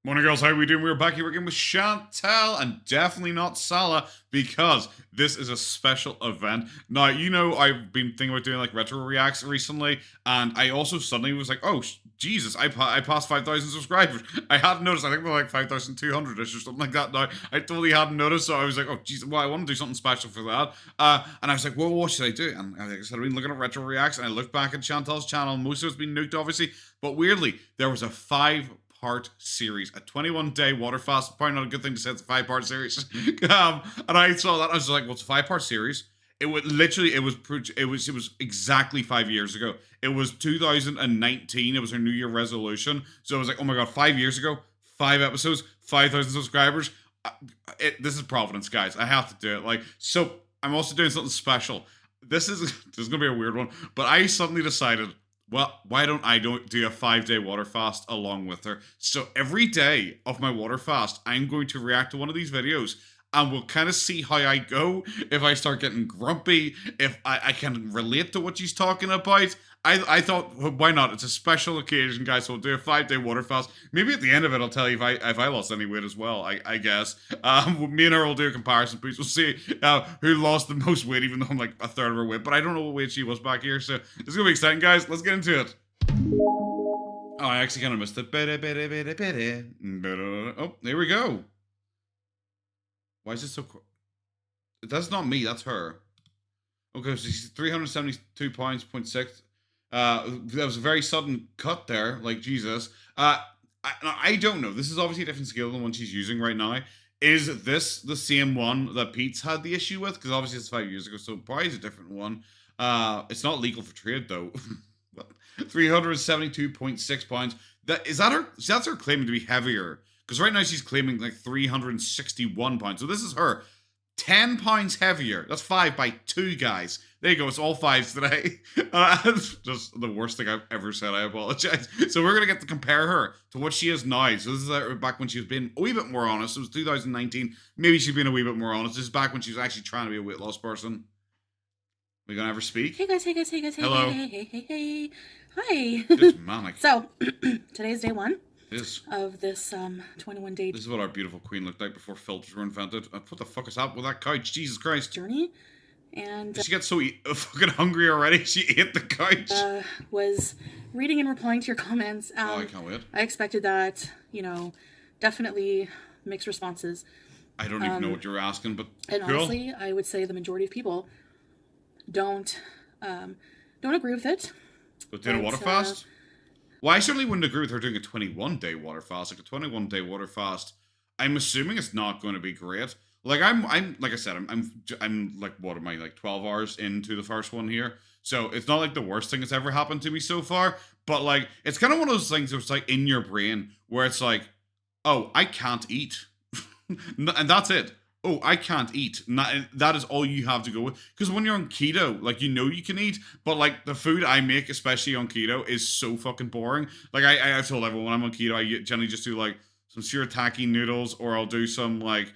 Morning, girls. How are we doing? We're back here again with Chantel and definitely not Salah because this is a special event. Now, I've been thinking about doing like retro reacts recently, and I also suddenly was like, oh, Jesus, I passed 5,000 subscribers. I hadn't noticed. I think they're like 5,200 ish or something like that now. I totally hadn't noticed, so I was like, oh, Jesus, well, I want to do something special for that. And I was like, well, what should I do? And I said, I've been looking at retro reacts, and I looked back at Chantel's channel. Most of it's been nuked, obviously, but weirdly, there was a five-part series, a 21-day water fast. Probably not a good thing to say it's a five-part series. And I saw that, I was like, well, it's a five-part series. It was exactly 5 years ago. It was 2019. It was her New Year resolution. So I was like, oh my god, 5 years ago, 5 episodes, 5,000 subscribers. This is Providence, guys. I have to do it. So I'm also doing something special. This is gonna be a weird one, but I suddenly decided, well, why don't I do a 5 day water fast along with her? So every day of my water fast, I'm going to react to one of these videos and we'll kind of see how I go. If I start getting grumpy, if I can relate to what she's talking about. I thought, well, why not? It's a special occasion, guys. So we'll do a 5 day water fast. Maybe at the end of it, I'll tell you if I lost any weight as well. I guess. Me and her will do a comparison piece. We'll see who lost the most weight, even though I'm like a third of her weight. But I don't know what weight she was back here. So it's gonna be exciting, guys. Let's get into it. Oh, I actually kind of missed it. Oh, there we go. Why is it so? That's not me. That's her. Okay, so she's 372 pounds, 0.6. That was a very sudden cut there. Like, Jesus. I don't know. This is obviously a different scale than the one she's using right now. Is this the same one that Pete's had the issue with? Because obviously it's 5 years ago, so probably it's a different one. It's not legal for trade though. 372.6 pounds. That's her claiming to be heavier. Because right now she's claiming like 361 pounds. So this is her 10 pounds heavier. That's 5 by 2, guys. There you go. It's all fives today. That's just the worst thing I've ever said. I apologize. So we're going to get to compare her to what she is now. So this is back when she was being a wee bit more honest. It was 2019. Maybe she's been a wee bit more honest. This is back when she was actually trying to be a weight loss person. We gonna ever speak? Hey guys, hey guys, hey guys, hey, hello. Hey. Hi. Just manic. So, today's day one This of this 21 day This is what our beautiful queen looked like before filters were invented. What the fuck is up with that couch? Jesus Christ. journey. And Did she get so fucking hungry already? She ate the couch. Was reading and replying to your comments. Oh, I can't wait. I expected that, definitely mixed responses. I don't even know what you were asking, but and cool. Honestly, I would say the majority of people don't agree with it. But doing a water fast? Well, I certainly wouldn't agree with her doing a 21-day water fast. Like a 21-day water fast, I'm assuming it's not going to be great. Like I'm like I said, I'm like, what am I, like 12 hours into the first one here? So it's not like the worst thing that's ever happened to me so far. But like, it's kind of one of those things that's like in your brain where it's like, oh, I can't eat, and that's it. Oh, I can't eat. That is all you have to go with. Because when you're on keto, like, you can eat, but like the food I make, especially on keto, is so fucking boring. Like I've told everyone when I'm on keto, I generally just do like some shirataki noodles, or I'll do some like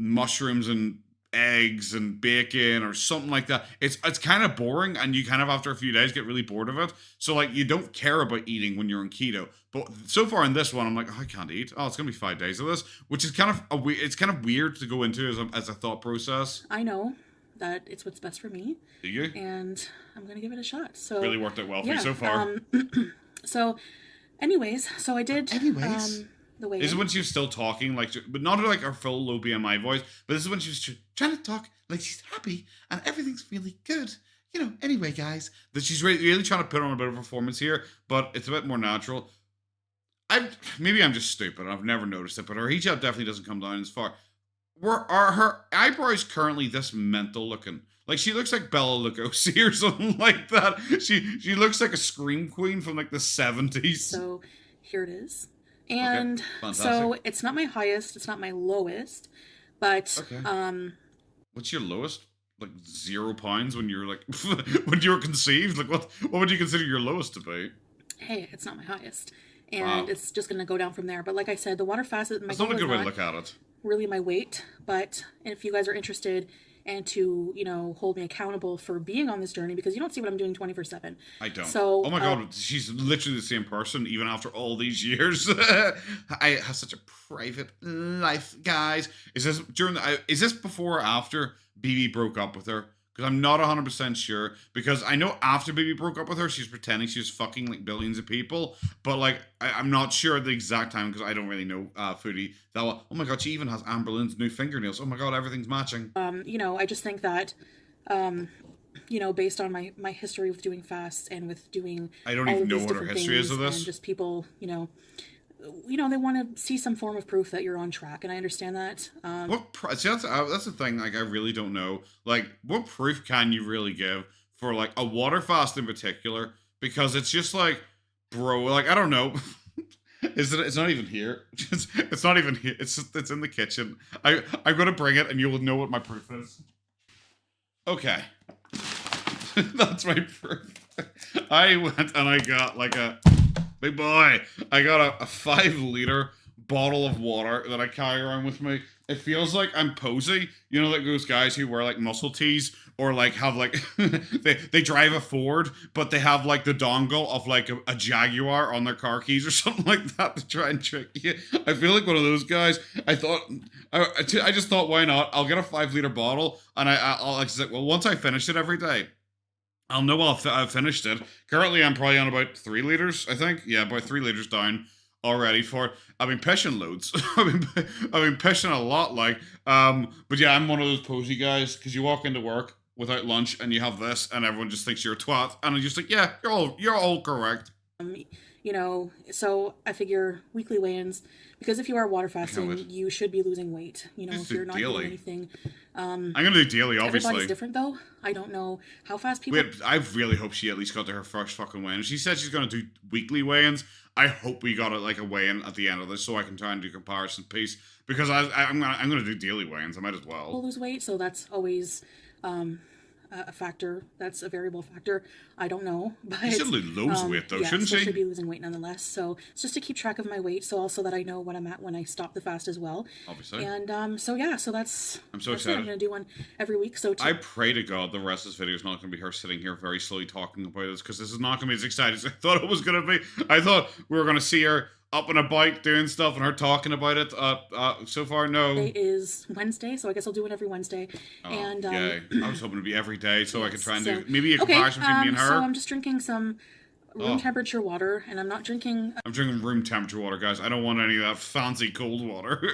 mushrooms and eggs and bacon or something like that. It's kind of boring, and you kind of after a few days get really bored of it. So like you don't care about eating when you're on keto. But so far in this one, I'm like, oh, I can't eat. Oh, it's gonna be 5 days of this, which is kind of it's kind of weird to go into as a thought process. I know that it's what's best for me. Do you? And I'm gonna give it a shot. So really worked out well for you so far. So, anyways, so I did. The way this is when she was still talking, like, but not like her full low BMI voice. But this is when she was trying to talk like she's happy and everything's really good. Anyway, guys, that she's really trying to put on a bit of a performance here, but it's a bit more natural. Maybe I'm just stupid. I've never noticed it, but her hijab definitely doesn't come down as far. Are her eyebrows currently this mental looking? Like she looks like Bella Lugosi or something like that. She looks like a scream queen from like the 70s. So here it is. And so it's not my highest, it's not my lowest, but okay. What's your lowest? Like 0 pounds when you're like when you were conceived? Like what would you consider your lowest to be? Hey, it's not my highest. And it's just gonna go down from there. But like I said, the water fast is That's not a good way to look at it. Really my weight, but if you guys are interested and to, you know, hold me accountable for being on this journey, because you don't see what I'm doing 24/7. I don't. So, oh my god, she's literally the same person even after all these years. I have such a private life, guys. Is this is this before or after BB broke up with her? Because I'm not 100% sure. Because I know after BB broke up with her, she was pretending she was fucking like billions of people. But like, I'm not sure the exact time because I don't really know Foodie that well. Oh my god, she even has Amber Lynn's new fingernails. Oh my god, everything's matching. you know, I just think that, you know, based on my history with doing fasts and with doing I don't even know what her history is of this. And just people, you know, they want to see some form of proof that you're on track, and I understand that. See, that's the thing. Like, I really don't know. Like, what proof can you really give for like a water fast in particular? Because it's just like, bro, like I don't know. It's not even here. It's not even here. It's in the kitchen. I'm gonna bring it, and you will know what my proof is. Okay, that's my proof. I went and I got like a. Big boy, I got a 5-liter bottle of water that I carry around with me. It feels like I'm posy. You know, like those guys who wear like muscle tees or like have like they drive a Ford, but they have like the dongle of like a Jaguar on their car keys or something like that to try and trick you. I feel like one of those guys. I just thought, why not? I'll get a 5-liter bottle, and I'll like say, well, once I finish it every day, I'll know I've finished it. Currently, I'm probably on about 3 liters, I think. Yeah, about 3 liters down already for it. I've been pissing loads. I've been pissing a lot, like. But yeah, I'm one of those posy guys, because you walk into work without lunch and you have this, and everyone just thinks you're a twat, and I'm just like, yeah, you're all correct. You know, so I figure weekly weigh-ins, because if you are water fasting, you should be losing weight. You know, if you're not doing anything. I'm gonna do daily, obviously. Everybody's different, though. I don't know how fast people. I really hope she at least got to her first fucking weigh-in. She said she's gonna do weekly weigh-ins. I hope we got like a weigh-in at the end of this, so I can try and do comparison piece. Because I'm gonna do daily weigh-ins. I might as well. We'll lose weight, so that's always. A factor. That's a variable factor. I don't know, but she should lose weight though, shouldn't she? I should be losing weight nonetheless. So it's just to keep track of my weight, so also that I know what I'm at when I stop the fast as well. Obviously. And so yeah, so that's. I'm so excited. I'm gonna do one every week. So I pray to God the rest of this video is not gonna be her sitting here very slowly talking about this, because this is not gonna be as exciting as I thought it was gonna be. I thought we were gonna see her up and about doing stuff and her talking about it. So far, no. Today is Wednesday, so I guess I'll do it every Wednesday. And I was hoping to be every day, so I could try and do maybe a comparison between me and her. So I'm just drinking some room temperature water, and I'm not drinking. I'm drinking room temperature water, guys. I don't want any of that fancy cold water.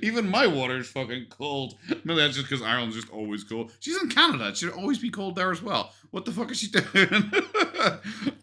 Even my water is fucking cold. Maybe that's just because Ireland's just always cold. She's in Canada. It should always be cold there as well. What the fuck is she doing?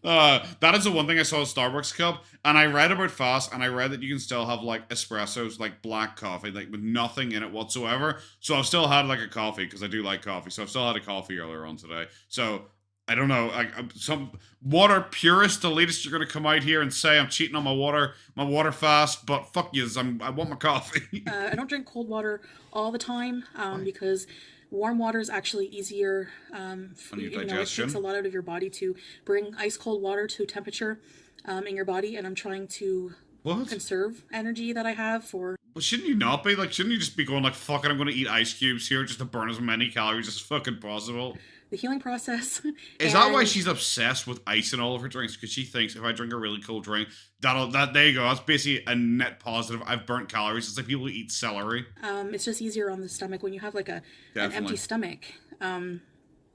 That is the one thing I saw at Starbucks cup, and I read about fast, and I read that you can still have like espressos, like black coffee, like with nothing in it whatsoever. So I've still had like a coffee, because I do like coffee. So I've still had a coffee earlier on today. So I don't know, some water purist, the latest you're gonna come out here and say I'm cheating on my water fast, but fuck yous, I want my coffee. I don't drink cold water all the time, because warm water is actually easier. On your digestion. It takes a lot out of your body to bring ice cold water to temperature in your body, and I'm trying to conserve energy that I have for. But shouldn't you not be? Like, shouldn't you just be going like, fuck it, I'm gonna eat ice cubes here just to burn as many calories as fucking possible? The healing process. Is that why she's obsessed with ice in all of her drinks? Because she thinks if I drink a really cold drink, there you go. That's basically a net positive. I've burnt calories. It's like people who eat celery. It's just easier on the stomach when you have like an empty stomach.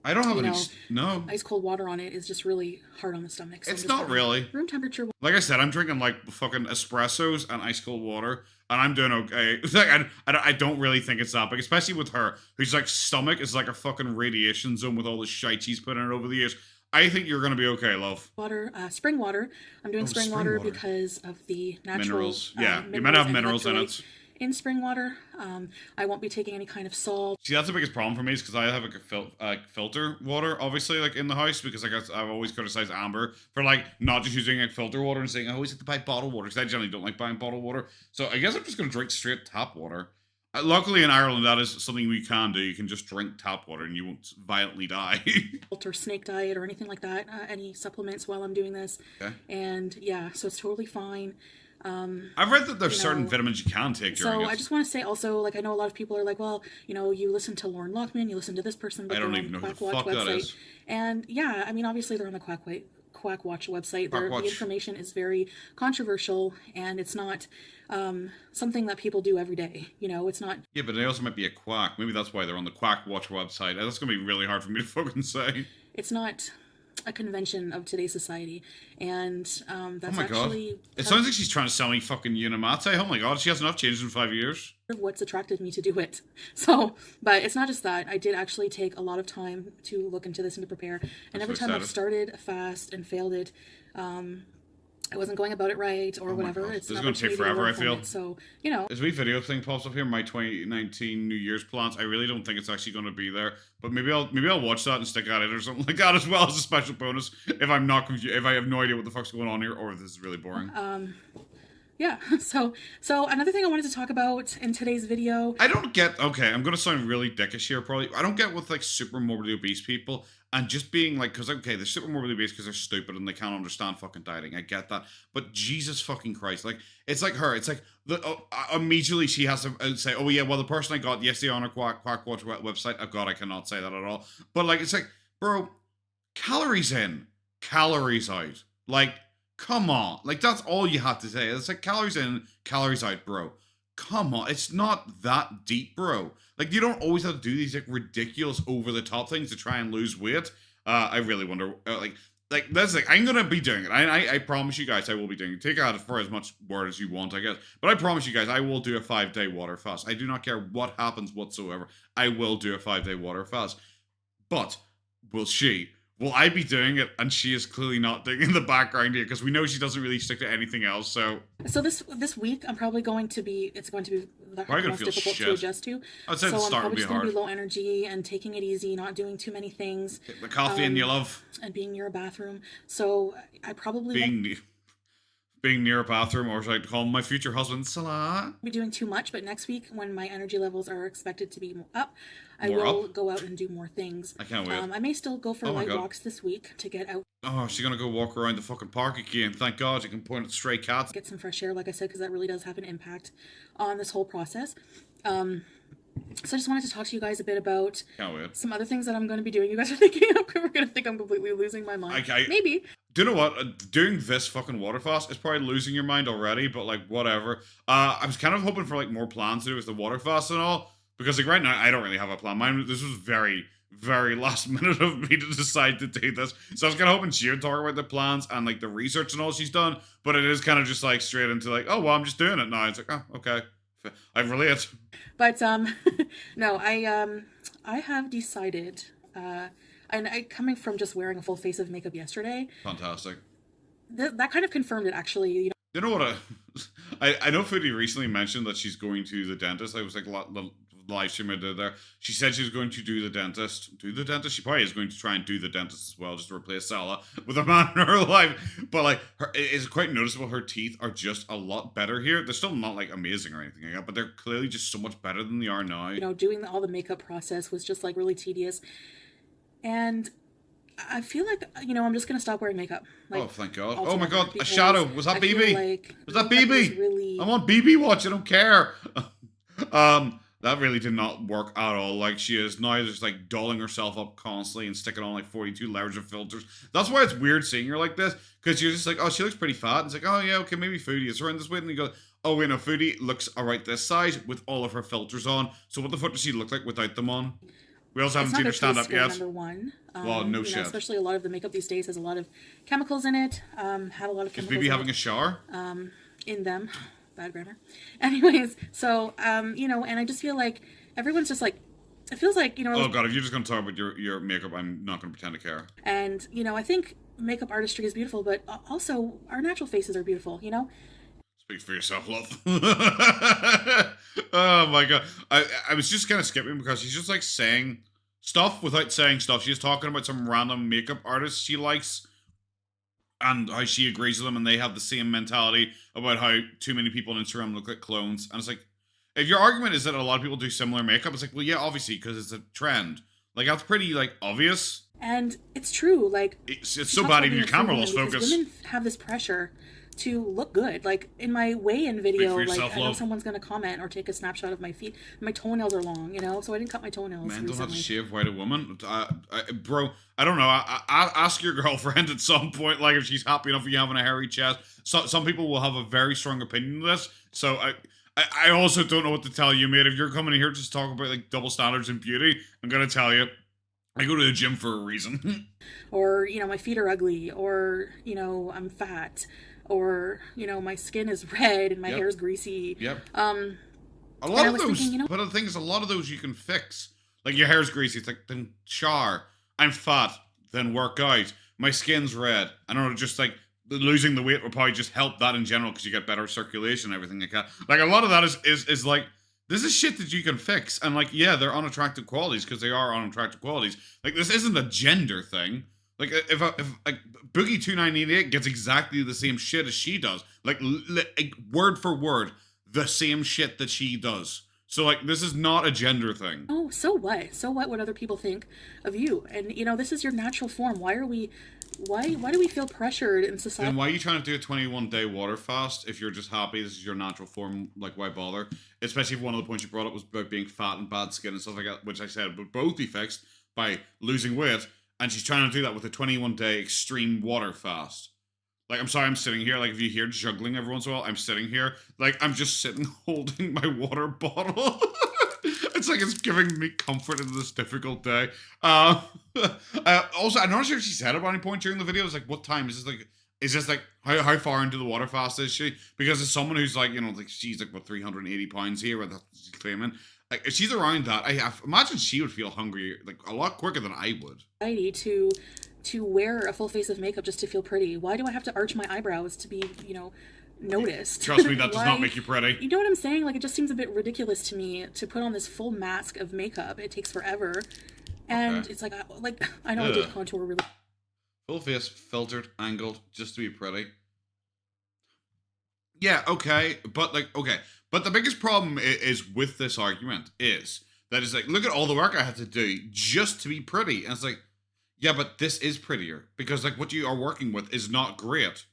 I don't have any. No. Ice cold water on it is just really hard on the stomach. So it's not really. Room temperature. Like I said, I'm drinking like fucking espressos and ice cold water, and I'm doing okay. It's like I don't really think it's that big, especially with her, whose like stomach is like a fucking radiation zone with all the shite she's put in it over the years. I think you're gonna be okay, love. Water, spring water. I'm doing spring water because of the natural minerals. Yeah, you might have minerals in it. In spring water, I won't be taking any kind of salt. See, that's the biggest problem for me, is because I have like filter water, obviously, like in the house, because I've always criticized Amber for like not just using like filter water and saying I always have to buy bottled water, because I generally don't like buying bottled water. So I guess I'm just gonna drink straight tap water. Luckily in Ireland, that is something we can do. You can just drink tap water and you won't violently die. Or snake diet or anything like that. Any supplements while I'm doing this. Okay. And yeah, so it's totally fine. I've read that there's certain vitamins you can take during it. So I just want to say also, like, I know a lot of people are like, well, you know, you listen to Lauren Lockman, you listen to this person, but I don't even know who the fuck that is. And yeah, I mean, obviously they're on the Quack Watch website. The information is very controversial, and it's not something that people do every day. You know, it's not. Yeah, but they also might be a quack. Maybe that's why they're on the Quack Watch website. That's going to be really hard for me to fucking say. It's not a convention of today's society, and that's actually. It sounds like she's trying to sell me fucking Unimate. Oh my god, she has enough changed in 5 years. What's attracted me to do it. So, but it's not just that. I did actually take a lot of time to look into this and to prepare. And every time I've started a fast and failed it, I wasn't going about it right or whatever. It's going to take forever, I feel. So, you know. As we video thing pops up here, my 2019 New Year's plans, I really don't think it's actually going to be there. But maybe I'll watch that and stick at it or something like that as well as a special bonus if I'm not confused, if I have no idea what the fuck's going on here or if this is really boring. Yeah, so another thing I wanted to talk about in today's video. I don't get, okay, I'm going to sound really dickish here probably. I don't get with like super morbidly obese people and just being like, because okay, they're super morbidly obese because they're stupid and they can't understand fucking dieting. I get that. But Jesus fucking Christ, like, it's like her. It's like, immediately she has to say, oh yeah, well the person I got yesterday on her Quack Watch website, oh god, I cannot say that at all. But like, it's like, bro, calories in, calories out. Like, come on. Like, that's all you have to say. It's like calories in, calories out, bro. Come on. It's not that deep, bro. Like, you don't always have to do these, like, ridiculous over-the-top things to try and lose weight. I really wonder, like, that's like, I'm gonna be doing it. I promise you guys I will be doing it. Take out for as much word as you want, I guess. But I promise you guys I will do a 5-day water fast. I do not care what happens whatsoever. I will do a 5-day water fast. But, will I be doing it? And she is clearly not doing it in the background here because we know she doesn't really stick to anything else. So this week I'm probably going to be. It's going to be the most difficult to adjust to. I'd say the start would be hard. So I'm probably just going to be low energy and taking it easy, not doing too many things. Get the coffee in you love. And being near a bathroom. So I probably being near a bathroom, or as I call my future husband, Salah. Be doing too much, but next week when my energy levels are expected to be up, I will go out and do more things. I can't wait. I may still go for light walks this week to get out. Oh, she's gonna go walk around the fucking park again. Thank God you can point at stray cats. Get some fresh air, like I said, because that really does have an impact on this whole process. So I just wanted to talk to you guys a bit about some other things that I'm going to be doing. You guys are thinking we're going to think I'm completely losing my mind. Maybe. Do you know what? Doing this fucking water fast is probably losing your mind already, but like whatever. I was kind of hoping for like more plans to do with the water fast and all, because like right now I don't really have a plan. This was very, very last minute of me to decide to do this. So I was kind of hoping she would talk about the plans and like the research and all she's done, but it is kind of just like straight into like, oh well, I'm just doing it now. It's like, oh okay. I relate. But no, I have decided, and coming from just wearing a full face of makeup yesterday. Fantastic. That kind of confirmed it, actually. You know what? I know Foodie recently mentioned that she's going to the dentist. I was like the live stream I did there. She said she was going to do the dentist. She probably is going to try and do the dentist as well, just to replace Salah with a man in her life. But like, it's quite noticeable. Her teeth are just a lot better here. They're still not like amazing or anything like that, but they're clearly just so much better than they are now. You know, doing all the makeup process was just like really tedious, and I feel like, you know, I'm just gonna stop wearing makeup. Like, oh, thank God! Oh my God, a shadow. Was that BB? Was that BB? Really... I'm on BB watch. I don't care. That really did not work at all. Like, she is now just like dolling herself up constantly and sticking on like 42 layers of filters. That's why it's weird seeing her like this, because you're just like, oh, she looks pretty fat. And it's like, oh yeah, okay, maybe Foodie is around this weight. And you go, oh wait, no, Foodie looks alright this size with all of her filters on. So what the fuck does she look like without them on? We also haven't seen her stand up yet. Number one. Well, no shit. Especially a lot of the makeup these days has a lot of chemicals in it. Have a lot of chemicals. Is BB having a shower? In them. Bad grammar. Anyways, so you know, and I just feel like everyone's just like, it feels like, you know. Oh God, if you're just gonna talk about your makeup, I'm not gonna pretend to care. And you know, I think makeup artistry is beautiful, but also our natural faces are beautiful. You know. Speak for yourself, love. Oh my God, I was just kind of skipping because she's just like saying stuff without saying stuff. She's talking about some random makeup artist she likes and how she agrees with them, and they have the same mentality about how too many people on Instagram look like clones. And it's like, if your argument is that a lot of people do similar makeup, it's like, well, yeah, obviously, because it's a trend. Like, that's pretty, like, obvious. And it's true, like... It's so bad even your camera lost focus. Women have this pressure to look good. Like in my weigh-in video, like yourself, I know love. someone's gonna comment or take a snapshot of my feet. My toenails are long, you know, so I didn't cut my toenails. Men don't have to recently. shave white a woman. Bro, I don't know. I ask your girlfriend at some point, like if she's happy enough with you having a hairy chest. Some people will have a very strong opinion of this. So I also don't know what to tell you, mate. If you're coming in here just talking about like double standards in beauty, I'm gonna tell you, I go to the gym for a reason. Or, you know, my feet are ugly, or, you know, I'm fat, or, you know, my skin is red and my Yep. hair is greasy. Yep. Um, A lot I of was those, thinking, you know, but the thing is, a lot of those you can fix. Like your hair's greasy, it's like, then shower. I'm fat, then work out. My skin's red. I don't know, just like losing the weight will probably just help that in general because you get better circulation and everything like that. Like a lot of that is like, this is shit that you can fix. And like, yeah, they're unattractive qualities because they are unattractive qualities. Like this isn't a gender thing. Like if like Boogie 2988 gets exactly the same shit as she does, like word for word, the same shit that she does. So like this is not a gender thing. oh, so what? So what other people think of you? And you know, this is your natural form. Why do we feel pressured in society? Then why are you trying to do a 21-day water fast if you're just happy this is your natural form? Like why bother? Especially if one of the points you brought up was about being fat and bad skin and stuff like that, which I said would both be fixed by losing weight. And she's trying to do that with a 21-day extreme water fast. Like, I'm sorry, I'm sitting here. Like, if you hear juggling every once in a while, I'm sitting here. Like, I'm just sitting holding my water bottle. It's like it's giving me comfort in this difficult day. Also, I'm not sure if she said at any point during the video. It's like, what time is this? Like, is this like how far into the water fast is she? Because as someone who's like, you know, like she's like what 380 pounds here, what she's claiming. Like, if she's around that, I imagine she would feel hungry like a lot quicker than I would. To wear a full face of makeup just to feel pretty. Why do I have to arch my eyebrows to be, you know, noticed? Trust me, that does not make you pretty. You know what I'm saying? Like, it just seems a bit ridiculous to me to put on this full mask of makeup. It takes forever, and Okay. it's like I know I did contour really. Full face, filtered, angled, just to be pretty. Yeah, okay, but like, okay, but the biggest problem is with this argument is that it's like, look at all the work I had to do just to be pretty, and it's like, yeah, but this is prettier because like what you are working with is not great.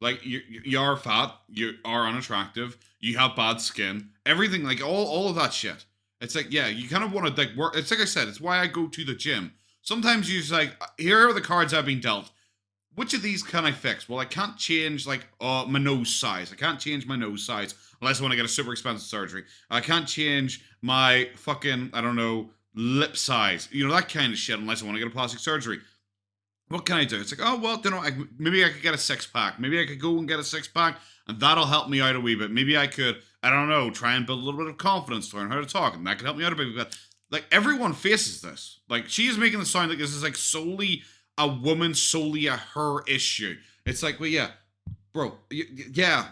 Like you are fat, you are unattractive, you have bad skin, everything like all of that shit. It's like yeah, you kind of want to like work. It's like I said, it's why I go to the gym. Sometimes you just like here are the cards I've been dealt. Which of these can I fix? Well, I can't change like my nose size. I can't change my nose size unless I want to get a super expensive surgery. I can't change my fucking I don't know lip size. You know that kind of shit unless I want to get a plastic surgery. What can I do? It's like, oh, well, you know, maybe I could get a six-pack. Maybe I could go and get a six-pack, and that'll help me out a wee bit. Maybe I could, I don't know, try and build a little bit of confidence to learn how to talk, and that could help me out a bit. But, like, everyone faces this. Like, she is making it sound like this is, like, solely a woman, solely a her issue. It's like, well, yeah, bro, yeah.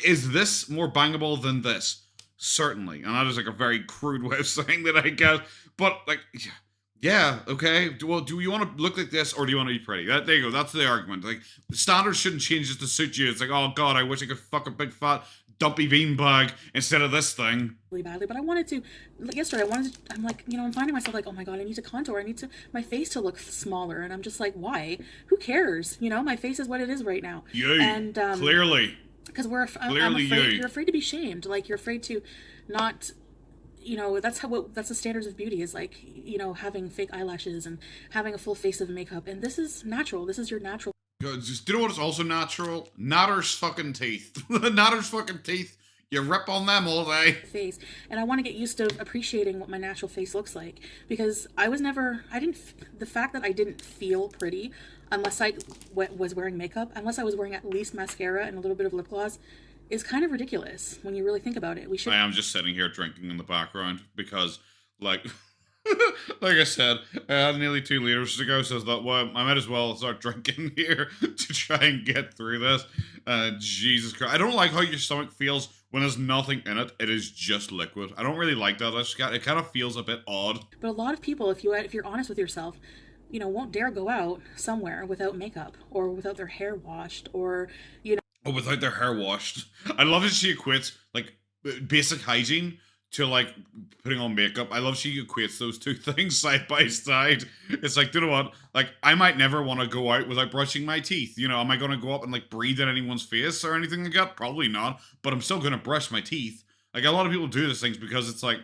Is this more bangable than this? Certainly. And that is, like, a very crude way of saying that, I guess. But, like... Yeah, okay. Well, do you want to look like this or do you want to be pretty? There you go. That's the argument. Like, the standards shouldn't change just to suit you. It's like, oh, God, I wish I could fuck a big, fat, dumpy beanbag instead of this thing. Really badly, but I wanted to, yesterday, I'm like, you know, I'm finding myself like, oh my God, I need to contour. I need my face to look smaller. And I'm just like, why? Who cares? You know, my face is what it is right now. Yay. And, clearly. Because I'm afraid, you're afraid to be shamed. Like, you're afraid to not... You know, that's the standards of beauty is like, you know, having fake eyelashes and having a full face of makeup. And this is natural. This is your natural. Just, do you know what is also natural? Natter's fucking teeth. Natter's fucking teeth. You rip on them all day. Face. And I want to get used to appreciating what my natural face looks like. Because the fact that I didn't feel pretty unless I was wearing makeup, unless I was wearing at least mascara and a little bit of lip gloss, is kind of ridiculous when you really think about it. I am just sitting here drinking in the background because, like, like I said, I had nearly 2 liters to go, so I thought, well, I might as well start drinking here to try and get through this. Jesus Christ. I don't like how your stomach feels when there's nothing in it. It is just liquid. I don't really like that. It kind of feels a bit odd. But a lot of people, if you're honest with yourself, you know, won't dare go out somewhere without makeup or without their hair washed or, you know, Oh, without their hair washed. I love that she equates, like, basic hygiene to like putting on makeup. I love she equates those two things side by side. It's like, you know what? Like, I might never want to go out without brushing my teeth. You know, am I going to go up and like breathe in anyone's face or anything like that? Probably not. But I'm still going to brush my teeth. Like, a lot of people do these things because it's like,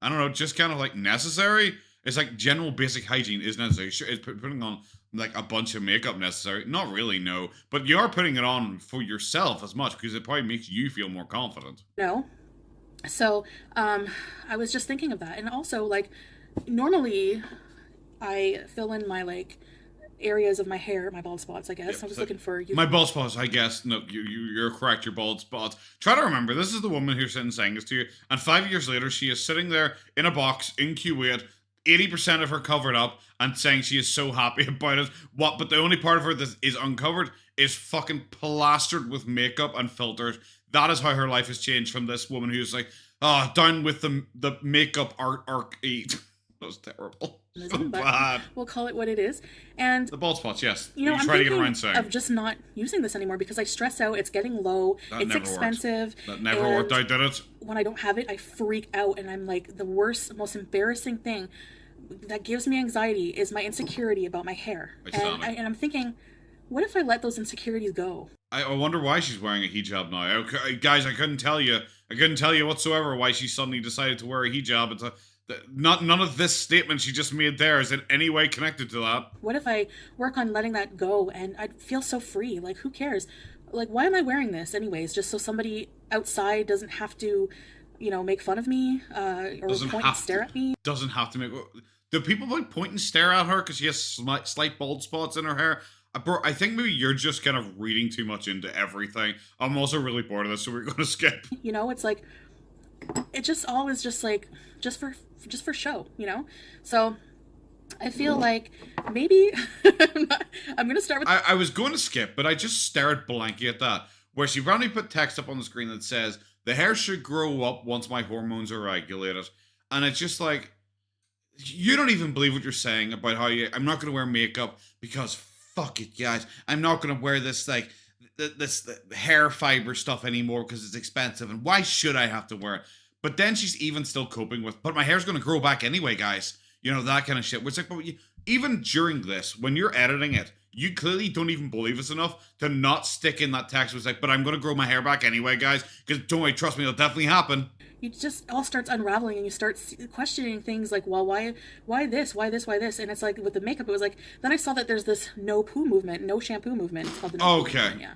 I don't know, just kind of like necessary. It's like general basic hygiene is necessary. Sure, is putting on like a bunch of makeup necessary? Not really, no. But you are putting it on for yourself as much because it probably makes you feel more confident. No. So, I was just thinking of that. And also, like, normally I fill in my, like, areas of my hair, my bald spots, I guess. Yep, I was so looking for... my bald spots, I guess. No, you're correct, your bald spots. Try to remember, this is the woman who's sitting saying this to you. And 5 years later, she is sitting there in a box in Q8, 80% of her covered up, and saying she is so happy about it. But the only part of her that is uncovered is fucking plastered with makeup and filters. That is how her life has changed from this woman who's like, oh, down with the makeup arc 8. That was terrible. So bad. We'll call it what it is. And the bald spots, yes. You know, I'm try to get thinking around saying of just not using this anymore because I stress out. It's getting low. It's expensive. That never worked out, did it? When I don't have it, I freak out, and I'm like, the worst, most embarrassing thing that gives me anxiety is my insecurity about my hair. And I'm thinking, what if I let those insecurities go? I wonder why she's wearing a hijab now. Okay, guys, I couldn't tell you. I couldn't tell you whatsoever why she suddenly decided to wear a hijab. It's none of this statement she just made there is in any way connected to that. What if I work on letting that go and I'd feel so free? Like, who cares? Like, why am I wearing this anyways? Just so somebody outside doesn't have to, you know, make fun of me or point and stare at me? Doesn't have to make... Do people like point and stare at her because she has slight bald spots in her hair? Bro, I think maybe you're just kind of reading too much into everything. I'm also really bored of this, so we're going to skip. You know, it's like, it just always just like, just for show, you know? So I feel like maybe I'm going to start with... I was going to skip, but I just stared blankly at that, where she randomly put text up on the screen that says, the hair should grow up once my hormones are regulated. And it's just like, you don't even believe what you're saying about how I'm not going to wear makeup because fuck it, guys. I'm not going to wear this, like, this hair fiber stuff anymore because it's expensive. And why should I have to wear it? But then she's even still coping with, but my hair's going to grow back anyway, guys. You know, that kind of shit. Which, like, but even during this, when you're editing it, you clearly don't even believe us enough to not stick in that text. It was like, but I'm going to grow my hair back anyway, guys. Because don't worry, trust me, it'll definitely happen. You just all starts unraveling and you start questioning things like, well, why this? And it's like with the makeup, it was like, then I saw that there's this no poo movement, no shampoo movement. It's called the no poo movement, yeah.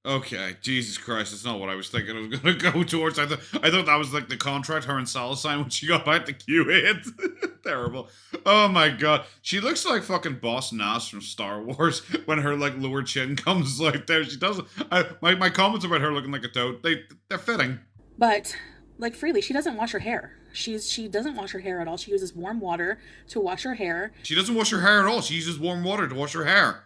Okay, Jesus Christ, that's not what I was thinking I was going to go towards. I thought that was like the contract her and Sal signed when she got back to Q8. Terrible. Oh my god. She looks like fucking Boss Nass from Star Wars when her like lower chin comes like there. She doesn't. My comments about her looking like a toad, they're fitting. But, like, Freely, she doesn't wash her hair. She doesn't wash her hair at all. She uses warm water to wash her hair. She doesn't wash her hair at all. She uses warm water to wash her hair.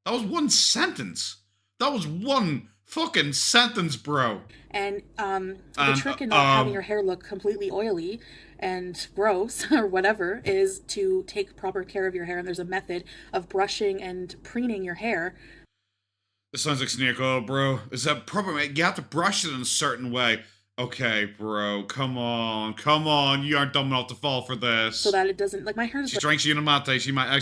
That was one sentence. That was one fucking sentence, bro. And the trick in not having your hair look completely oily and gross or whatever is to take proper care of your hair. And there's a method of brushing and preening your hair. This sounds like snake oil, bro. Is that proper? You have to brush it in a certain way. Okay, bro, come on. You aren't dumb enough to fall for this. So that it doesn't, like, my hair is... She's drank Mate. She might, I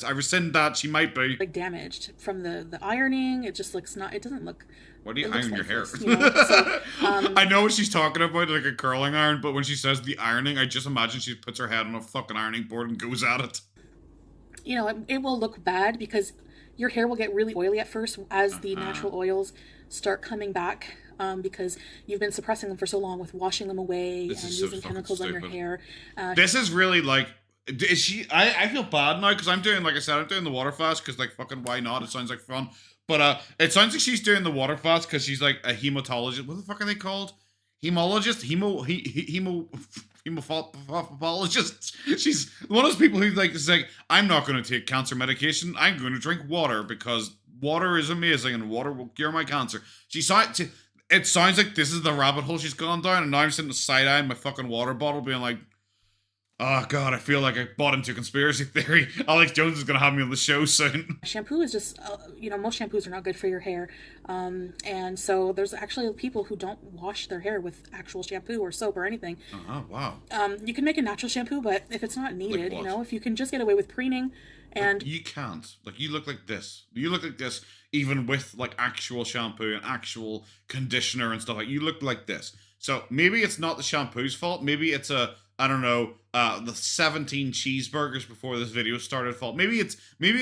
rescind that. She might be. Like, damaged from the ironing. It just looks not, it doesn't look... Why do you iron your hair? This, you know? So, I know what she's talking about, like a curling iron, but when she says the ironing, I just imagine she puts her head on a fucking ironing board and goes at it. You know, it will look bad because your hair will get really oily at first as the natural oils start coming back. Because you've been suppressing them for so long with washing them away and using chemicals on your hair. This is really like, is she? I feel bad now because I'm doing, like I said, I'm doing the water fast because, like, fucking why not? It sounds like fun. But it sounds like she's doing the water fast because she's like a hematologist. What the fuck are they called? Hemologist? Hemopologist. She's one of those people who like is like, I'm not going to take cancer medication. I'm going to drink water because water is amazing and water will cure my cancer. It sounds like this is the rabbit hole she's gone down, and now I'm sitting side-eyeing my fucking water bottle being like, Oh god, I feel like I bought into a conspiracy theory. Alex Jones is gonna have me on the show soon. Shampoo is just, most shampoos are not good for your hair. And so there's actually people who don't wash their hair with actual shampoo or soap or anything. Oh, wow. You can make a natural shampoo, but if it's not needed, if you can just get away with preening and... Like, you can't. Like, you look like this. You look like this even with, like, actual shampoo and actual conditioner and stuff. Like, you look like this. So maybe it's not the shampoo's fault. Maybe it's I don't know, the 17 cheeseburgers before this video started fault. Maybe it's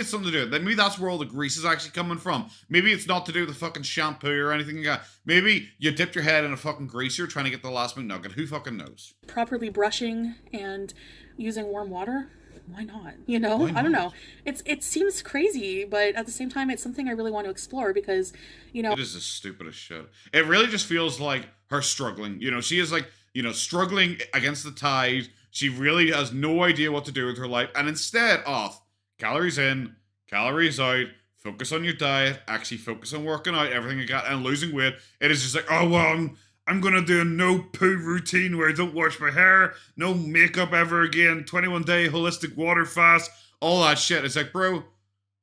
something to do with it. Maybe that's where all the grease is actually coming from. Maybe it's not to do with the fucking shampoo or anything like that. Maybe you dipped your head in a fucking greaser trying to get the last McNugget. Who fucking knows? Properly brushing and using warm water. Why not? Why not? I don't know. It seems crazy, but at the same time, it's something I really want to explore because, It is the stupidest shit. It really just feels like her struggling. She is like, struggling against the tide. She really has no idea what to do with her life. And instead of calories in, calories out, focus on your diet, actually focus on working out, everything you got, and losing weight, it is just like, oh, well, I'm gonna do a no poo routine where I don't wash my hair, no makeup ever again, 21-day holistic water fast, all that shit. It's like, bro,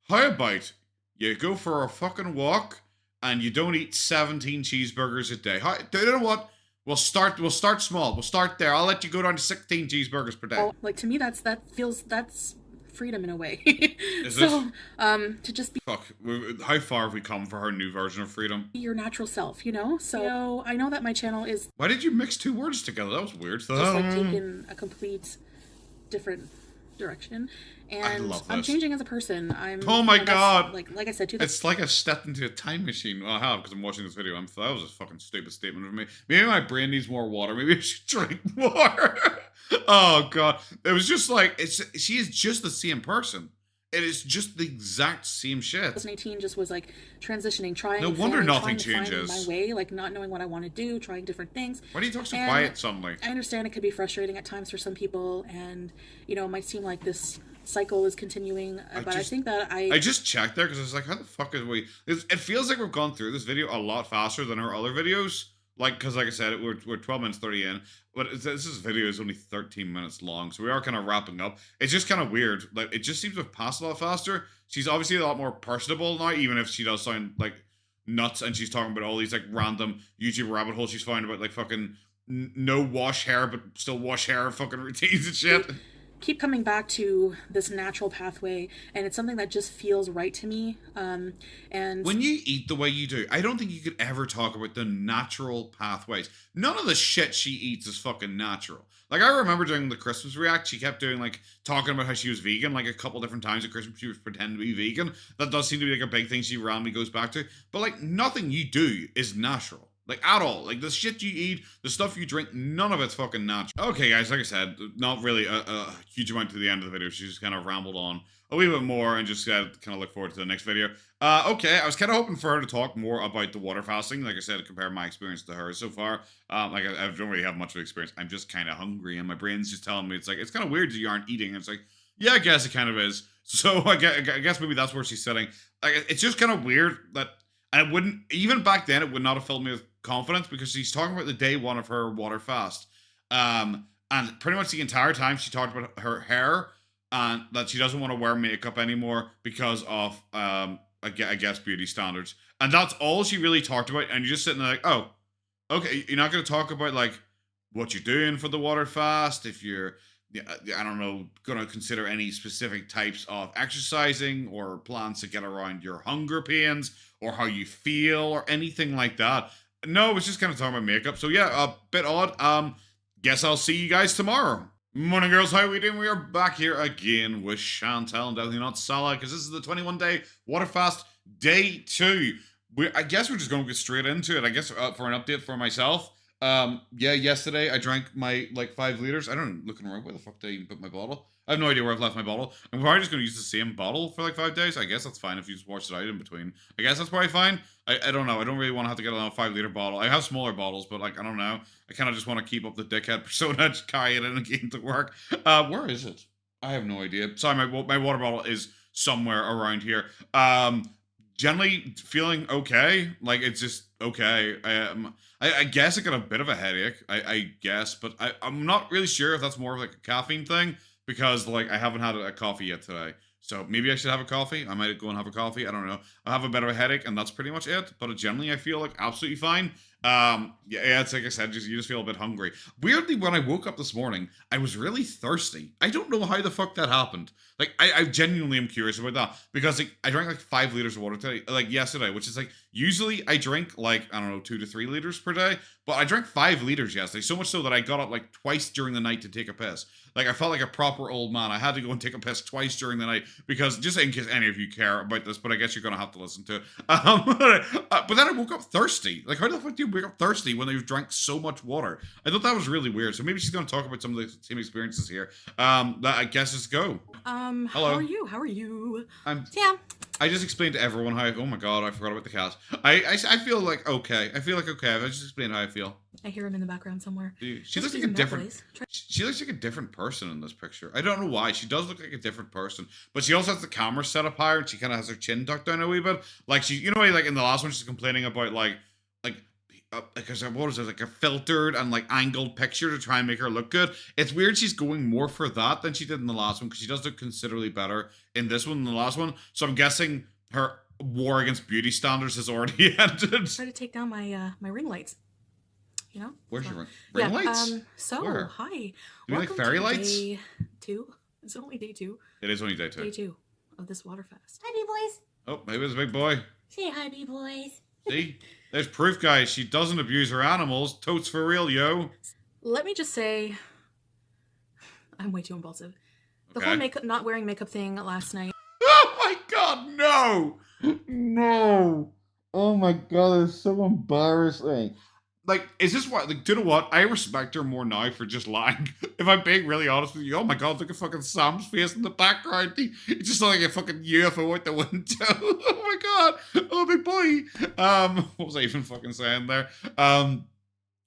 how about you go for a fucking walk and you don't eat 17 cheeseburgers a day? You know what? We'll start small. We'll start there. I'll let you go down to 16 cheeseburgers per day. Well, like, to me, that's freedom in a way. Is so, to just be... Fuck, how far have we come for her new version of freedom? Your natural self, So, I know that my channel is... Why did you mix two words together? That was weird. Just, like, taking a complete different direction. And I'm changing as a person. Oh my god! Like I said, it's like I stepped into a time machine. Well, I have, because I'm watching this video. That was a fucking stupid statement of me. Maybe my brain needs more water. Maybe I should drink more. Oh god! It was just like she is just the same person. It is just the exact same shit. 2018 just was like transitioning, trying. No wonder nothing changes. To find my way, like not knowing what I want to do, trying different things. Why do you talk so quiet suddenly? I understand it could be frustrating at times for some people, and it might seem like this cycle is continuing, but I think that I just checked there because I was like, how the fuck is we? It feels like we've gone through this video a lot faster than our other videos. Because like I said, we're 12 minutes 30 in, but this video is only 13 minutes long, so we are kind of wrapping up. It's just kind of weird. Like, it just seems to have passed a lot faster. She's obviously a lot more personable now, even if she does sound like nuts, and she's talking about all these like random YouTube rabbit holes she's found about like fucking no wash hair, but still wash hair fucking routines and shit. Keep coming back to this natural pathway, and it's something that just feels right to me. And when you eat the way you do, I don't think you could ever talk about the natural pathways. None of the shit she eats is fucking natural. Like, I remember during the Christmas react, she kept doing like talking about how she was vegan, like a couple different times at Christmas she was pretending to be vegan. That does seem to be like a big thing she randomly goes back to. But like, nothing you do is natural. Like, at all. Like, the shit you eat, the stuff you drink, none of it's fucking natural. Okay, guys, like I said, not really a huge amount to the end of the video. She just kind of rambled on a wee bit more and just kind of look forward to the next video. Okay, I was kind of hoping for her to talk more about the water fasting. Like I said, compare my experience to hers so far. Like, I don't really have much of experience. I'm just kind of hungry, and my brain's just telling me, it's like, it's kind of weird that you aren't eating. And it's like, yeah, I guess it kind of is. So, I guess maybe that's where she's sitting. Like, it's just kind of weird that... And it wouldn't, even back then, it would not have filled me with confidence because she's talking about the day one of her water fast. And pretty much the entire time she talked about her hair and that she doesn't want to wear makeup anymore because of, I guess, beauty standards. And that's all she really talked about. And you're just sitting there like, oh, okay, you're not going to talk about, like, what you're doing for the water fast, if you're... I don't know, going to consider any specific types of exercising or plans to get around your hunger pains or how you feel or anything like that. No, it's just kind of talking about makeup. So yeah, a bit odd. Guess I'll see you guys tomorrow. Morning, girls. How are we doing? We are back here again with Chantal and definitely not Salah because this is the 21-day water fast day 2. I guess we're just going to get straight into it. I guess for an update for myself. Yeah, yesterday I drank my, 5 liters. I don't know, looking around, where the fuck did I even put my bottle? I have no idea where I've left my bottle. I'm probably just going to use the same bottle for, 5 days. I guess that's fine if you just wash it out in between. I guess that's probably fine. I don't know. I don't really want to have to get a 5-liter bottle. I have smaller bottles, but, I don't know. I kind of just want to keep up the dickhead persona, just carry it in again to work. Where is it? I have no idea. Sorry, my water bottle is somewhere around here. generally feeling okay. Like, it's just okay. I guess I got a bit of a headache. I guess, but I'm not really sure if that's more of like a caffeine thing because like I haven't had a coffee yet today. So maybe I should have a coffee. I might go and have a coffee. I don't know. I have a bit of a headache, and that's pretty much it. But generally, I feel like absolutely fine. Yeah, it's like I said, you just feel a bit hungry. Weirdly, when I woke up this morning, I was really thirsty. I don't know how the fuck that happened. Like, I genuinely am curious about that because like I drank like 5 liters of water today, like yesterday, which is like usually I drink like I don't know 2 to 3 liters per day, but I drank 5 liters yesterday. So much so that I got up like twice during the night to take a piss. Like I felt like a proper old man. I had to go and take a piss twice during the night because just in case any of you care about this, but I guess you're gonna have to listen to it. But then I woke up thirsty. Like how the fuck do you wake up thirsty when you've drank so much water? I thought that was really weird. So maybe she's gonna talk about some of the same experiences here. That I guess let's go. Hello. How are you? Yeah. I just explained to everyone how. Oh my god, I forgot about the cat. I feel like okay. I feel like okay. I just explained how I feel. I hear him in the background somewhere. Dude, she looks like a different. She looks like a different person in this picture. I don't know why. She does look like a different person, but she also has the camera set up higher, and she kind of has her chin tucked down a wee bit. Like she, you know, like in the last one, she's complaining about like what is it, like a filtered and like angled picture to try and make her look good. It's weird she's going more for that than she did in the last one because she does look considerably better in this one than the last one. So I'm guessing her war against beauty standards has already ended. Try to take down my my ring lights. You know? Where's your ring lights? Where? Hi. Do you like fairy lights? Day 2. It's only day 2. It is only day 2. Day 2 of this water fast. Hi, B-boys. Oh, maybe it's a big boy. Say hi, B-boys. See? There's proof, guys. She doesn't abuse her animals. Totes for real, yo. Let me just say, I'm way too impulsive. The whole not wearing makeup thing last night. Oh my god, no! No! Oh my god, it's so embarrassing. Like, is this what, like, do you know what? I respect her more now for just lying. If I'm being really honest with you, oh my god, look at fucking Sam's face in the background. It's just like a fucking UFO out the window. Oh my god. Oh, big boy. What was I even fucking saying there?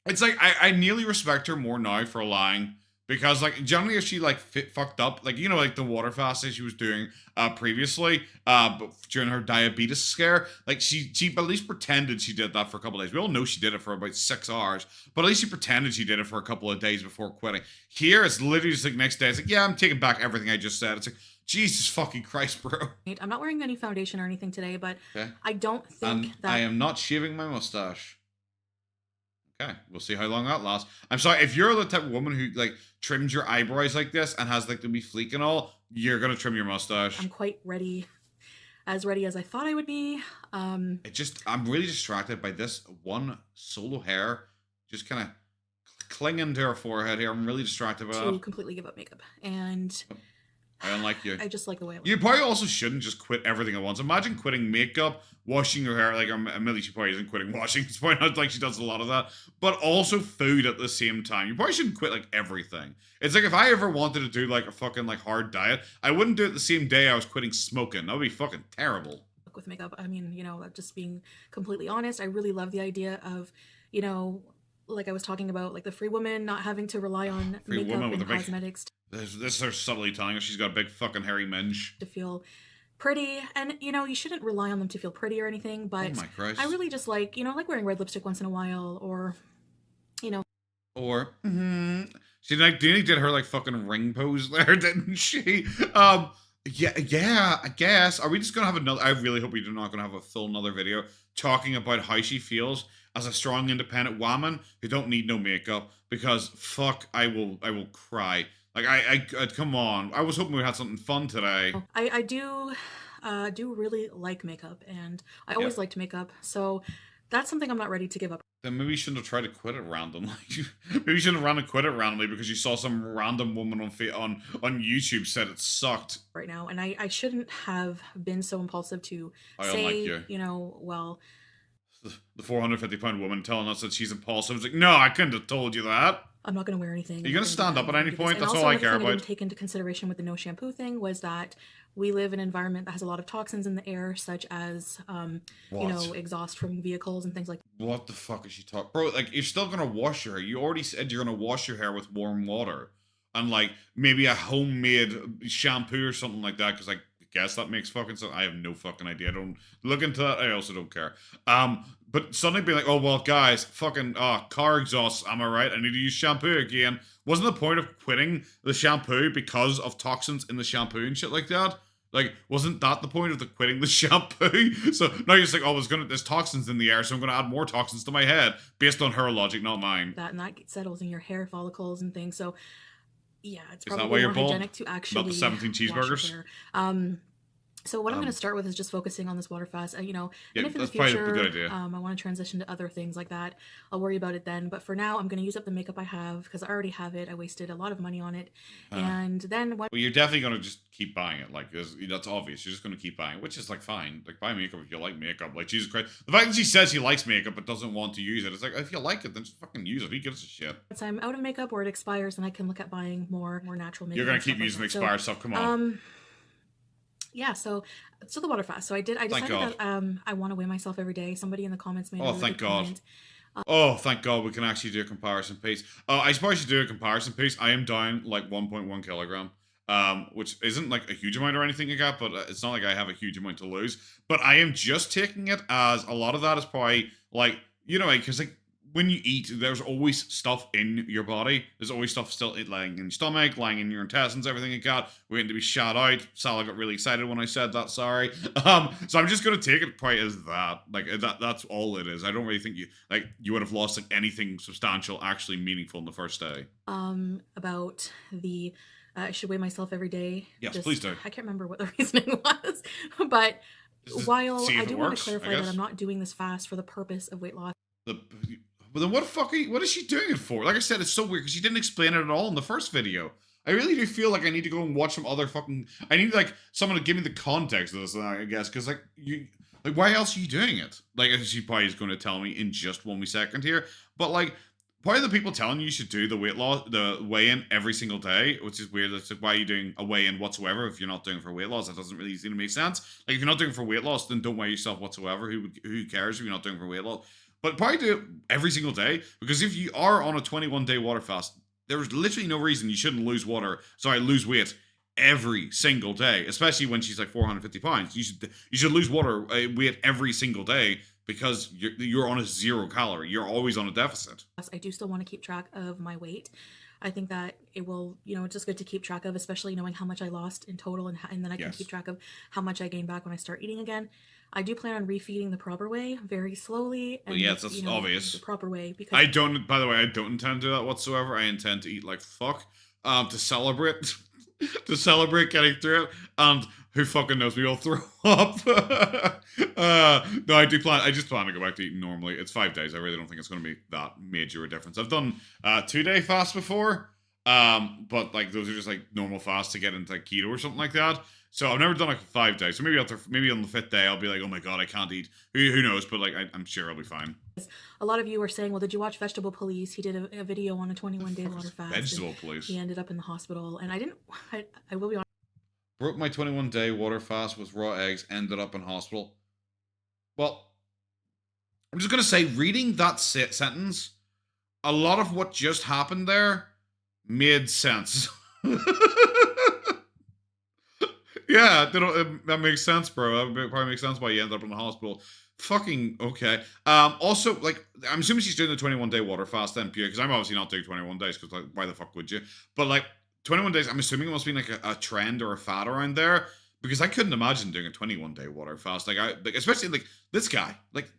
It's like, I nearly respect her more now for lying. Because, like, generally if she, like, fucked up, like, you know, like, the water fast that she was doing previously, but during her diabetes scare, like, she at least pretended she did that for a couple of days. We all know she did it for about 6 hours, but at least she pretended she did it for a couple of days before quitting. Here, it's literally just like, next day, it's like, yeah, I'm taking back everything I just said. It's like, Jesus fucking Christ, bro. I'm not wearing any foundation or anything today, but okay. I don't think that... I am not shaving my mustache. Okay, we'll see how long that lasts. I'm sorry, if you're the type of woman who, like, trims your eyebrows like this and has, like, the wee fleek and all, you're gonna trim your mustache. I'm quite ready. As ready as I thought I would be. I'm really distracted by this one solo hair just kind of clinging to her forehead here. I'm really distracted by that. To completely give up makeup. And... I don't like you. I just like the way it looks. You probably also shouldn't just quit everything at once. Imagine quitting makeup, washing your hair. Like, Millie, she probably isn't quitting washing. It's probably not like she does a lot of that. But also food at the same time. You probably shouldn't quit, like, everything. It's like if I ever wanted to do, like, a fucking, like, hard diet, I wouldn't do it the same day I was quitting smoking. That would be fucking terrible. With makeup, I mean, you know, just being completely honest, I really love the idea of, you know, like I was talking about, like the free woman not having to rely on makeup and cosmetics. This is her subtly telling us she's got a big fucking hairy minge. To feel pretty, and you know, you shouldn't rely on them to feel pretty or anything, but oh my Christ. I really just like, you know, like wearing red lipstick once in a while, or, you know. Or, she like Dini did her like fucking ring pose there, didn't she? Yeah, I guess. Are we just gonna have another? I really hope we're not gonna have a full another video talking about how she feels as a strong, independent woman who don't need no makeup. Because fuck, I will cry. Like I come on. I was hoping we had something fun today. I do really like makeup, and I always liked makeup. So that's something I'm not ready to give up. Then maybe you shouldn't have tried to quit it randomly. Maybe you shouldn't have run and quit it randomly because you saw some random woman on YouTube said it sucked. Right now, and I shouldn't have been so impulsive to say, you know, well... The 450-pound woman telling us that she's impulsive. It's like, no, I couldn't have told you that. I'm not going to wear anything. Are you going to stand up at any point? That's all I care about. I didn't take into consideration with the no shampoo thing was that we live in an environment that has a lot of toxins in the air, such as, you know, exhaust from vehicles and things like that. What the fuck is she talking? Bro, like, you're still going to wash your hair. You already said you're going to wash your hair with warm water. And, like, maybe a homemade shampoo or something like that, because, like, guess that makes fucking sense. I have no fucking idea. I don't look into that. I also don't care. But suddenly being like, oh well, guys, fucking car exhaust. Am I right? I need to use shampoo again. Wasn't the point of quitting the shampoo because of toxins in the shampoo and shit like that? Like, wasn't that the point of the quitting the shampoo? So now you're just like, oh, there's toxins in the air, so I'm gonna add more toxins to my head based on her logic, not mine. And that settles in your hair follicles and things. So yeah, it's Is that probably why more you're bald? hygienic to actually About the 17 wash your cheeseburgers? hair. So what I'm going to start with is just focusing on this water fast. You know, Yeah, and if in the that's probably a future good idea. I want to transition to other things like that, I'll worry about it then. But for now, I'm going to use up the makeup I have because I already have it. I wasted a lot of money on it, and then Well, you're definitely gonna just keep buying it. Like, that's obvious. You're just gonna keep buying it, which is like fine. Like, buy makeup if you like makeup. Like, Jesus Christ, the fact that she says she likes makeup but doesn't want to use it, it's like, if you like it, then just fucking use it. Who gives a shit? once I'm out of makeup or it expires, then I can look at buying more natural makeup. You're gonna and stuff keep like using that. expired stuff. Come on. Yeah, so the water fast. So I decided that I want to weigh myself every day. Somebody in the comments made a really Thank good God. comment. Oh, thank God we can actually do a comparison piece. I suppose I should do a comparison piece. I am down like 1.1 kilogram, which isn't like a huge amount or anything like that, but it's not like I have a huge amount to lose. But I am just taking it as a lot of that is probably like, you know, because like when you eat, there's always stuff in your body. There's always stuff still lying in your stomach, lying in your intestines, everything like that, waiting to be shot out. Sally got really excited when I said that, sorry. So I'm just gonna take it probably as that. Like that's all it is. I don't really think you would have lost like anything substantial, actually meaningful in the first day. About the I should weigh myself every day. Yes, please do. I can't remember what the reasoning was, but while I do want to clarify that I'm not doing this fast for the purpose of weight loss. But then what is she doing it for? Like I said, it's so weird because she didn't explain it at all in the first video. I really do feel like I need to go and watch some other I need like someone to give me the context of this, I guess, because like why else are you doing it? Like she probably is going to tell me in just 1 second here, but like probably the people telling you should do the weigh-in every single day, which is weird. That's like, why are you doing a weigh-in whatsoever if you're not doing it for weight loss? That doesn't really seem to make sense. Like if you're not doing it for weight loss, then don't weigh yourself whatsoever. Who cares if you're not doing it for weight loss? But probably do it every single day, because if you are on a 21-day water fast, there's literally no reason you shouldn't lose lose weight every single day, especially when she's like 450 pounds. You should lose weight every single day because you're on a 0 calorie. You're always on a deficit. I do still want to keep track of my weight. I think that it will, it's just good to keep track of, especially knowing how much I lost in total, and then I can keep track of how much I gain back when I start eating again. I do plan on refeeding the proper way, very slowly. And, yes, that's obvious. The proper way, because by the way, I don't intend to do that whatsoever. I intend to eat like fuck, to celebrate, getting through it, and who fucking knows, we all throw up. No, I just plan to go back to eating normally. It's 5 days. I really don't think it's going to be that major a difference. I've done 2-day fast before, but like those are just like normal fasts to get into like keto or something like that. So I've never done like 5 days. So maybe on the 5th day I'll be like, oh my god, I can't eat. Who knows? But like I'm sure I'll be fine. A lot of you were saying, well, did you watch Vegetable Police? He did a video on a 21-day water fast. Vegetable Police. He ended up in the hospital, and I didn't. I will be honest. Broke my 21-day water fast with raw eggs. Ended up in hospital. Well, I'm just gonna say, reading that sentence, a lot of what just happened there made sense. Yeah, that makes sense, bro. That probably makes sense why you end up in the hospital. Fucking okay. Also, like, I'm assuming she's doing the 21-day water fast then, pure, because I'm obviously not doing 21 days, because like, why the fuck would you? But like, 21 days, I'm assuming it must be like a trend or a fad around there, because I couldn't imagine doing a 21-day water fast. Like, especially like this guy, like,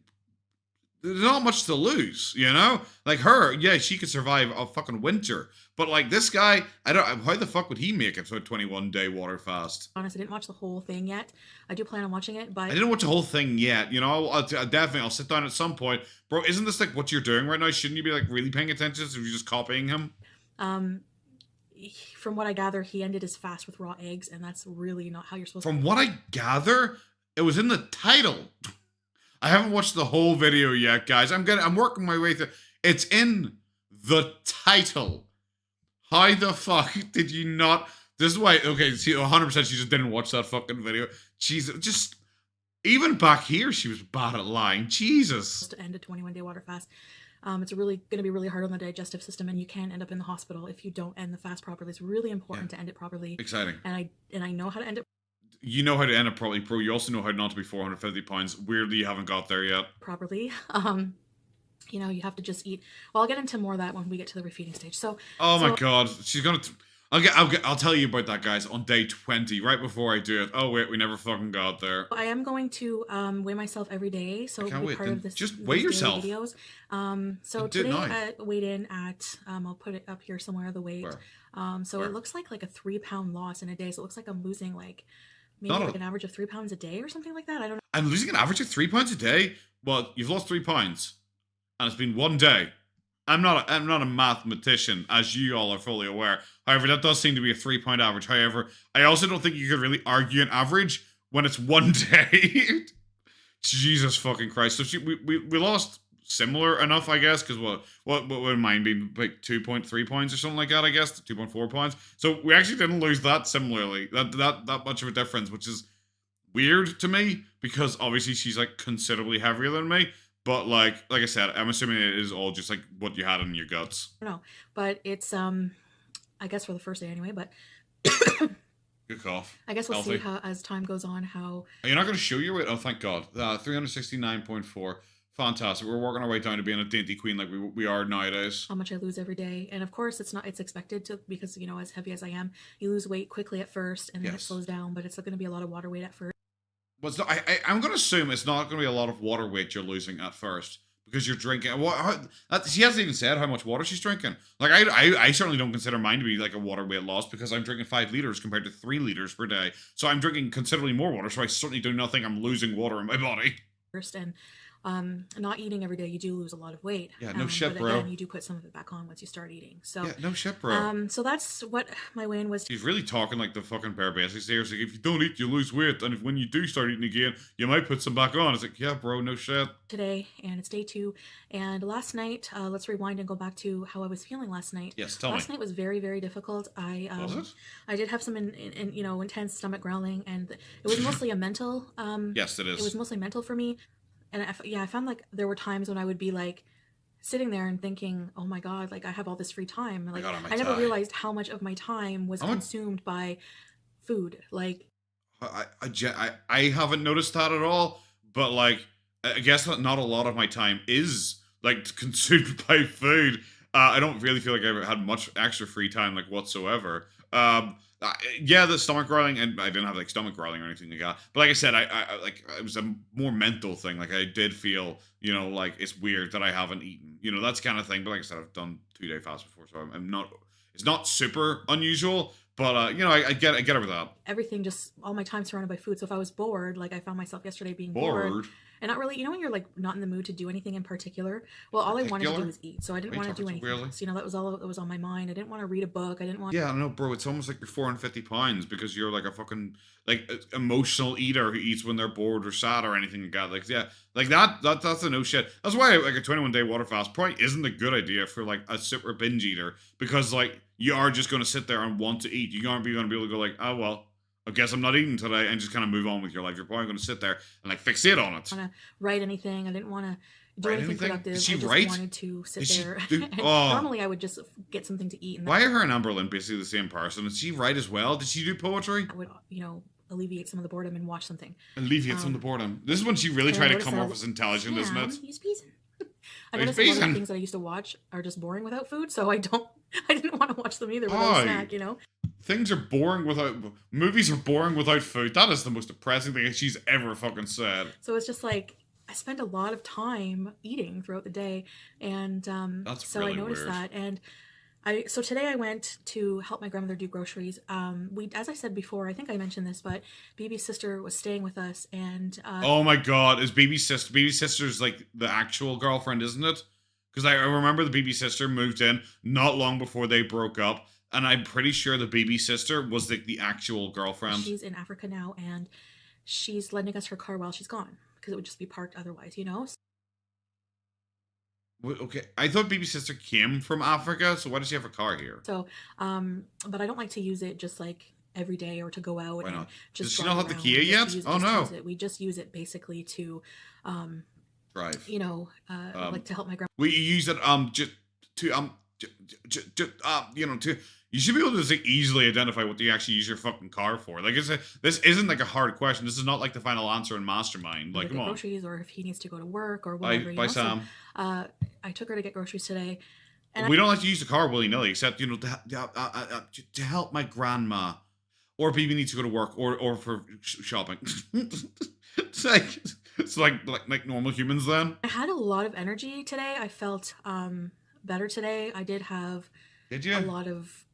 there's not much to lose, you know? Like her, yeah, she could survive a fucking winter. But like this guy, how the fuck would he make it to a 21-day water fast? Honestly, I didn't watch the whole thing yet. I do plan on watching it, but... I didn't watch the whole thing yet, you know? I'll sit down at some point. Bro, isn't this like what you're doing right now? Shouldn't you be like really paying attention if you're just copying him? From what I gather, he ended his fast with raw eggs, and that's really not how you're supposed to... From what I gather, it was in the title. I haven't watched the whole video yet, guys. I'm working my way through. It's in the title. How the fuck did you not? This is why. Okay, see, 100% she just didn't watch that fucking video. Jesus, just even back here, she was bad at lying. Jesus. To end a 21-day water fast, it's really going to be really hard on the digestive system, and you can end up in the hospital if you don't end the fast properly. It's really important to end it properly. Exciting. And I know how to end it. you know how to end up probably pro. You also know how not to be 450 pounds. Weirdly, you haven't got there yet. Properly. You know, you have to just eat. Well, I'll get into more of that when we get to the refeeding stage. Oh my god, she's gonna. I'll tell you about that, guys, on day 20, right before I do it. Oh wait, we never fucking got there. I am going to weigh myself every day, so it'll be part of this. Just weigh yourself. Videos. So today I weighed in at. I'll put it up here somewhere. The weight. So it looks like a 3-pound loss in a day. So it looks like I'm losing maybe an average of 3 pounds a day or something like that. I don't know. I'm losing an average of 3 pounds a day. Well, you've lost 3 pounds, and it's been 1 day. I'm not a mathematician, as you all are fully aware. However, that does seem to be a 3-pound average. However, I also don't think you could really argue an average when it's 1 day. Jesus fucking Christ! So we lost similar enough, I guess, because what would mine be, like 2.3 points or something like that? I guess 2.4 points. So we actually didn't lose that similarly. That much of a difference, which is weird to me because obviously she's like considerably heavier than me. But like I said, I'm assuming it is all just like what you had in your guts. No, but it's I guess for the first day anyway. But good cough. I guess we'll see how as time goes on how. You're not going to show your weight? Oh, thank God. 369.4. Fantastic. We're working our way down to being a dainty queen like we are nowadays. How much I lose every day, and of course it's expected to, because you know, as heavy as I am, you lose weight quickly at first, and then it slows down. But it's going to be a lot of water weight at first. Well, I'm going to assume it's not going to be a lot of water weight you're losing at first because you're drinking. She hasn't even said how much water she's drinking. Like I certainly don't consider mine to be like a water weight loss because I'm drinking 5 liters compared to 3 liters per day. So I'm drinking considerably more water. So I certainly do not think I'm losing water in my body. First, and not eating every day, you do lose a lot of weight. Yeah, no shit, but bro. Again, you do put some of it back on once you start eating. So yeah, no shit, bro. So that's what my weigh-in was. She's really talking like the fucking bare basics there. It's like, if you don't eat, you lose weight, and if when you do start eating again, you might put some back on. It's like, yeah, bro, no shit. Today, and it's day 2, and last night, let's rewind and go back to how I was feeling last night. Yes, tell me. Last night was very, very difficult. Was it? I did have some intense stomach growling, and it was mostly a mental. Yes, it is. It was mostly mental for me. And I found like there were times when I would be like sitting there and thinking, oh my God, like I have all this free time. Like I never realized how much of my time was consumed by food. Like I haven't noticed that at all, but like I guess that not a lot of my time is like consumed by food. I don't really feel like I've had much extra free time like whatsoever. Yeah, the stomach growling, and I didn't have like stomach growling or anything like that. But like I said, I like it was a more mental thing. Like I did feel, you know, like it's weird that I haven't eaten. You know, that's kind of thing. But like I said, I've done 2-day fast before, so I'm not. It's not super unusual, but you know, I get over that. Everything, just all my time surrounded by food. So if I was bored, like I found myself yesterday being bored. And not really, you know, when you're like not in the mood to do anything in particular. Well, all I wanted to do was eat, so I didn't want to do anything else. You know, that was all that was on my mind. I didn't want to read a book. I didn't want. Yeah, I know, bro. It's almost like you're 450 pounds because you're like a fucking like emotional eater who eats when they're bored or sad or anything like that. Like yeah, like that's a no shit. That's why like a 21-day water fast probably isn't a good idea for like a super binge eater, because like you are just going to sit there and want to eat. You aren't going to be able to go like, oh well, I guess I'm not eating today, and just kind of move on with your life. You're probably going to sit there and like fixate on it. I didn't want to write anything. I didn't want to do anything productive. Did she I just write? Wanted to sit there. Normally, I would just get something to eat. Why are her and Amberlynn basically the same person? Did she write as well? Did she do poetry? I would, you know, alleviate some of the boredom and watch something. Alleviate some of the boredom. This is when she really tried to come off as intelligent, isn't it? He's peasing. I noticed a lot of the things that I used to watch are just boring without food, so I didn't want to watch them either without a snack, you know? Things are boring without... Movies are boring without food. That is the most depressing thing she's ever fucking said. So it's just like, I spend a lot of time eating throughout the day, and that's so really I noticed weird. that, and so today I went to help my grandmother do groceries. As I said before, I think I mentioned this, but BB's sister was staying with us, and oh my God, is BB's sister's like the actual girlfriend, isn't it? Because I remember the BB sister moved in not long before they broke up, and I'm pretty sure the BB sister was like the actual girlfriend. She's in Africa now, and she's lending us her car while she's gone, because it would just be parked otherwise, you know? Okay, I thought BB's sister came from Africa, so why does she have a car here? So, but I don't like to use it just like every day or to go out. Why not? And just does she not have the Kia yet? Oh no! We just use it basically to, drive. You know, like to help my grandma. We use it just to you know, you should be able to just, like, easily identify what you actually use your fucking car for. Like, this isn't like a hard question. This is not like the final answer in Mastermind. Like, come on. Groceries, or if he needs to go to work or whatever. Bye, Sam. So, I took her to get groceries today. And we don't like to use the car willy-nilly, except, you know, to help my grandma. Or people need to go to work, or for shopping. It's like normal humans then. I had a lot of energy today. I felt better today. I did have a lot of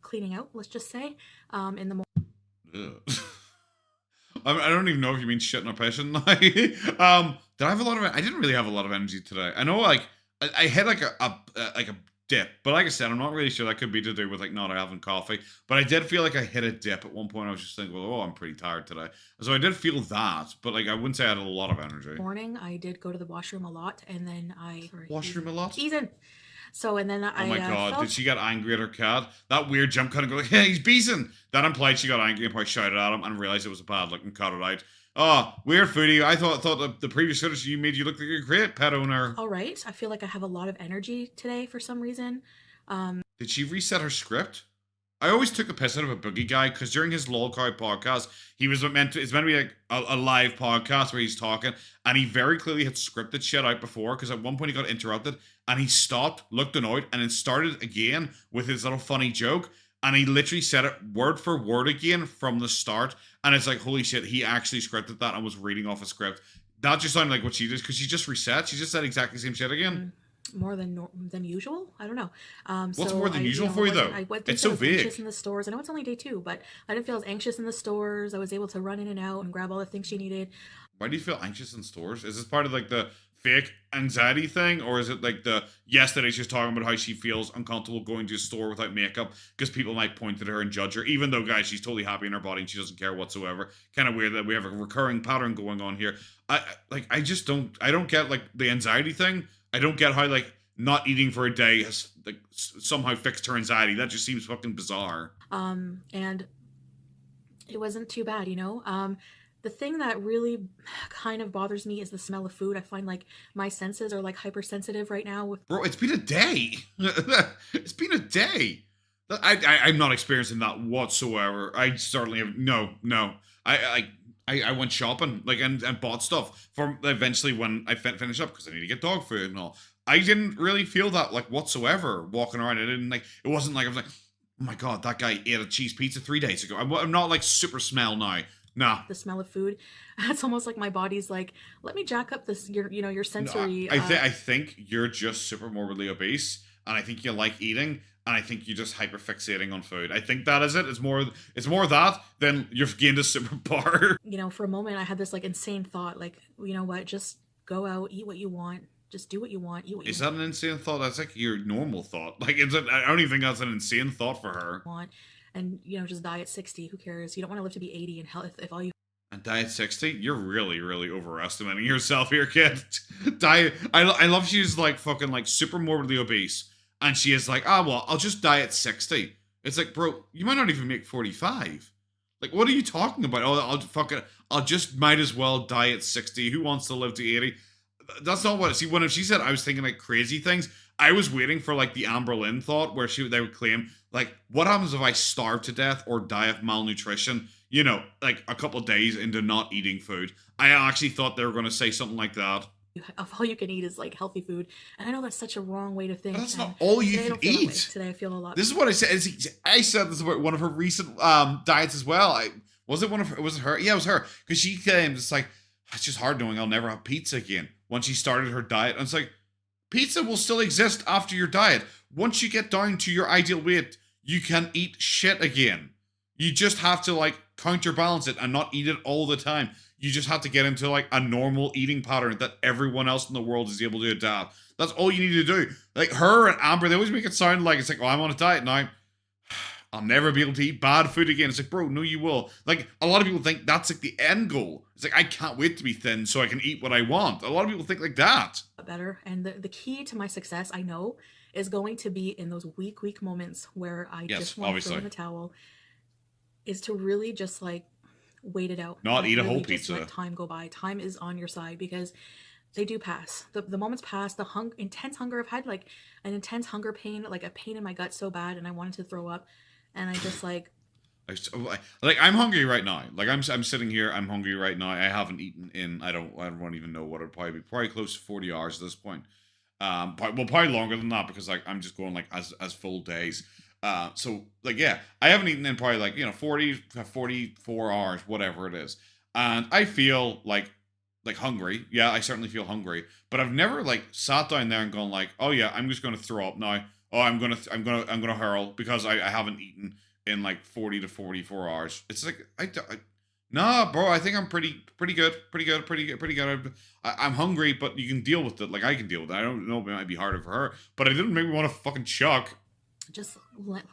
cleaning out, let's just say, in the morning. I don't even know if you mean shitting or pissing. Did I have a lot of? I didn't really have a lot of energy today. I know, like, I had like a dip, but like I said, I'm not really sure. That could be to do with like not having coffee, but I did feel like I hit a dip at one point. I was just thinking, well, oh, I'm pretty tired today, so I did feel that, but like I wouldn't say I had a lot of energy. Morning, I did go to the washroom a lot, and then washroom a lot. Ethan. So, and then oh my god, did she get angry at her cat? That weird jump kind of go like, hey, he's beasting. That implied she got angry and probably shouted at him and realized it was a bad look and cut it out. Oh, weird, Foodie. I thought the previous footage you made you look like a great pet owner. All right, I feel like I have a lot of energy today for some reason. Did she reset her script? I always took a piss out of a Boogie guy because during his LOLcow podcast, it's meant to be like a live podcast where he's talking, and he very clearly had scripted shit out before because at one point he got interrupted and he stopped, looked annoyed, and then started again with his little funny joke, and he literally said it word for word again from the start, and it's like, holy shit, he actually scripted that and was reading off a script. That just sounded like what she did because she just reset. She just said exactly the same shit again. More than usual. I don't know. What's more than usual for you though? It's so big. Anxious in the stores. I know it's only day 2, but I didn't feel as anxious in the stores. I was able to run in and out and grab all the things she needed. Why do you feel anxious in stores? Is this part of like the fake anxiety thing, or is it like yesterday she was talking about how she feels uncomfortable going to a store without makeup because people might point at her and judge her, even though, guys, she's totally happy in her body and she doesn't care whatsoever. Kind of weird that we have a recurring pattern going on here. I don't get like the anxiety thing. I don't get how like not eating for a day has like somehow fixed her anxiety. That just seems fucking bizarre. And it wasn't too bad, you know. The thing that really kind of bothers me is the smell of food. I find like my senses are like hypersensitive right now. Bro, it's been a day. It's been a day. I'm not experiencing that whatsoever. I certainly have no. I went shopping like and bought stuff for eventually when I finish up because I need to get dog food and all. I didn't really feel that like whatsoever walking around. I didn't like. It wasn't like I was like, oh my god, that guy ate a cheese pizza 3 days ago. I'm not like super smell now. Nah. The smell of food. It's almost like my body's like, let me jack up this your sensory. No, I think you're just super morbidly obese, and I think you like eating, and I think you're just hyperfixating on food. I think that is it. It's more that than you've gained a superpower. You know, for a moment I had this like insane thought, like, you know what, just go out, eat what you want. Just do what you want, eat what you want. Is that an insane thought? That's like your normal thought. Like, I don't even think that's an insane thought for her. And, you know, just die at 60. Who cares? You don't want to live to be 80 and hell if all you... And die at 60? You're really, really overestimating yourself here, kid. Die... I love she's, like, fucking, like, super morbidly obese. And she is like, well, I'll just die at 60. It's like, bro, you might not even make 45. Like, what are you talking about? Oh, I'll just might as well die at 60. Who wants to live to 80? That's not what... See, when she said I was thinking, like, crazy things, I was waiting for, like, the Amber Lynn thought where they would claim, like, what happens if I starve to death or die of malnutrition, you know, like, a couple of days into not eating food? I actually thought they were going to say something like that. All you can eat is, like, healthy food. And I know that's such a wrong way to think. But that's not all you can eat. Today I feel a lot... This is what I said. I said this about one of her recent diets as well. Was it her? Yeah, it was her. Because she claimed, it's like, it's just hard knowing I'll never have pizza again. Once she started her diet, and it's like, pizza will still exist after your diet. Once you get down to your ideal weight, you can eat shit again. You just have to, like, counterbalance it and not eat it all the time. You just have to get into, like, a normal eating pattern that everyone else in the world is able to adapt. That's all you need to do. Like, her and Amber, they always make it sound like, it's like, oh, I'm on a diet now. I'll never be able to eat bad food again. It's like, bro, no, you will. Like, a lot of people think that's, like, the end goal. It's like, I can't wait to be thin so I can eat what I want. A lot of people think like that. Better. And the key to my success, I know, is going to be in those weak moments where I just want to throw in the towel, is to really just, like, wait it out. Not eat a really whole pizza. Let time go by. Time is on your side because They do pass. The moments pass. The intense hunger. I've had like an intense hunger pain, like a pain in my gut so bad, and I wanted to throw up, and I just like. Like I'm hungry right now. Like I'm sitting here. I'm hungry right now. I haven't eaten in I don't even know what it'd probably be. Probably close to 40 hours at this point. Probably longer than that because like I'm just going like as full days. So like yeah, I haven't eaten in probably like 44 hours, whatever it is, and I feel like hungry. Yeah, I certainly feel hungry, but I've never like sat down there and gone like, oh yeah, I'm just gonna throw up now. Oh, I'm gonna hurl because I haven't eaten in like 40 to 44 hours. It's like nah, bro. I think I'm pretty good. I'm hungry, but you can deal with it. Like I can deal with it. I don't know if it might be harder for her, but it didn't make me want to fucking chuck. Just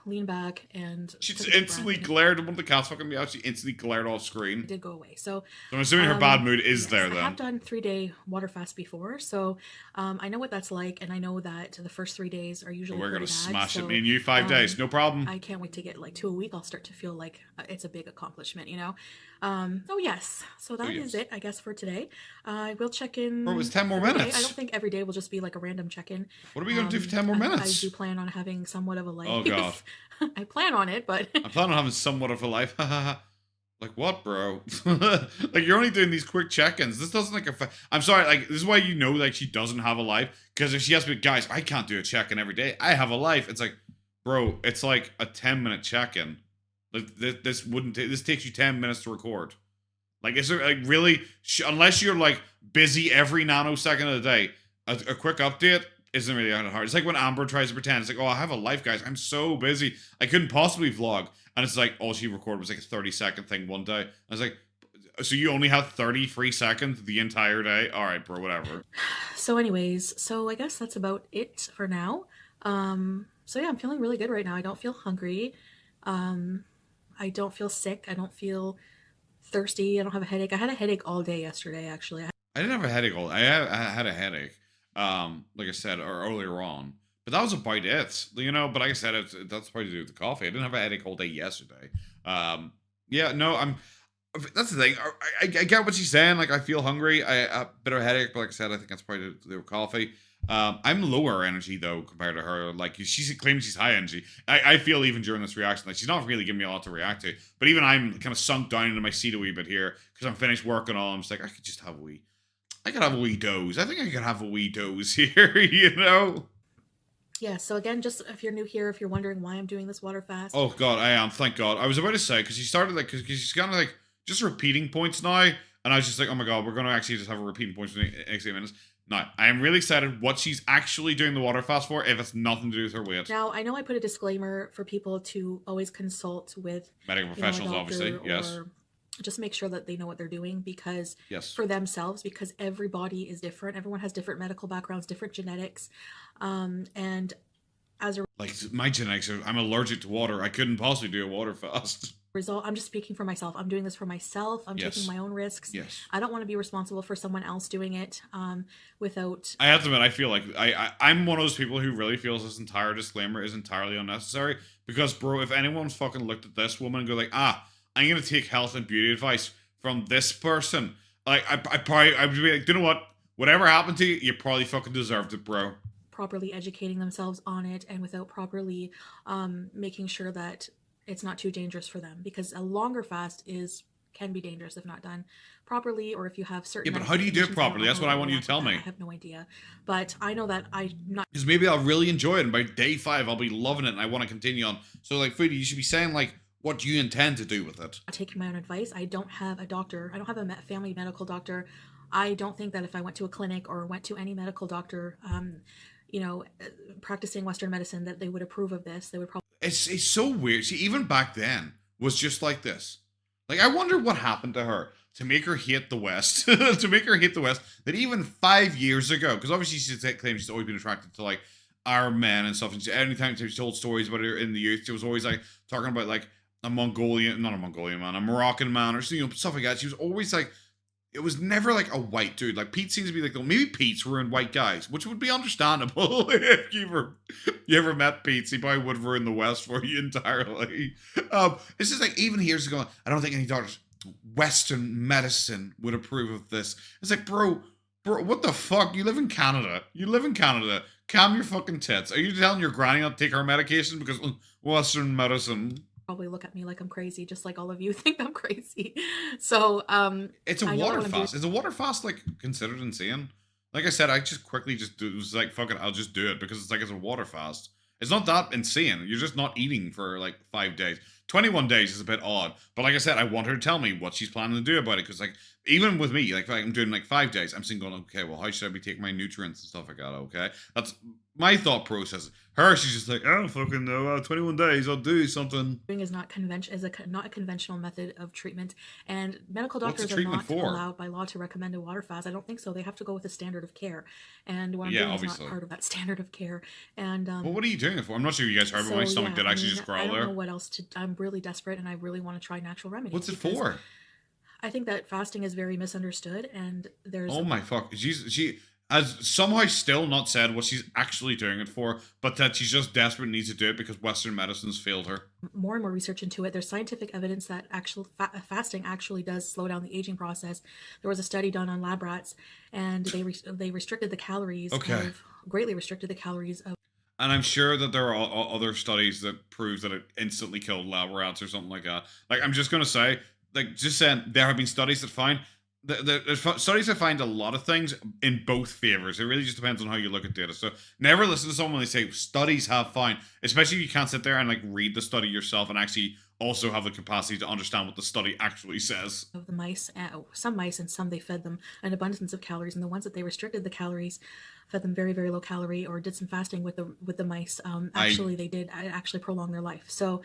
lean back and she just instantly glared. One of the cats fucking me out. She instantly glared off screen. It did go away. So I'm assuming her bad mood is there then. I have done 3-day water fast before, so I know what that's like, and I know that the first 3 days are usually we're gonna bad, smash it. Me and you 5 days, no problem. I can't wait to get like to a week. I'll start to feel like it's a big accomplishment, Oh yes, so that is it, I guess, for today. I will check in. Bro, it was 10 more minutes. I don't think every day will just be like a random check-in. What are we gonna do for 10 more minutes? I do plan on having somewhat of a life. Oh god. I plan on it, but I plan on having somewhat of a life. Like what, bro? Like you're only doing these quick check-ins. This doesn't like I'm sorry. Like this is why like she doesn't have a life. Because if she has to be, guys, I can't do a check-in every day. I have a life. It's like, bro, it's like a 10-minute check-in. Like this takes you 10 minutes to record. Like is there like really unless you're like busy every nanosecond of the day, a quick update isn't really that hard. It's like when Amber tries to pretend. It's like, oh, I have a life, guys. I'm so busy. I couldn't possibly vlog. And it's like, all she recorded was like a 30-second thing one day. I was like, so you only have 33 seconds the entire day? All right, bro, whatever. So anyways, so I guess that's about it for now. So yeah, I'm feeling really good right now. I don't feel hungry. I don't feel sick. I don't feel thirsty. I don't have a headache. I had a headache all day yesterday, actually. I didn't have a headache all day. I had a headache. Like I said earlier on, but that was about it, but like I said, that's probably to do with the coffee. I didn't have a headache all day yesterday. Yeah, no, that's the thing. I get what she's saying. Like I feel hungry. A bit of a headache, but like I said, I think that's probably to do with coffee. I'm lower energy though compared to her. Like she's claiming she's high energy. I feel even during this reaction, like she's not really giving me a lot to react to. But even I'm kind of sunk down into my seat a wee bit here because I'm finished work and all. I'm just like I could just have a wee. I could have a wee doze. I think I could have a wee doze here, Yeah, so again, just if you're new here, if you're wondering why I'm doing this water fast. Oh, God, I am. Thank God. I was about to say, because she started, like, because she's kind of, like, just repeating points now. And I was just like, oh, my God, we're going to actually just have a repeating points for the next 8 minutes. Now, I am really excited what she's actually doing the water fast for if it's nothing to do with her weight. Now, I know I put a disclaimer for people to always consult with medical professionals, obviously, yes. Just make sure that they know what they're doing because for themselves, because everybody is different. Everyone has different medical backgrounds, different genetics. And as a like my genetics, I'm allergic to water. I couldn't possibly do a water fast. Result, I'm just speaking for myself. I'm doing this for myself. I'm taking my own risks. Yes. I don't want to be responsible for someone else doing it without... I have to admit, I feel like I'm one of those people who really feels this entire disclaimer is entirely unnecessary because, bro, if anyone's fucking looked at this woman and go like, I'm going to take health and beauty advice from this person. Like, I would be like, you know what? Whatever happened to you, you probably fucking deserved it, bro. Properly educating themselves on it and without properly making sure that it's not too dangerous for them. Because a longer fast can be dangerous if not done properly or if you have certain... Yeah, but how do you do it properly? That's what I want you to tell me. I have no idea. But I know that I'm not... Because maybe I'll really enjoy it and by day 5 I'll be loving it and I want to continue on. So, like, Foodie, you should be saying, like, what do you intend to do with it? Taking my own advice. I don't have a doctor. I don't have a family medical doctor. I don't think that if I went to a clinic or went to any medical doctor, practicing Western medicine, that they would approve of this. They would probably... It's so weird. See, even back then was just like this. Like, I wonder what happened to her to make her hate the West. To make her hate the West. That even 5 years ago, because obviously she claims she's always been attracted to, like, our men and stuff. And anytime she told stories about her in the youth, she was always, like, talking about, like, a Moroccan man or stuff like that. She was always like, it was never like a white dude. Like Pete seems to be like, maybe Pete's ruined white guys, which would be understandable if you ever met Pete. He probably would ruin the West for you entirely. It's just like even here's going. I don't think any doctors, Western medicine would approve of this. It's like, bro, Bro, what the fuck? You live in Canada. You live in Canada. Calm your fucking tits. Are you telling your granny not to take her medication because Western medicine? Probably look at me like I'm crazy, just like all of you think I'm crazy. So, It's a I know water what I'm doing. fast. Is a water fast like considered insane? Like I said, I just quickly was like, fuck it, I'll just do it because it's like it's a water fast. It's not that insane. You're just not eating for like 5 days. 21 days is a bit odd. But like I said, I want her to tell me what she's planning to do about it. Because like even with me, like I'm doing like 5 days, I'm still going, okay, well, how should I be taking my nutrients and stuff like that? Okay. That's my thought process. Her, she's just like, I don't fucking know. 21 days, I'll do something. Is not not a conventional method of treatment, and medical What's the doctors are treatment not for? allowed by law to recommend a water fast. I don't think so. They have to go with a standard of care, and what I'm Yeah, doing is obviously. not part of that standard of care. And Well, what are you doing it for? I'm not sure you guys heard, but my stomach did actually just growl I don't there. know what else to. I'm really desperate, and I really want to try natural remedies. What's it because for? I think that fasting is very misunderstood, and there's Oh my fuck. She has somehow still not said what she's actually doing it for, but that she's just desperate and needs to do it because Western medicine's failed her. more and more research into it. There's scientific evidence that actual fasting actually does slow down the aging process. There was a study done on lab rats, and they restricted the calories. Okay. Greatly restricted the calories of. And I'm sure that there are other studies that prove that it instantly killed lab rats or something like that. Like, I'm just going to say, like, just saying, there have been studies that find there's studies that find a lot of things in both favors. It really just depends on how you look at data. So never listen to someone when they say studies have found, especially if you can't sit there and like read the study yourself and actually also have the capacity to understand what the study actually says. Of the mice, some mice and some they fed them an abundance of calories, and the ones that they restricted the calories, fed them very very low calorie, or did some fasting with the mice. It actually prolonged their life. So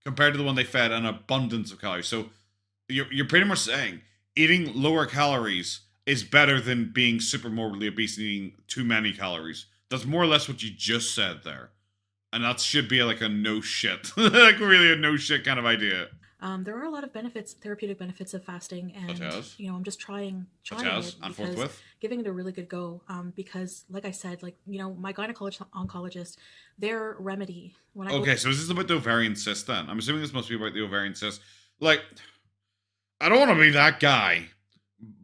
compared to the one they fed an abundance of calories. So you're pretty much saying eating lower calories is better than being super morbidly obese and eating too many calories. That's more or less what you just said there. And that should be like a no shit. Like really a no shit kind of idea. There are a lot of benefits, therapeutic benefits of fasting, and I'm just trying it and forthwith, giving it a really good go. Because, like I said, my gynecologist oncologist, their remedy when I so is this about the ovarian cyst then? I'm assuming this must be about the ovarian cyst. Like, I don't want to be that guy,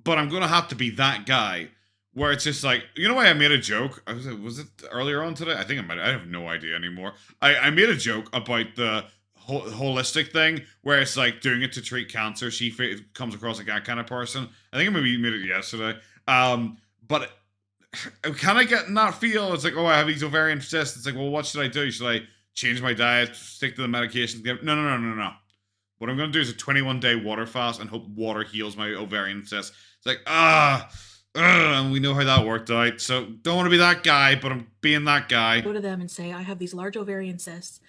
but I'm gonna have to be that guy. Where it's just like, you know why I made a joke? Was it earlier on today? I think I have no idea anymore. I made a joke about the holistic thing where it's like doing it to treat cancer. She comes across like that kind of person. I think I maybe made it yesterday. But can I get in that feel? It's like, oh, I have these ovarian cysts. It's like, well, what should I do? Should I change my diet, stick to the medication? No. What I'm going to do is a 21-day water fast and hope water heals my ovarian cysts. It's like, and we know how that worked out. So don't want to be that guy, but I'm being that guy. Go to them and say, I have these large ovarian cysts.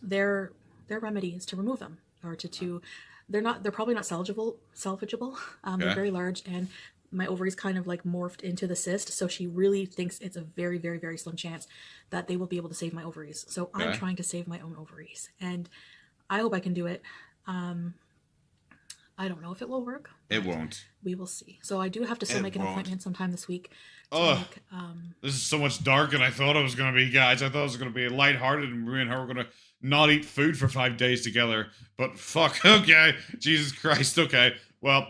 Their remedy is to remove them, or they're probably not salvageable. They're very large, and my ovaries kind of like morphed into the cyst. So she really thinks it's a very, very, very slim chance that they will be able to save my ovaries. So I'm trying to save my own ovaries, and I hope I can do it. I don't know if it will work. It won't. We will see. So I do have to still make an appointment sometime this week. This is so much darker than I thought it was going to be, guys. I thought it was going to be lighthearted and me and her were going to not eat food for 5 days together. But fuck, okay. Jesus Christ, okay. Well,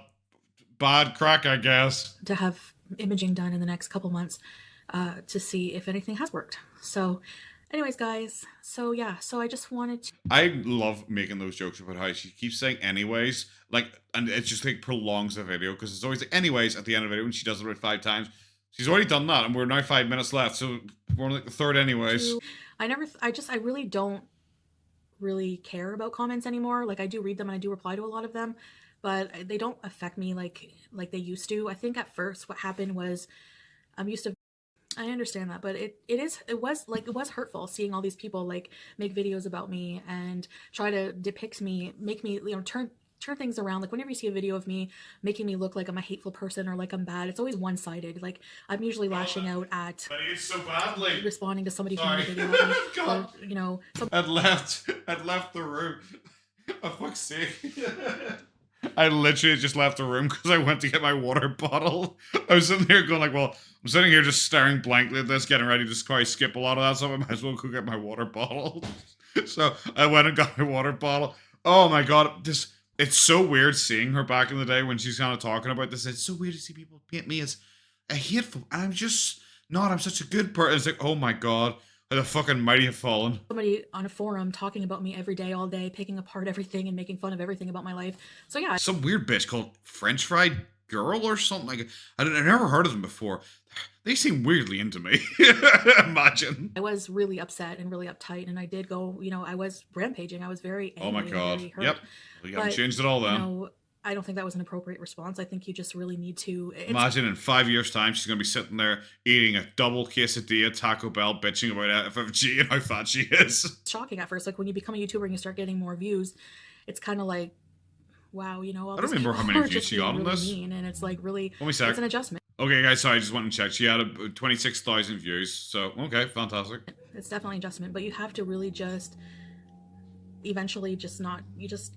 bad crack, I guess. To have imaging done in the next couple months to see if anything has worked. So anyways, guys, so I just wanted to... I love making those jokes about how she keeps saying anyways, and it just prolongs the video, because it's always like anyways at the end of the video, and she does it about 5 times. She's already done that, and we're now 5 minutes left, so we're on the third anyways. I really don't really care about comments anymore. Like, I do read them, and I do reply to a lot of them, but they don't affect me like they used to. I think at first what happened was I'm used to... I understand that, but it was hurtful seeing all these people like make videos about me and try to depict me, make me, turn things around. Like, whenever you see a video of me making me look like I'm a hateful person or like I'm bad, it's always one-sided. Like, I'm usually lashing out at... But it's so badly. Responding to somebody who made a video of me. God. Or, I'd left the room. Oh, fuck's sake. I literally just left the room because I went to get my water bottle. I was sitting here going like, well, I'm sitting here just staring blankly at this, getting ready to just probably skip a lot of that stuff. I might as well go get my water bottle. So I went and got my water bottle. Oh my God, It's so weird seeing her back in the day when she's kind of talking about this. It's so weird to see people paint me as a hateful. I'm just not. I'm such a good person. It's like, oh my god, how the fucking mighty have fallen. Somebody on a forum talking about me every day, all day, picking apart everything and making fun of everything about my life. So yeah. Some weird bitch called French Fried Girl or something. Like, I've never heard of them before. They seem weirdly into me. Imagine. I was really upset and really uptight, and I did go, I was rampaging. I was very angry. Oh my god. Very hurt. Yep. We haven't changed it all then. I don't think that was an appropriate response. I think you just really need to... Imagine in 5 years' time, she's going to be sitting there eating a double quesadilla Taco Bell, bitching about FFG and how fat she is. Shocking at first. Like, when you become a YouTuber and you start getting more views, it's kind of like, wow, I don't remember how many views she got on this. Mean, and it's like really... It's an adjustment. Okay, guys, sorry, I just went and checked. She had 26,000 views, so, okay, fantastic. It's definitely an adjustment, but you have to really just... eventually just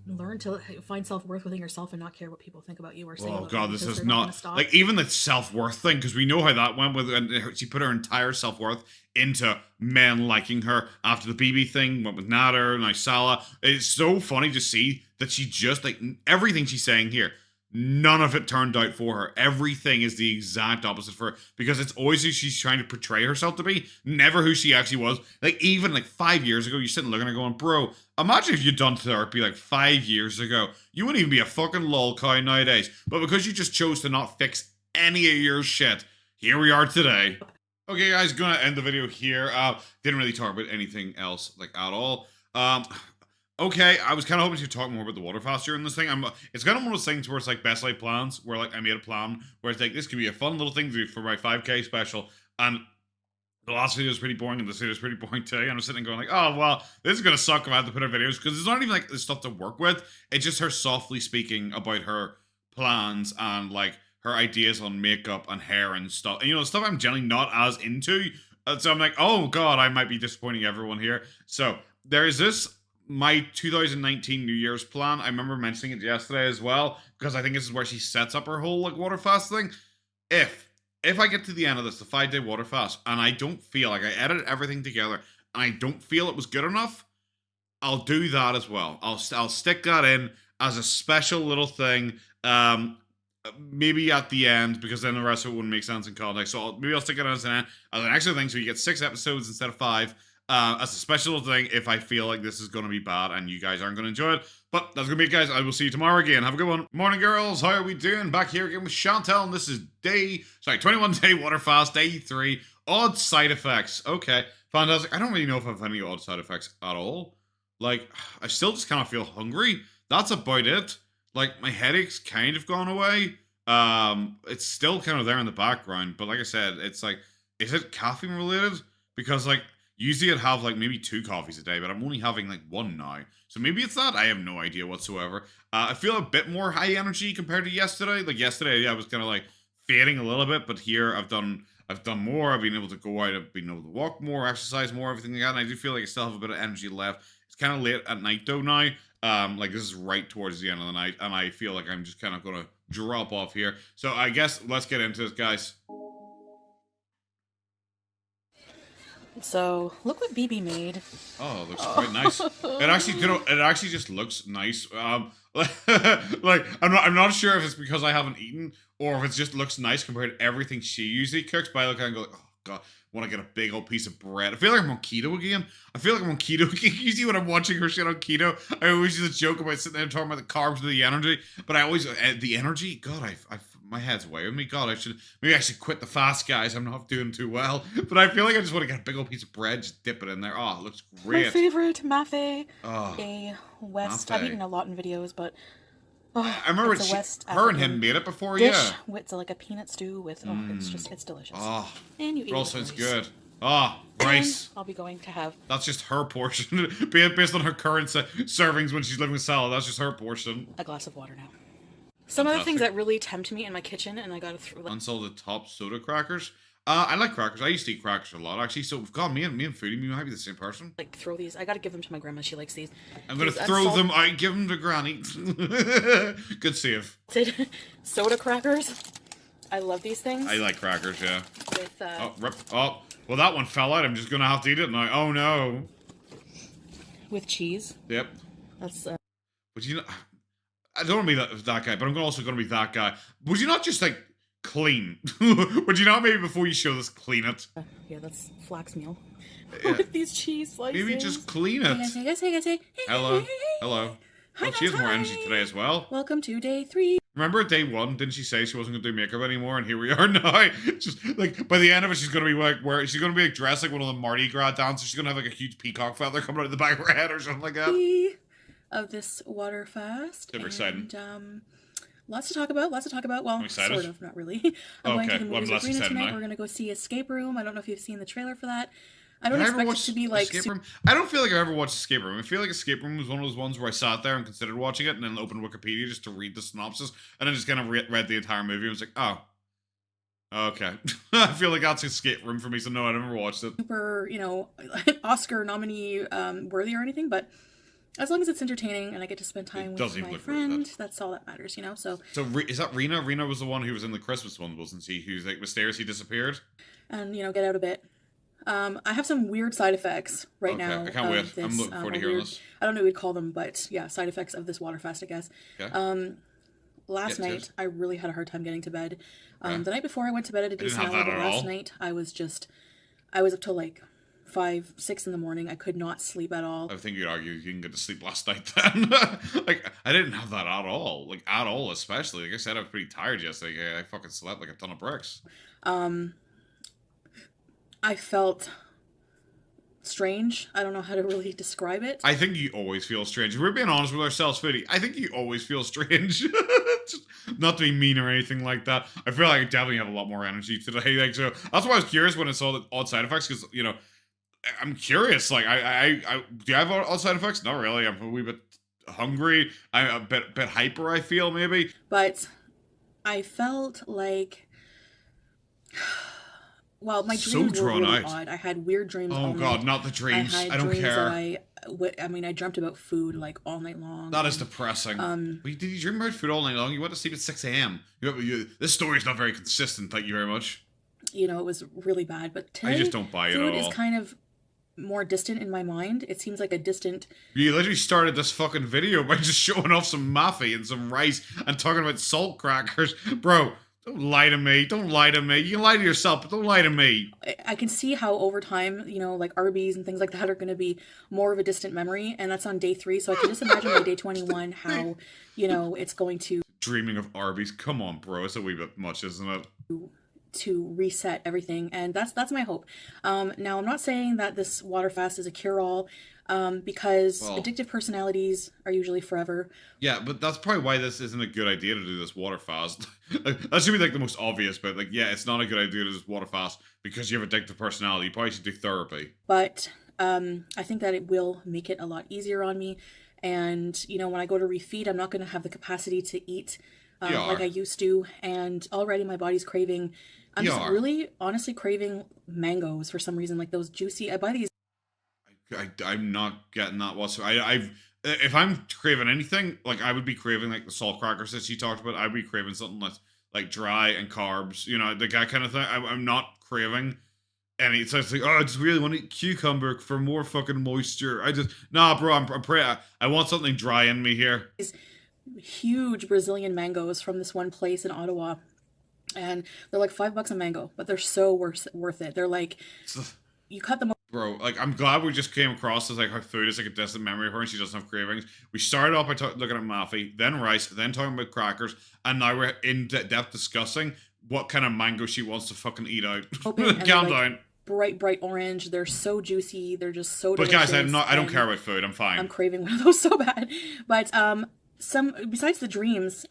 learn to find self-worth within yourself and not care what people think about you or say about god, you, this is not like even the self-worth thing, because we know how that went with, and she put her entire self-worth into men liking her after the BB thing, went with Nader, now Salah. It's so funny to see that she just, like, everything she's saying here, none of it turned out for her. Everything is the exact opposite for her, because it's always who she's trying to portray herself to be, never who she actually was. Like, even like 5 years ago, you're sitting looking at her going, bro, imagine if you'd done therapy like 5 years ago. You wouldn't even be a fucking lol cow nowadays. But because you just chose to not fix any of your shit, here we are today. Okay, guys, gonna end the video here. Didn't really talk about anything else, like, at all. Okay, I was kind of hoping to talk more about the water fast during this thing. It's kind of one of those things where it's like best laid plans, where like I made a plan where it's like, this could be a fun little thing to do for my 5K special, and the last video was pretty boring, and this video is pretty boring too. And I'm sitting going like, oh well, this is gonna suck if I have to put her videos, because it's not even like the stuff to work with. It's just her softly speaking about her plans and like her ideas on makeup and hair and stuff. And stuff I'm generally not as into. So I'm like, oh god, I might be disappointing everyone here. So there is this. My 2019 New Year's plan, I remember mentioning it yesterday as well, because I think this is where she sets up her whole like water fast thing. If I get to the end of this, the 5-day water fast, and I don't feel like I edited everything together, and I don't feel it was good enough, I'll do that as well. I'll stick that in as a special little thing, maybe at the end, because then the rest of it wouldn't make sense in context. So maybe I'll stick it as an extra thing, so you get 6 episodes instead of 5. As a special thing, if I feel like this is going to be bad and you guys aren't going to enjoy it. But that's going to be it, guys. I will see you tomorrow again. Have a good one. Morning, girls. How are we doing? Back here again with Chantel, and this is 21-day water fast, day 3. Odd side effects. Okay, fantastic. I don't really know if I have any odd side effects at all. Like, I still just kind of feel hungry. That's about it. Like, my headache's kind of gone away. It's still kind of there in the background. But like I said, it's like, is it caffeine related? Because, like, usually I'd have like maybe 2 coffees a day, but I'm only having like 1 now. So maybe it's that. I have no idea whatsoever. I feel a bit more high energy compared to yesterday. Like yesterday, I was kind of like fading a little bit, but here I've done more. I've been able to go out. I've been able to walk more, exercise more, everything like that. And I do feel like I still have a bit of energy left. It's kind of late at night though now. Like this is right towards the end of the night, and I feel like I'm just kind of gonna drop off here. So I guess let's get into this, guys. So look what BB made. Oh, it looks quite nice. It actually just looks nice. Like I'm not sure if it's because I haven't eaten or if it just looks nice compared to everything she usually cooks. But I look and go, oh god, I want to get a big old piece of bread. I feel like I'm on keto again. I feel like I'm on keto. Usually when I'm watching her shit on keto, I always do the joke about sitting there and talking about the carbs and the energy. But I always the energy. God, my head's way with me. God, maybe I should quit the fast, guys. I'm not doing too well. But I feel like I just want to get a big old piece of bread, just dip it in there. Oh, it looks great. My favorite, Mafe. Oh, a West. Mafe. I've eaten a lot in videos, but I remember her and him made it before, dish yeah. With like a peanut stew with it's delicious. Oh, and you eat it sounds good. Oh, rice. I'll be going to have. That's just her portion, based on her current servings when she's living with Salah. That's just her portion. A glass of water now. Some of the things that really tempt me in my kitchen, and I gotta throw like unsalted top soda crackers. I like crackers. I used to eat crackers a lot, actually. So, God, me and Foodie, we might be the same person. Like, throw these. I gotta give them to my grandma. She likes these. I'm gonna throw them out. Give them to Granny. Good save. Soda crackers. I love these things. I like crackers, yeah. With well, that one fell out. I'm just gonna have to eat it now. Oh no. With cheese. Yep. That's. But you know. I don't want to be that guy, but I'm also going to be that guy. Would you not just like clean? Would you not maybe before you show this clean it? Yeah, that's flax meal. Yeah. With these cheese slices. Maybe just clean it. Hey guys, hey guys, hey. Hello. Hello. Well, she has more energy today as well. Welcome to day 3. Remember day 1? Didn't she say she wasn't going to do makeup anymore? And here we are now. Just like by the end of it, she's going to be like, she's going to be like dressed like one of the Mardi Gras dancers. She's going to have like a huge peacock feather coming out of the back of her head or something like that. Of this water fast. Super exciting. Lots to talk about. Well, sort of, not really. I'm going to the movies with Rena tonight. We're going to go see Escape Room. I don't know if you've seen the trailer for that. I don't expect it to be like... Escape Room? I don't feel like I ever watched Escape Room. I feel like Escape Room was one of those ones where I sat there and considered watching it and then opened Wikipedia just to read the synopsis and then just kind of read the entire movie and was like, oh. Okay. I feel like that's Escape Room for me, so no, I never watched it. Super, Oscar nominee worthy or anything, but as long as it's entertaining and I get to spend time with my friend, that's all that matters, So is that Rena? Rena was the one who was in the Christmas one, wasn't she? Who's like mysteriously disappeared? And, get out a bit. I have some weird side effects now. I can't wait. I'm looking forward to hearing this. I don't know what we'd call them, but yeah, side effects of this water fast, I guess. Okay. Last night, I really had a hard time getting to bed. The night before I went to bed at a decent hour, but last night I was up till like 5, 6 in the morning. I could not sleep at all. I think you'd argue you didn't get to sleep last night then. Like, I didn't have that at all. Like, at all, especially. Like I said, I was pretty tired yesterday. I fucking slept like a ton of bricks. I felt strange. I don't know how to really describe it. I think you always feel strange. If we're being honest with ourselves, Foodie, I think you always feel strange. Just not to be mean or anything like that. I feel like I definitely have a lot more energy today. Like, so that's why I was curious when I saw the odd side effects, because, I'm curious. Like, I do I have odd side effects? Not really. I'm a wee bit hungry. I'm a bit hyper, I feel, maybe. But I felt like... Well, my dreams were really odd. I had weird dreams all night. Oh God, not the dreams. I don't care. I dreamt about food like all night long. That is depressing. Did you dream about food all night long? You went to sleep at 6 a.m. This story's not very consistent. Thank you very much. It was really bad. But today, I just don't buy it at all. Food is kind of more distant in my mind. It seems like a distant... You literally started this fucking video by just showing off some maffy and some rice and talking about salt crackers. Bro... Don't lie to me. Don't lie to me. You can lie to yourself, but don't lie to me. I can see how over time, like Arby's and things like that are going to be more of a distant memory, and that's on day 3. So I can just imagine by day 21 how, it's going to... Dreaming of Arby's. Come on, bro. It's a wee bit much, isn't it? To reset everything, and that's my hope. Now, I'm not saying that this water fast is a cure-all, because addictive personalities are usually forever. Yeah, but that's probably why this isn't a good idea to do this water fast. That should be like the most obvious, but like, yeah, it's not a good idea to do this water fast because you have addictive personality. You probably should do therapy. But I think that it will make it a lot easier on me, and when I go to refeed, I'm not going to have the capacity to eat like I used to, and already my body's craving. I'm just really honestly craving mangoes for some reason, like those juicy. I buy these. I'm not getting that whatsoever. If I'm craving anything, like I would be craving like the salt crackers that she talked about. I'd be craving something that's like dry and carbs, that kind of thing. I'm not craving any. It's like, I just really want to eat cucumber for more fucking moisture. Bro, I want something dry in me here. These huge Brazilian mangoes from this one place in Ottawa, and they're like $5 a mango, but they're so worth it. They're like, you cut them. Bro, like, I'm glad we just came across as, like, how food is, like, a distant memory of her and she doesn't have cravings. We started off by looking at maffy, then rice, then talking about crackers, and now we're in depth discussing what kind of mango she wants to fucking eat out. Calm down. Bright orange. They're so juicy. They're just so delicious. But guys, I don't care about food. I'm fine. I'm craving one of those so bad. But, besides the dreams,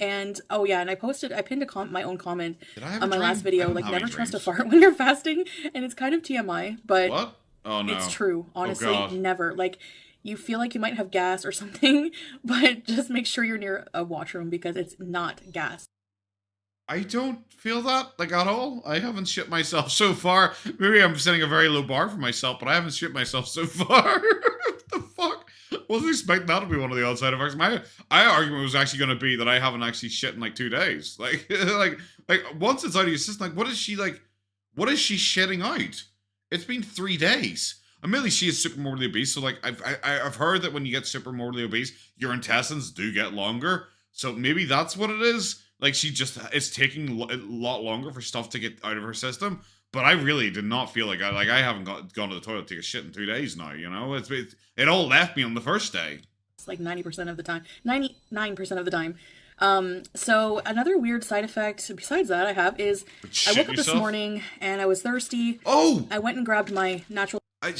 and and I pinned my own comment on my last video, like, never trust a fart when you're fasting, and it's kind of TMI, but what? Oh no, it's true. Honestly, never. Like, you feel like you might have gas or something, but just make sure you're near a washroom because it's not gas. I don't feel that, like, at all. I haven't shit myself so far. Maybe I'm setting a very low bar for myself, but I haven't shit myself so far. What the fuck? Wasn't expecting that to be one of the odd side effects. My argument was actually going to be that I haven't actually shit in like 2 days. Like, like once it's out of your system, like, what is she shitting out? It's been 3 days. Admittedly, she is super morbidly obese, so like I've heard that when you get super morbidly obese, your intestines do get longer. So maybe that's what it is. Like she just it's taking a lot longer for stuff to get out of her system. But I really did not feel like I haven't gone to the toilet to take a shit in 2 days now. You know, it all left me on the first day. It's like 90% of the time, 99% of the time. So another weird side effect besides that I have is I woke up this morning and I was thirsty. Oh, I went and grabbed my natural. I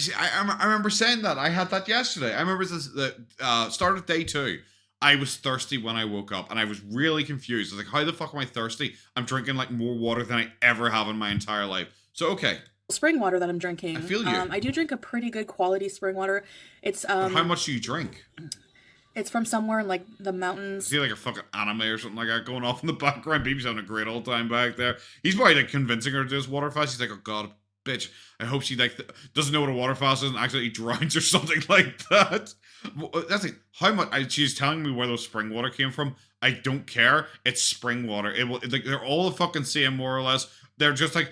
remember saying that. I had that yesterday. I remember this the start of day 2. I was thirsty when I woke up, and I was really confused. I was like, how the fuck am I thirsty? I'm drinking like more water than I ever have in my entire life. So, okay. Spring water that I'm drinking. I feel you. I do drink a pretty good quality spring water. It's how much do you drink? It's from somewhere in like the mountains. See like a fucking anime or something like that going off in the background. Baby's having a great old time back there. He's probably like convincing her to do this water fast. He's like, oh god, bitch. I hope she like doesn't know what a water fast is and accidentally drowns or something like that. That's like how much. She's telling me where those spring water came from. I don't care. It's spring water. It will like they're all the fucking same more or less. They're just like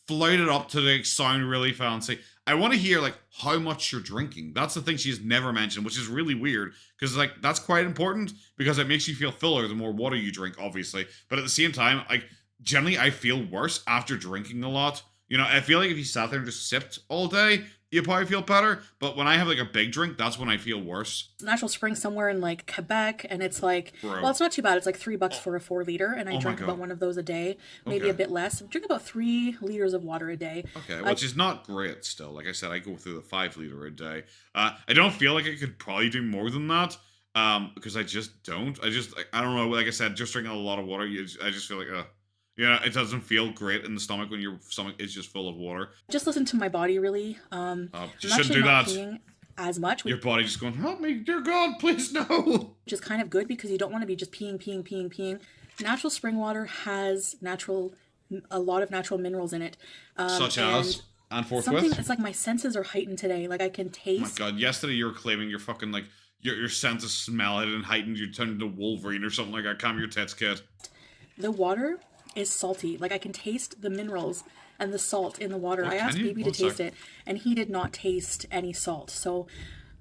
floated up to like sound really fancy. I want to hear like how much you're drinking. That's the thing she's never mentioned, which is really weird because like that's quite important because it makes you feel fuller the more water you drink, obviously. But at the same time, like generally, I feel worse after drinking a lot. You know, I feel like if you sat there and just sipped all day, you probably feel better. But when I have like a big drink, that's when I feel worse. Natural spring somewhere in like Quebec, and it's like, well, it's not too bad. It's like $3 for a 4-liter, and I drink about one of those a day, maybe a bit less. I drink about 3 liters of water a day. Okay, which is not great still. Like I said, I go through the 5-liter a day. I don't feel like I could probably do more than that. Because I just don't. I don't know. Like I said, just drinking a lot of water, I just feel like, you know, it doesn't feel great in the stomach when your stomach is just full of water. Just listen to my body, really. You shouldn't do that. Peeing as much. Your body just going, help me, dear God, please no. Which is kind of good because you don't want to be just peeing. Natural spring water has a lot of natural minerals in it. Such as? And forthwith? It's like my senses are heightened today. Like I can taste. Oh my God, yesterday you were claiming you're fucking like, your sense of smell had been heightened. You turned into Wolverine or something like that. Calm your tits, kid. The water is salty. Like I can taste the minerals and the salt in the water. I asked Baby to taste it, and he did not taste any salt. So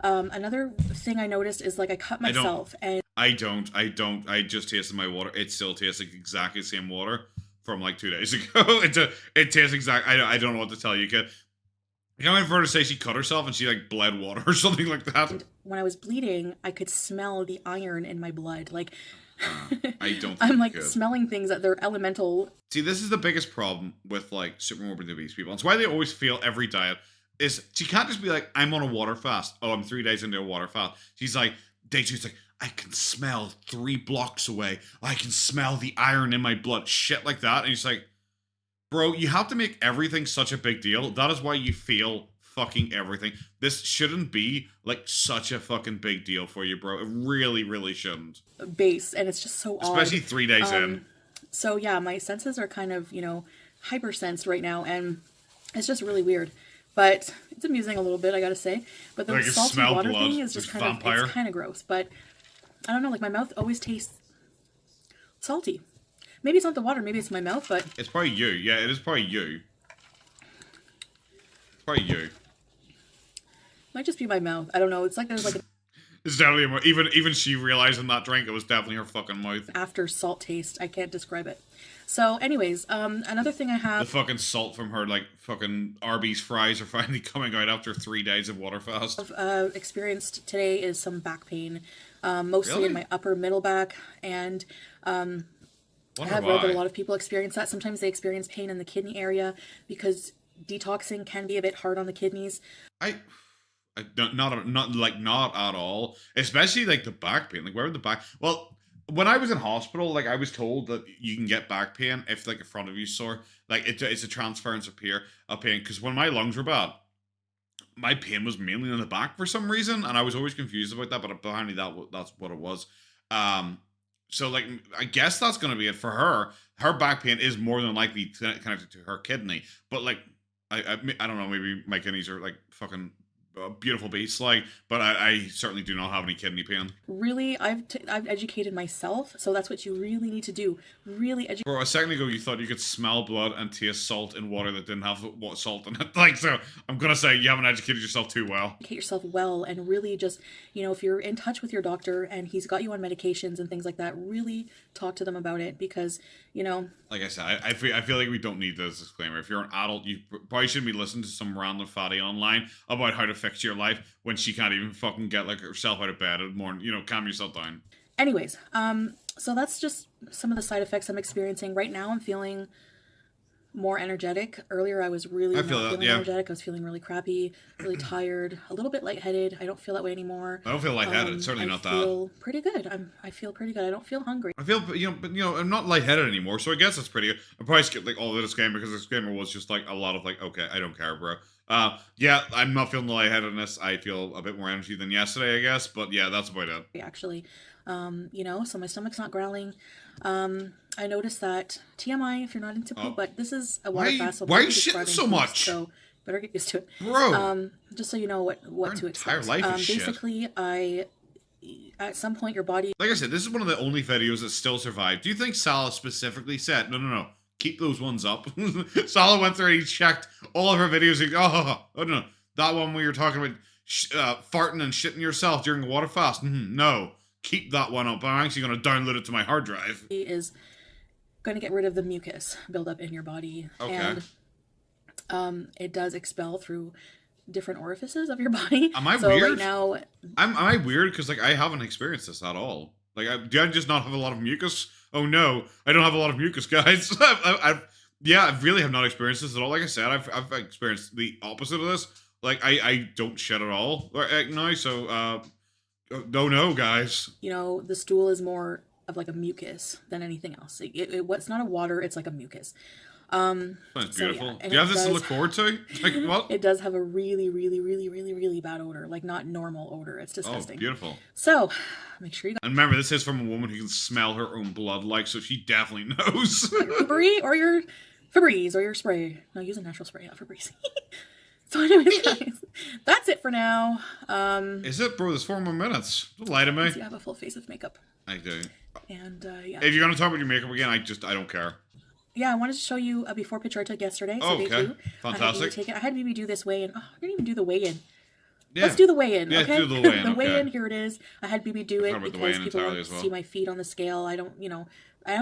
another thing I noticed is like I cut myself and I don't. I just tasted my water. It still tastes like exactly the same water from like 2 days ago. It tastes exact. I don't know what to tell you, kid. You know, I've heard her say she cut herself and she like bled water or something like that. And when I was bleeding, I could smell the iron in my blood. Like I don't. I'm like smelling things that they're elemental. See, this is the biggest problem with like super morbidly obese people. It's why they always fail every diet. Is she can't just be like, I'm on a water fast. Oh, I'm 3 days into a water fast. She's like, day 2, it's like, I can smell 3 blocks away. I can smell the iron in my blood. Shit like that. And he's like, bro, you have to make everything such a big deal. That is why you feel fucking everything. This shouldn't be like such a fucking big deal for you, bro. It really, really shouldn't. Base, and it's just so especially odd. 3 days in. So yeah, my senses are kind of, you know, hypersensed right now, and it's just really weird. But it's amusing a little bit, I gotta say. But the like salty water thing is just kind vampire. of, it's kind of gross. But I don't know, like my mouth always tastes salty. Maybe it's not the water, maybe it's my mouth, but it's probably you. Yeah, it is probably you. It's probably you. Might just be my mouth. I don't know. It's like there's like it's definitely even she realized in that drink it was definitely her fucking mouth. After salt taste, I can't describe it. So, anyways, another thing I have the fucking salt from her like fucking Arby's fries are finally coming out after 3 days of water fast. I've experienced today is some back pain, mostly in my upper middle back, and I have read that a lot of people experience that. Sometimes they experience pain in the kidney area because detoxing can be a bit hard on the kidneys. Not at all. Especially like the back pain. Like where would the back? Well, when I was in hospital, like I was told that you can get back pain if like in front of you sore. Like it's a transference of pain. Because when my lungs were bad, my pain was mainly in the back for some reason, and I was always confused about that. But apparently that's what it was. So like I guess that's gonna be it for her. Her back pain is more than likely connected to her kidney. But like I don't know. Maybe my kidneys are like fucking a beautiful beast, like, but I certainly do not have any kidney pain. Really, I've educated myself, so that's what you really need to do. Really educate. Bro, a second ago you thought you could smell blood and taste salt in water that didn't have salt in it. Like, so I'm gonna say you haven't educated yourself too well. Educate yourself well, and really just, you know, if you're in touch with your doctor and he's got you on medications and things like that, really talk to them about it, because, you know, like I said, I feel like we don't need this disclaimer. If you're an adult, you probably shouldn't be listening to some random fatty online about how to fix your life when she can't even fucking get like herself out of bed in the morning. You know, calm yourself down. Anyways, so that's just some of the side effects I'm experiencing right now. I'm feeling more energetic. Earlier, I was really not feeling energetic. I was feeling really crappy, really tired, a little bit lightheaded. I don't feel that way anymore. I don't feel lightheaded. Certainly not that. I feel pretty good. I feel pretty good. I don't feel hungry. I feel, I'm not lightheaded anymore, so I guess that's pretty good. I probably skipped like all of this game because this game was just like a lot of like, okay, I don't care, bro. Yeah, I'm not feeling the lightheadedness. I feel a bit more energy than yesterday, I guess, but yeah, that's about it. Actually, you know, so my stomach's not growling. I noticed that TMI if you're not into poop, but this is a water fast. So why are you shitting so much? So better get used to it, bro. Just so you know what to expect. Life is basically, at some point your body. Like I said, this is one of the only videos that still survived. Do you think Salah specifically said, no, keep those ones up? Salah went through and he checked all of her videos. He, no, that one where you're talking about farting and shitting yourself during a water fast. No, keep that one up. I'm actually going to download it to my hard drive. He is going to get rid of the mucus buildup in your body. Okay. And it does expel through different orifices of your body. Am I weird? Right now, am I weird? Because like I haven't experienced this at all. Like, do I just not have a lot of mucus? Oh no, I don't have a lot of mucus, guys. I really have not experienced this at all. Like I said, I've experienced the opposite of this. Like I don't shit at all right now. So no, guys. You know, the stool is more of like a mucus than anything else. It's not a water, it's like a mucus. That's beautiful. Do you have this to look forward to? Like, what? It does have a really, really, really, really, really bad odor. Like, not normal odor. It's disgusting. Oh, beautiful. So, make sure you... And remember, this is from a woman who can smell her own blood, like, so she definitely knows. Febreze or your spray. No, use a natural spray, not Febreze. So anyways, guys, that's it for now. Is it, bro? There's 4 more minutes. Don't lie to me. You have a full face of makeup. I do. And yeah. If you're gonna talk about your makeup again, I don't care. Yeah, I wanted to show you a before picture I took yesterday. So okay. Fantastic. I had BB do this weigh-in. Oh, I didn't even do the weigh-in. Yeah. Let's do the weigh-in, okay? Yeah, do the weigh-in, The weigh-in, here it is. I had BB do it because people want to see my feet on the scale. I don't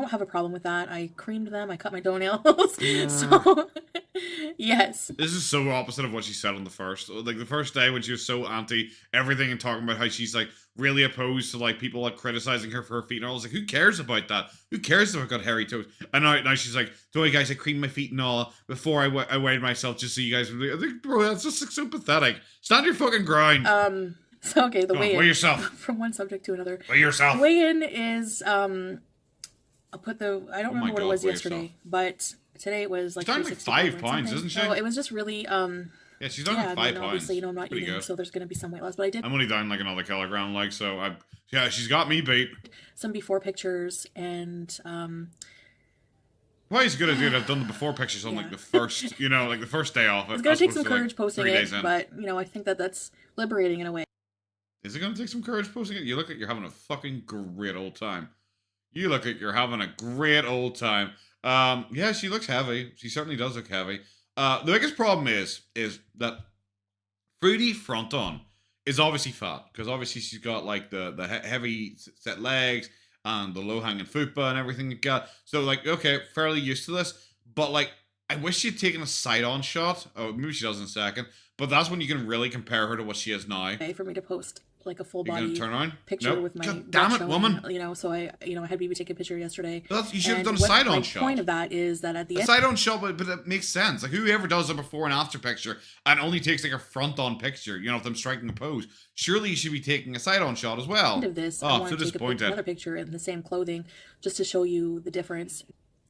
have a problem with that. I creamed them. I cut my toenails. So, yes. This is so opposite of what she said on the first. Like, the first day when she was so anti everything and talking about how she's, like, really opposed to, like, people, like, criticizing her for her feet. And I was like, who cares about that? Who cares if I've got hairy toes? And now she's like, don't worry, guys, I creamed my feet and all before I weighed myself just so you guys would... I think, bro, that's just, like, so pathetic. Stand your fucking ground. So, okay, the weigh-in. Weigh yourself. From one subject to another. Weigh yourself. Weigh-in is, I'll put I don't remember what it was yesterday, but today it was like... She's down like 5 pounds, isn't she? No, it was just really, yeah, she's down like 5 pounds. Obviously, I'm not eating, so there's going to be some weight loss, but I did... I'm only down like another kilogram, like, so yeah, she's got me beat. Some before pictures, and, Why is it a good idea to have done the before pictures on like the first, like the first day off? It's going to take some courage posting it, but, I think that's liberating in a way. Is it going to take some courage posting it? You look like you're having a fucking great old time. You look like you're having a great old time. Yeah, she looks heavy. She certainly does look heavy. The biggest problem is that Foodie front on is obviously fat, because obviously she's got like the heavy set legs and the low hanging fupa and everything like that. So like, okay, fairly used to this, but like, I wish she'd taken a side on shot. Oh, maybe she does in a second, but that's when you can really compare her to what she is now. Okay, for me to post like a full body picture with my... God damn it, woman! So I had BB take a picture yesterday. You should have done a side-on shot. The point of that is that at the end... A side-on shot, but it makes sense. Like, whoever does a before and after picture and only takes like a front-on picture, of them striking a pose, surely you should be taking a side-on shot as well. At the end of this, I want to take another picture in the same clothing just to show you the difference.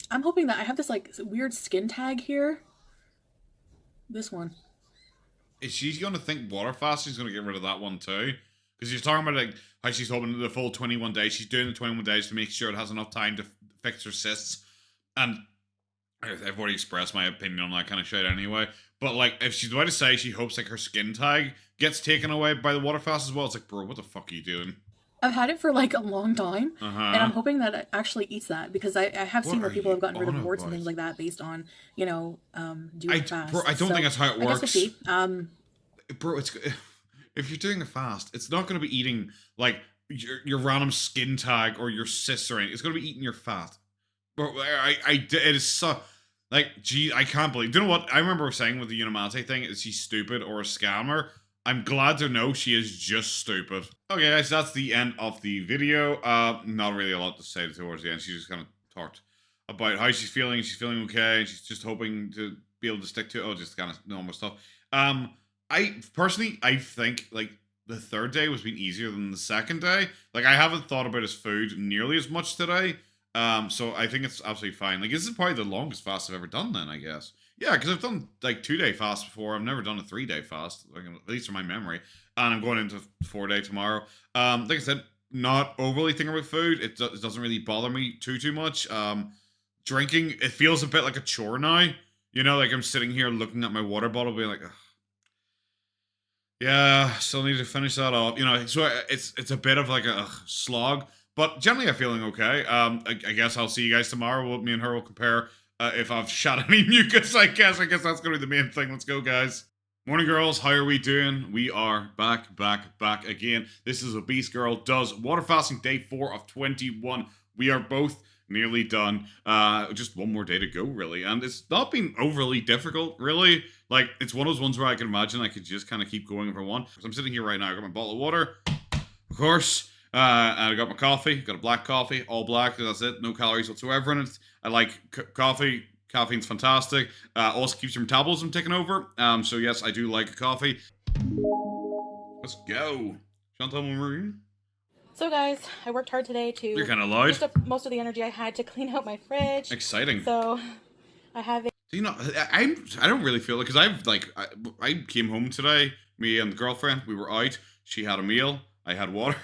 I'm hoping that I have this like weird skin tag here. This one. Is she going to think water fast? She's going to get rid of that one too? Because she's talking about like how she's hoping the full 21 days. She's doing the 21 days to make sure it has enough time to fix her cysts. And I've already expressed my opinion on that kind of shit anyway. But like, if she's about to say she hopes like her skin tag gets taken away by the water fast as well, it's like, bro, what the fuck are you doing? I've had it for like a long time, and I'm hoping that it actually eats that, because I have seen where people have gotten rid of warts and things like that based on, you know, doing a fast. Bro, I don't think that's how it works. I guess we'll see. Bro, if you're doing a fast, it's not going to be eating like your random skin tag or your cysts or anything. It's going to be eating your fat. Bro, it is so like, gee, I can't believe. Do you know what I remember saying with the Unimate thing? Is she stupid or a scammer? I'm glad to know she is just stupid. Okay, guys, that's the end of the video. Not really a lot to say towards the end. She just kind of talked about how she's feeling. She's feeling okay. She's just hoping to be able to stick to it. Oh, just kind of normal stuff. I personally, I think like the third day was been easier than the second day. Like, I haven't thought about his food nearly as much today. So I think it's absolutely fine. Like, this is probably the longest fast I've ever done then, I guess. Yeah, because I've done like 2-day fast before. I've never done a 3-day fast, like, at least in my memory. And I'm going into 4-day tomorrow. Like I said, not overly thinking about food. It doesn't really bother me too much. Drinking, it feels a bit like a chore now. You know, like I'm sitting here looking at my water bottle, being like, ugh. Yeah, still need to finish that off. You know, so it's a bit of like a slog. But generally, I'm feeling okay. I guess I'll see you guys tomorrow. Me and her will compare if I've shot any mucus, I guess. I guess that's going to be the main thing. Let's go, guys. Morning, girls. How are we doing? We are back again. This is Obese Girl Does Water Fasting Day 4 of 21. We are both nearly done. Just one more day to go, really. And it's not been overly difficult, really. Like, it's one of those ones where I can imagine I could just kind of keep going if I want. So I'm sitting here right now. I got my bottle of water, of course. And I got my coffee. Got a black coffee, all black. That's it. No calories whatsoever in it. I like coffee. Caffeine's fantastic. Also keeps your metabolism ticking over. So yes, I do like coffee. Let's go. Chantal Marie. So guys, I worked hard today to You're kind of loud. use up most of the energy I had to clean out my fridge. Exciting. So I have You know, I don't really feel it, because I came home today. Me and the girlfriend, we were out. She had a meal. I had water.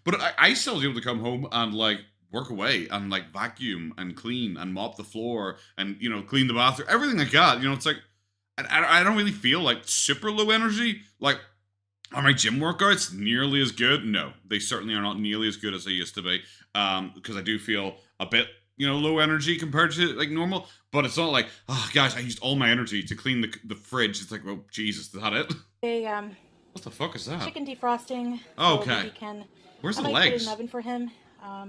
But I still was able to come home and like work away and like vacuum and clean and mop the floor and, you know, clean the bathroom, everything like that. You know, it's like I don't really feel like super low energy. Like, are my gym workouts nearly as good? No, they certainly are not nearly as good as they used to be. Because I do feel a bit, you know, low energy compared to like normal. But it's not like, oh guys, I used all my energy to clean the fridge. It's like, well, Jesus, is that it? What the fuck is that? Chicken defrosting. Oh, okay. Where's the legs? I put it in an oven for him.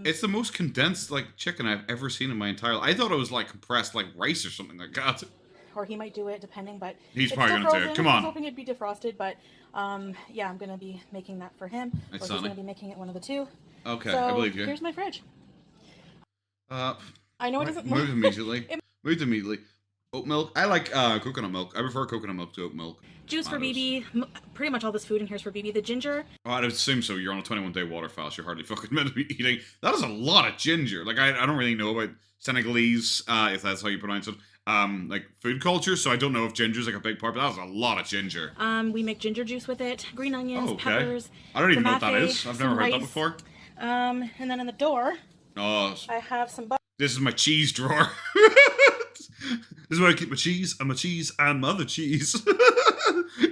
It's the most condensed like chicken I've ever seen in my entire life. I thought it was like compressed like rice or something like that. Or he might do it, depending, but he's probably gonna do it. Come on. I was hoping it'd be defrosted, but yeah, I'm gonna be making that for him. Or he's gonna be making it one of the two. Okay, so, I believe you. Here's my fridge. I know it doesn't move immediately. Move immediately. Oat milk. I like coconut milk. I prefer coconut milk to oat milk. Juice for BB. Pretty much all this food in here is for BB. The ginger. Oh, I'd assume so. You're on a 21-day water fast. You're hardly fucking meant to be eating. That is a lot of ginger. Like, I don't really know about Senegalese, if that's how you pronounce it, like food culture. So I don't know if ginger's like a big part, but that's a lot of ginger. We make ginger juice with it. Green onions, peppers. I don't even know what that is. I've never heard that before. And then in the door, I have some butter. This is my cheese drawer. This is where I keep my cheese and my other cheese.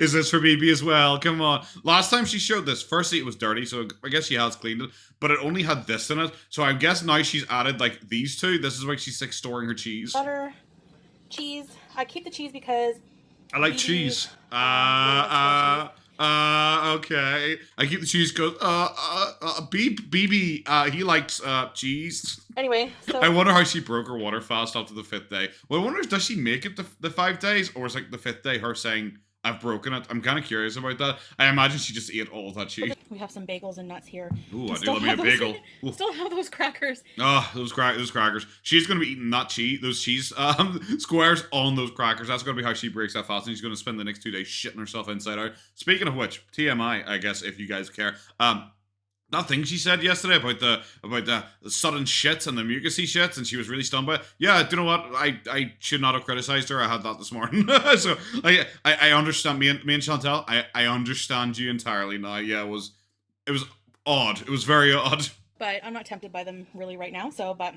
Is this for BB as well? Come on. Last time she showed this, firstly it was dirty, so I guess she has cleaned it, but it only had this in it. So I guess now she's added like these two. This is why she's like storing her cheese. Butter, cheese. I keep the cheese because I like cheese. Okay. I keep the cheese because BB he likes cheese. Anyway, so I wonder how she broke her water fast after the 5th day. Well, I wonder, does she make it the 5 days, or is like the 5th day her saying I've broken it? I'm kind of curious about that. I imagine she just ate all of that cheese. We have some bagels and nuts here. Ooh, I do love me a bagel. Still have those crackers. Oh, those crackers. She's gonna be eating those cheese squares on those crackers. That's gonna be how she breaks that fast, and she's gonna spend the next 2 days shitting herself inside out. Speaking of which, TMI, I guess if you guys care. That thing she said yesterday about the sudden shits and the mucusy shits, and she was really stunned by it. Yeah, do you know what? I should not have criticized her. I had that this morning. So I understand me and Chantal. I understand you entirely now. Yeah, it was odd. It was very odd. But I'm not tempted by them really right now. So, but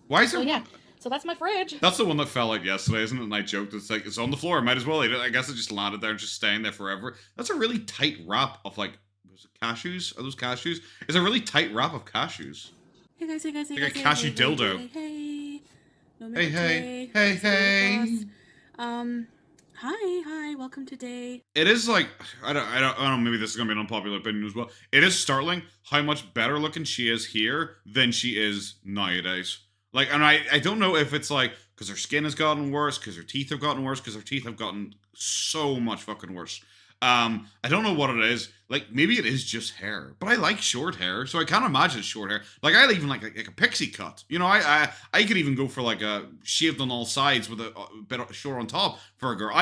why is there? Yeah, So that's my fridge. That's the one that fell out yesterday, isn't it? And I joked, it's like, it's on the floor, I might as well eat it. I guess it just landed there and just staying there forever. That's a really tight wrap of like, was it cashews? Are those cashews? It's a really tight wrap of cashews. Hey guys, hey guys, hey like guys. A cashew dildo. Hey. No Hey. Hi, welcome to day. It is like, I don't know, maybe this is going to be an unpopular opinion as well. It is startling how much better looking she is here than she is nowadays. Like, and I don't know if it's like, because her skin has gotten worse, because her teeth have gotten worse, because her teeth have gotten so much fucking worse. I don't know what it is. Like, maybe it is just hair, but I like short hair, so I can't imagine short hair. Like, I even like a pixie cut. You know, I could even go for like a shaved on all sides with a bit short on top for a girl.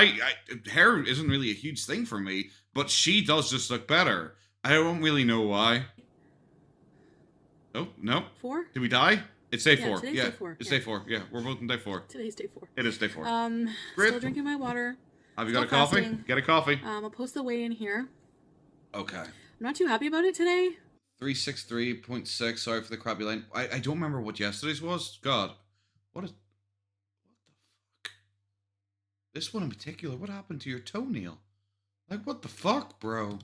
Hair isn't really a huge thing for me, but she does just look better. I don't really know why. Oh, no. 4? Did we die? It's day 4. Today's day 4. It's day 4. Yeah, we're both in day 4. Today's day 4. It is day 4. Great. Still drinking my water. Have you got a coffee? Fasting. Get a coffee. I'll post the weigh in here. Okay. I'm not too happy about it today. 363.6. Sorry for the crappy line. I don't remember what yesterday's was. God. What the fuck? This one in particular. What happened to your toenail? Like, what the fuck, bro?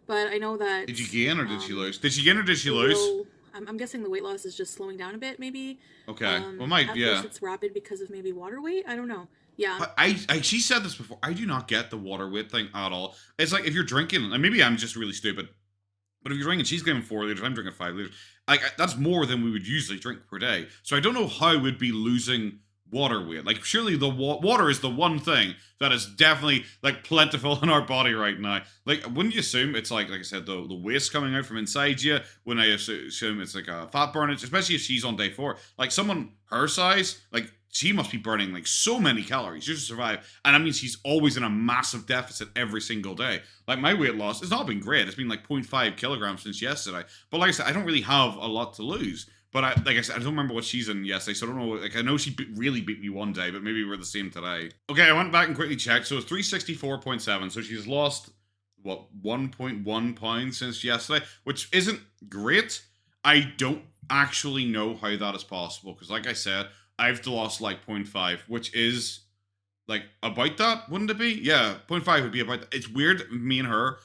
But I know that... Did you gain or did she lose? Did she gain or did she lose? I'm guessing the weight loss is just slowing down a bit, maybe. Okay. Well, at first it's rapid because of maybe water weight. I don't know. Yeah. She said this before. I do not get the water weight thing at all. It's like if you're drinking, and maybe I'm just really stupid, but if you're drinking, she's drinking 4 liters, I'm drinking 5 liters. Like, that's more than we would usually drink per day. So I don't know how we'd be losing water weight. Like, surely the water is the one thing that is definitely like plentiful in our body right now. Like, wouldn't you assume it's like I said, the waste coming out from inside you? When I assume it's like a fat burn, especially if she's on day 4. Like, someone her size, like, she must be burning like so many calories just to survive. And that means she's always in a massive deficit every single day. Like, my weight loss, it's not been great. It's been like 0.5 kilograms since yesterday. But like I said, I don't really have a lot to lose. But like I said, I don't remember what she's in yesterday, so I don't know. Like, I know she really beat me one day, but maybe we're the same today. Okay, I went back and quickly checked. So it's 364.7. So she's lost, 1.1 pounds since yesterday, which isn't great. I don't actually know how that is possible, because like I said, I've lost like 0.5, which is like about that, wouldn't it be? Yeah, 0.5 would be about that. It's weird, me and her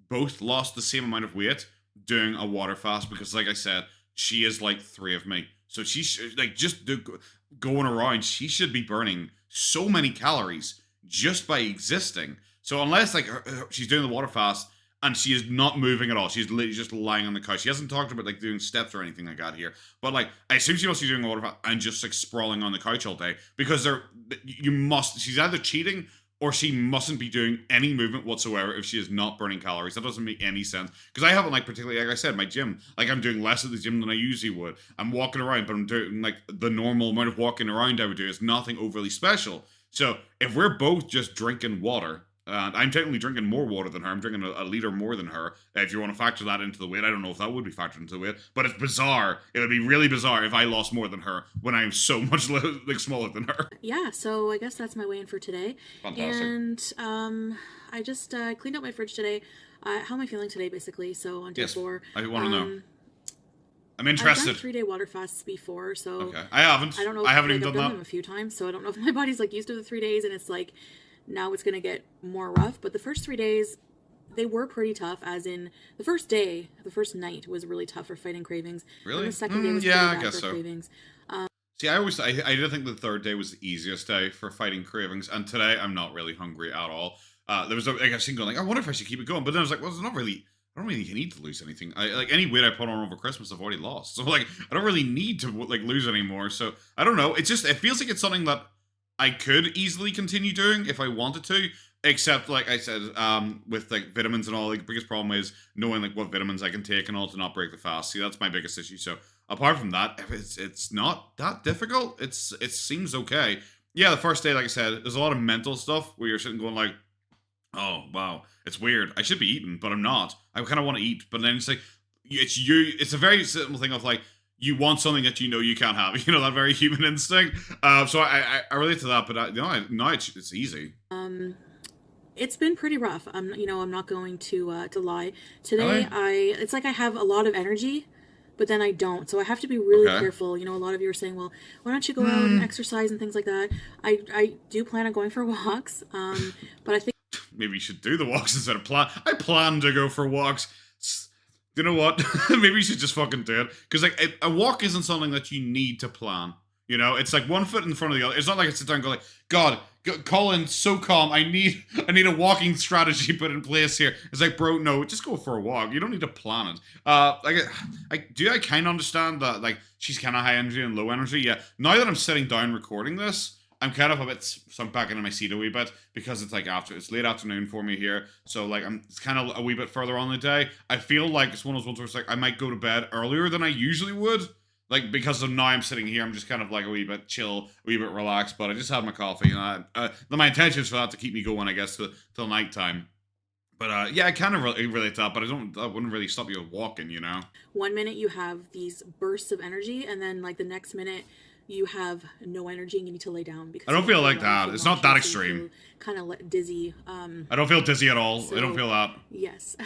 both lost the same amount of weight doing a water fast, because like I said, she is like 3 of me. So she's like, just going around, she should be burning so many calories just by existing. So unless like she's doing the water fast and she is not moving at all, she's literally just lying on the couch. She hasn't talked about like doing steps or anything like that here, but like I assume she must be doing a water fast and just like sprawling on the couch all day, because she's either cheating or she mustn't be doing any movement whatsoever if she is not burning calories. That doesn't make any sense. Because I haven't, like, particularly, like I said, my gym. Like, I'm doing less at the gym than I usually would. I'm walking around, but I'm doing, like, the normal amount of walking around I would do. It's nothing overly special. So, if we're both just drinking water, and I'm technically drinking more water than her. I'm drinking a liter more than her. If you want to factor that into the weight, I don't know if that would be factored into the weight, but it's bizarre. It would be really bizarre if I lost more than her when I'm so much like smaller than her. Yeah, so I guess that's my weigh-in for today. Fantastic. And I just cleaned out my fridge today. How am I feeling today, basically? So on day 4. I want to know. I'm interested. I've done 3-day water fasts before, so okay. I haven't. I don't know. If, I haven't like, even I've done done that. them a few times, so I don't know if my body's like used to the 3 days, and it's like now it's gonna get more rough. But the first 3 days, they were pretty tough. As in the first day, the first night was really tough for fighting cravings. Really? And the second day was yeah, pretty I bad guess for so. cravings. See, I did think the 3rd day was the easiest day for fighting cravings, and today I'm not really hungry at all. There was like a scene going like, I wonder if I should keep it going, but then I was like, well, it's not really. I don't really need to lose anything. Like any weight I put on over Christmas, I've already lost. So like, I don't really need to like lose anymore. So I don't know. It feels like it's something that I could easily continue doing if I wanted to. Except like I said, with like vitamins and all, like the biggest problem is knowing like what vitamins I can take and all to not break the fast. See, that's my biggest issue. So apart from that, it's not that difficult. It seems okay. Yeah, the first day, like I said, there's a lot of mental stuff where you're sitting going like, oh wow, it's weird. I should be eating, but I'm not. I kind of want to eat, but then it's like it's a very simple thing of like you want something that you know you can't have. You know, that very human instinct. So I relate to that, but now it's easy. It's been pretty rough. I'm not going to lie. Today, it's like I have a lot of energy, but then I don't. So I have to be really Okay. careful. You know, a lot of you are saying, well, why don't you go out and exercise and things like that? I do plan on going for walks, but I think Maybe you should do the walks instead of plan. I plan to go for walks. You know what? Maybe you should just fucking do it. Because like a walk isn't something that you need to plan. You know, it's like one foot in front of the other. It's not like I sit down and go like, God, Colin's so calm. I need a walking strategy put in place here. It's like, bro, no, just go for a walk. You don't need to plan it. I kind of understand that like she's kind of high energy and low energy. Yeah. Now that I'm sitting down recording this, I'm kind of a bit sunk back into my seat a wee bit because it's like it's late afternoon for me here. So like it's kind of a wee bit further on the day. I feel like it's one of those ones where it's like I might go to bed earlier than I usually would. Like, because of now I'm sitting here, I'm just kind of like a wee bit chill, a wee bit relaxed, but I just had my coffee, and my intention is for that to keep me going, I guess, till nighttime. But, yeah, I kind of relate to that, but that wouldn't really stop you walking, you know? 1 minute you have these bursts of energy, and then, like, the next minute you have no energy and you need to lay down. Because I don't feel like that. It's not that extreme. Kind of dizzy. I don't feel dizzy at all. I don't feel that. Yes.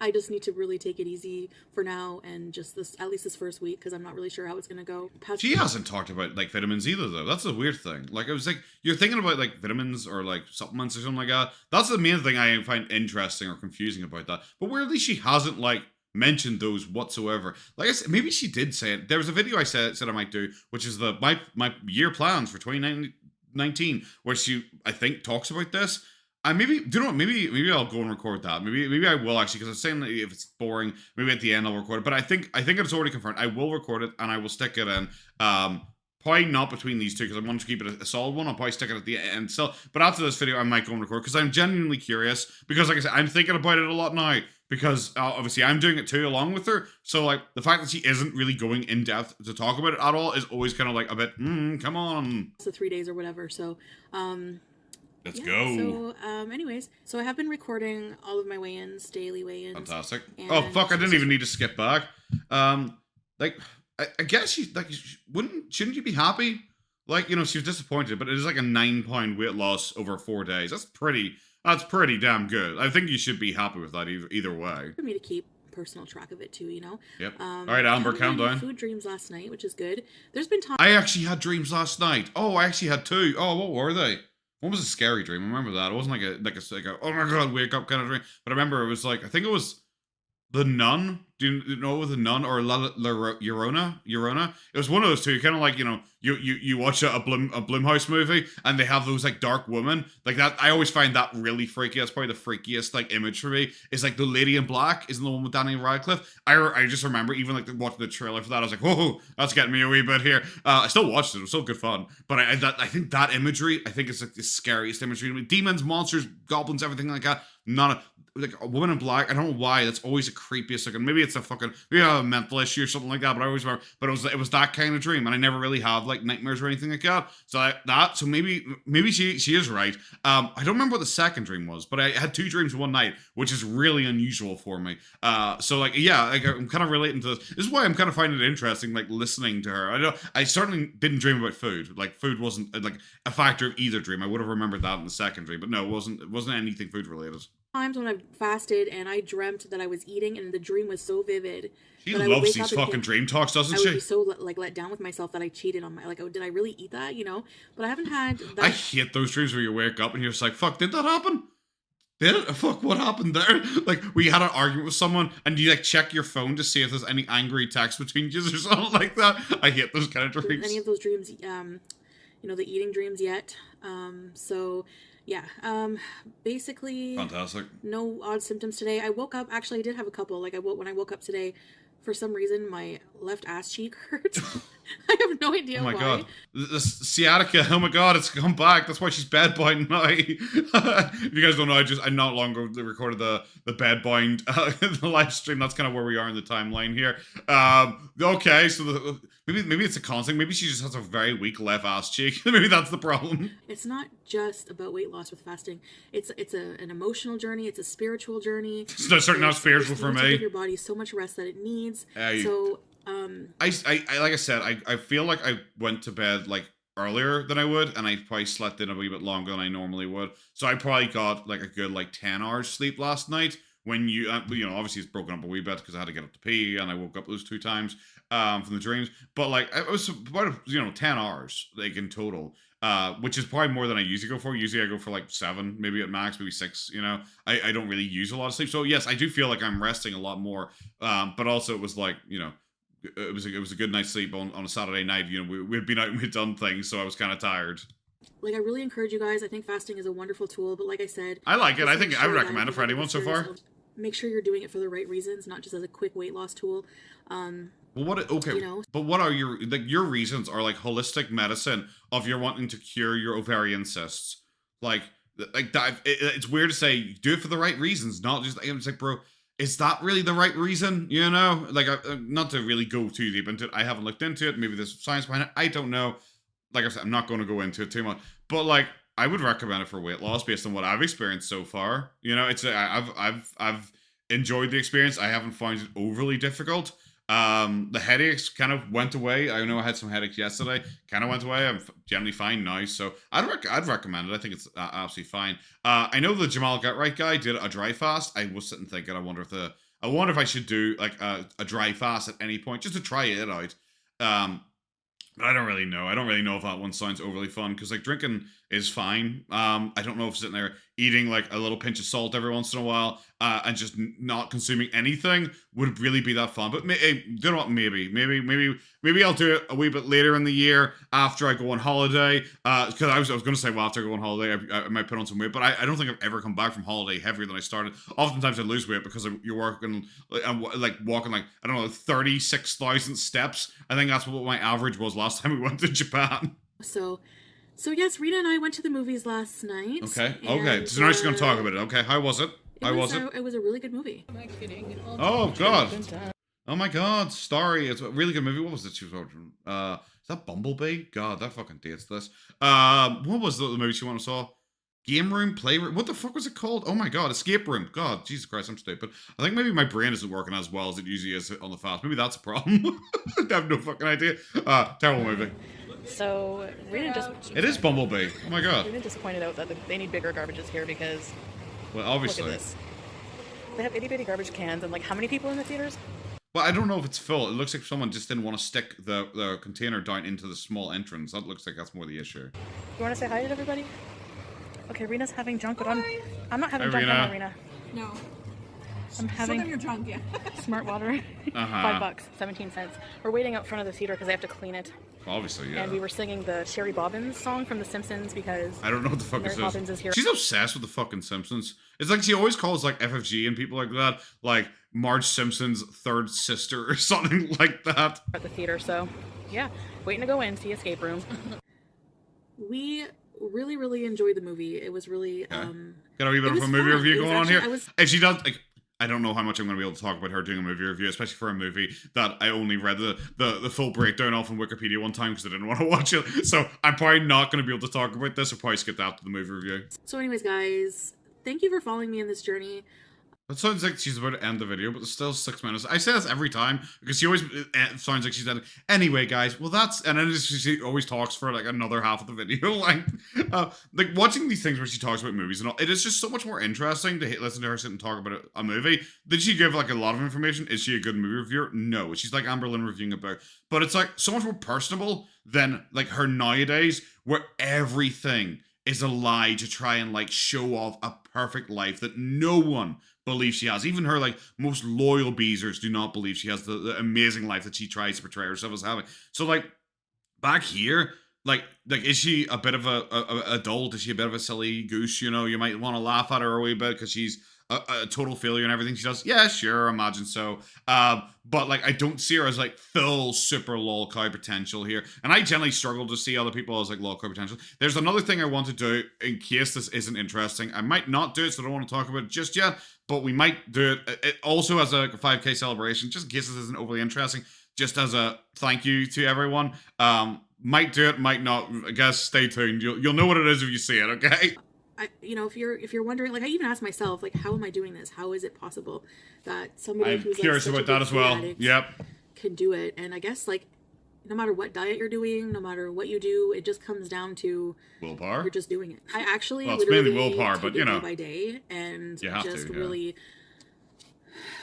I just need to really take it easy for now and just at least this first week, because I'm not really sure how it's going to go. She hasn't talked about, like, vitamins either, though. That's a weird thing. Like, I was like, you're thinking about, like, vitamins or, like, supplements or something like that. That's the main thing I find interesting or confusing about that. But weirdly, she hasn't, like, mentioned those whatsoever. Like I said, maybe she did say it. There was a video I said I might do, which is my year plans for 2019, where she, I think, talks about this. And maybe, do you know what? Maybe I'll go and record that. Maybe I will actually, because I'm saying that if it's boring, maybe at the end I'll record it. But I think it's already confirmed. I will record it and I will stick it in. Probably not between these two, because I want to keep it a solid one. I'll probably stick it at the end still. But after this video, I might go and record, because I'm genuinely curious. Because, like I said, I'm thinking about it a lot now. Because obviously I'm doing it too along with her. So like the fact that she isn't really going in depth to talk about it at all is always kind of like a bit, come on. So 3 days or whatever. So let's go. So anyways, so I have been recording all of my weigh-ins, daily weigh-ins. Fantastic. Oh fuck, I didn't even need to skip back. Like I guess shouldn't you be happy? Like, you know, she was disappointed, but it is like a 9-pound weight loss over 4 days. That's pretty damn good. I think you should be happy with that either way. For me to keep personal track of it too, you know. Yep. All right, Amber, calm down. Food dreams last night, which is good. There's been times I actually had dreams last night. Oh, I actually had two. Oh, what were they? One was a scary dream. I remember that. It wasn't like a oh my god, wake up kind of dream. But I remember it was like, I think it was The Nun. Do you know what The Nun or La Llorona? It was one of those two. Kind of like, you know, you watch a Blumhouse movie and they have those like dark women like that. I always find that really freaky. That's probably the freakiest like image for me. Is like the Lady in Black, isn't the one with Daniel Radcliffe? I just remember even like watching the trailer for that. I was like, whoa, that's getting me a wee bit here. I still watched it. It was still good fun. But I think that imagery, I think it's like the scariest imagery. I mean, demons, monsters, goblins, everything like that. None of like a woman in black. I don't know why. That's always the creepiest looking. Maybe it's maybe I have a mental issue or something like that. But I always remember. But it was that kind of dream, and I never really have like nightmares or anything like that. So maybe she is right. I don't remember what the second dream was, but I had two dreams one night, which is really unusual for me. So like yeah, like I'm kind of relating to this. This is why I'm kind of finding it interesting, like listening to her. I certainly didn't dream about food. Like food wasn't like a factor of either dream. I would have remembered that in the second dream, but no, it wasn't anything food related. Times when I fasted and I dreamt that I was eating and the dream was so vivid. She loves these fucking dream talks, doesn't she? I would be so like let down with myself that I cheated on did I really eat that? You know, but I haven't had that. I hate those dreams where you wake up and you're just like, fuck, did that happen? Did it? Fuck, what happened there? Like, we had an argument with someone and you like check your phone to see if there's any angry text between you or something like that. I hate those kind of dreams. Any of those dreams, you know, the eating dreams yet. So yeah, basically fantastic. No odd symptoms today. I woke up, actually I did have a couple. Like when I woke up today, for some reason my left ass cheek hurt. I have no idea why. Oh my god. The sciatica, oh my god, it's come back. That's why she's bedbound now. If you guys don't know, I not long ago recorded the bedbound the live stream. That's kind of where we are in the timeline here. Okay, so maybe it's a constant. Maybe she just has a very weak left ass cheek. Maybe that's the problem. It's not just about weight loss with fasting. It's an emotional journey. It's a spiritual journey. It's certainly not spiritual for me. Give your body so much rest that it needs. I like I said, I feel like I went to bed like earlier than I would, and I probably slept in a wee bit longer than I normally would. So I probably got like a good like 10 hours sleep last night, when you obviously it's broken up a wee bit because I had to get up to pee and I woke up those 2 times from the dreams, but like it was about 10 hours like in total, which is probably more than I usually go for. Usually I go for like 7, maybe at max, maybe 6. I don't really use a lot of sleep, so yes, I do feel like I'm resting a lot more, but also it was like it was a good night's sleep on a Saturday night. We'd been out and we'd done things, so I was kind of tired. Like, I really encourage you guys. I think fasting is a wonderful tool, but like I said, I like it. I think I would recommend it for anyone so far. Make sure you're doing it for the right reasons, not just as a quick weight loss tool. But what are your reasons are like holistic medicine of you're wanting to cure your ovarian cysts, like that. It's weird to say do it for the right reasons, not just it's like, bro, is that really the right reason? Like not to really go too deep into it. I haven't looked into it. Maybe there's science behind it. I don't know. Like I said, I'm not going to go into it too much, but like I would recommend it for weight loss based on what I've experienced so far. I've enjoyed the experience. I haven't found it overly difficult. The headaches kind of went away. I know I had some headaches yesterday. Kind of went away. I'm generally fine now, so I'd recommend it. I think it's absolutely fine. I know the Jamal Gutright guy did a dry fast. I was sitting thinking, I wonder if I should do like a dry fast at any point just to try it out. But I don't really know. I don't really know if that one sounds overly fun because like drinking is fine. I don't know if sitting there eating like a little pinch of salt every once in a while and just not consuming anything would really be that fun. But you know what? Maybe I'll do it a wee bit later in the year after I go on holiday. Because I was going to say, well, after I go on holiday, I might put on some weight. But I don't think I've ever come back from holiday heavier than I started. Oftentimes I lose weight because you're working and like walking like, I don't know, 36,000 steps. I think that's what my average was last time we went to Japan. So yes, Rita and I went to the movies last night. Okay. So now she's going to talk about it. Okay, how was it? It was a really good movie. Am I kidding? Oh, God. Oh, my God. Starry. It's a really good movie. What was it she was watching? Is that Bumblebee? God, that fucking dates this. What was the movie she went and saw? Game Room? Playroom? What the fuck was it called? Oh, my God. Escape Room. God, Jesus Christ, I'm stupid. I think maybe my brain isn't working as well as it usually is on the fast. Maybe that's a problem. I have no fucking idea. Terrible movie. So, Rena just... It is Bumblebee. Oh my god. Rena just pointed out that they need bigger garbages here because... Well, obviously. Look at this. They have itty bitty garbage cans and like how many people in the theaters? Well, I don't know if it's full. It looks like someone just didn't want to stick the container down into the small entrance. That looks like that's more the issue. You want to say hi to everybody? Okay, Rena's having junk, but I'm not having junk Rena. on Rena. No. I'm having your junk, yeah. smart water. $5, 17 cents. We're waiting out front of the theater because they have to clean it. Obviously, yeah. And we were singing the Sherry Bobbins song from The Simpsons because I don't know what the fuck Mary this Poppins is here. She's obsessed with the fucking Simpsons. It's like she always calls like FFG and people like that like Marge Simpson's third sister or something like that. At the theater, so yeah, waiting to go in, see Escape Room. We really enjoyed the movie. It was really got a wee bit of a movie review going on here. If she does like, I don't know how much I'm going to be able to talk about her doing a movie review, especially for a movie that I only read the full breakdown off on Wikipedia one time because I didn't want to watch it. So I'm probably not going to be able to talk about this. I'll probably skip that to the movie review. So anyways, guys, thank you for following me in this journey. That sounds like she's about to end the video, but it's still 6 minutes. I say this every time because she always sounds like she's ending. Anyway, guys, well and then she always talks for like another half of the video. like watching these things where she talks about movies and all, it is just so much more interesting to listen to her sit and talk about a movie. Did she give like a lot of information? Is she a good movie reviewer? No. She's like Amber Lynn reviewing a book, but it's like so much more personable than like her nowadays, where everything is a lie to try and like show off a perfect life that no one believes she has. Even her like most loyal beezers do not believe she has the amazing life that she tries to portray herself as having. So like back here, like is she a bit of a adult? Is she a bit of a silly goose? You know, you might want to laugh at her a wee bit because she's a total failure in everything she does. Yeah, sure, imagine so. But like I don't see her as like full super lol cow potential here. And I generally struggle to see other people as like lol cow potential. There's another thing I want to do in case this isn't interesting. I might not do it, so I don't want to talk about it just yet. But we might do it also as a 5K celebration, just in case this isn't overly interesting. Just as a thank you to everyone. Might do it, might not. I guess stay tuned. You'll know what it is if you see it. Okay. If you're wondering, like I even asked myself, like, how am I doing this? How is it possible that somebody I'm who's curious like, about that as well. Yep. Can do it? And I guess like no matter what diet you're doing, no matter what you do, it just comes down to willpower. You're just doing it. I actually it's mainly willpower, but you know, day by day, and you have just to, really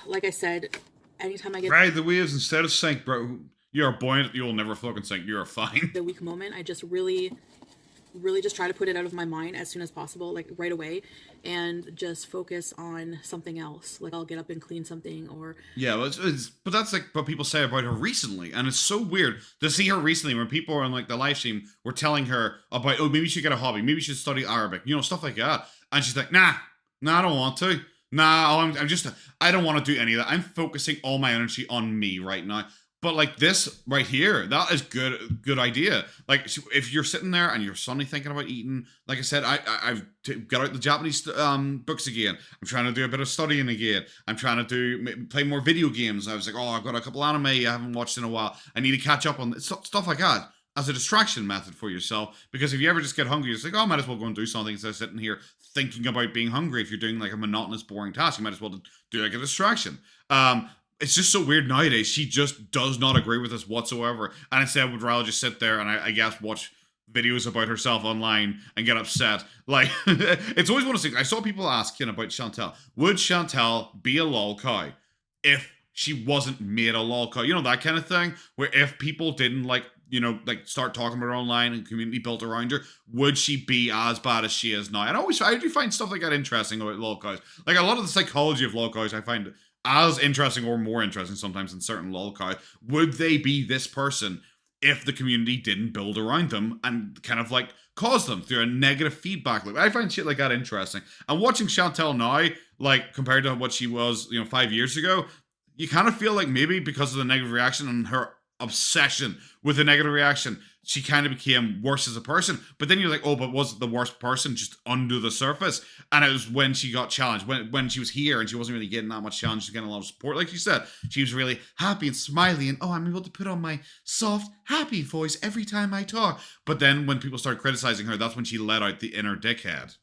like I said, anytime I get Ride the waves instead of sink, bro. You're buoyant. You'll never fucking sink. You're fine. the weak moment, I just really just try to put it out of my mind as soon as possible, like right away, and just focus on something else. Like I'll get up and clean something, or Yeah, well, but that's like what people say about her recently, and it's so weird to see her recently when people on like the live stream were telling her about, oh, maybe you should get a hobby, maybe you should study Arabic, you know, stuff like that, and she's like, nah, I don't want to. Nah, I'm just, I don't want to do any of that. I'm focusing all my energy on me right now. But like this right here, that is good idea. Like if you're sitting there and you're suddenly thinking about eating, like I said, I've got out the Japanese books again. I'm trying to do a bit of studying again. I'm trying to play more video games. I was like, oh, I've got a couple anime I haven't watched in a while. I need to catch up on stuff like that as a distraction method for yourself. Because if you ever just get hungry, it's like, oh, I might as well go and do something instead of sitting here thinking about being hungry. If you're doing like a monotonous, boring task, you might as well do like a distraction. It's just so weird nowadays. She just does not agree with us whatsoever. And instead would rather just sit there and I guess watch videos about herself online and get upset. Like, it's always one of those things. I saw people asking about Chantel. Would Chantel be a lol cow if she wasn't made a lol cow? You know, that kind of thing. Where if people didn't like, you know, like start talking about her online and community built around her, would she be as bad as she is now? And I do find stuff like that interesting about lol cows. Like a lot of the psychology of lol cows I find as interesting or more interesting sometimes than certain lol cows. Would they be this person if the community didn't build around them and kind of like cause them through a negative feedback loop? I find shit like that interesting. And watching Chantel now, like compared to what she was, you know, 5 years ago, you kind of feel like maybe because of the negative reaction and her obsession with the negative reaction, she kind of became worse as a person. But then you're like, oh, but was it the worst person just under the surface? And it was when she got challenged, when she was here and she wasn't really getting that much challenge, she was getting a lot of support. Like you said, she was really happy and smiley and, oh, I'm able to put on my soft, happy voice every time I talk. But then when people started criticizing her, that's when she let out the inner dickhead.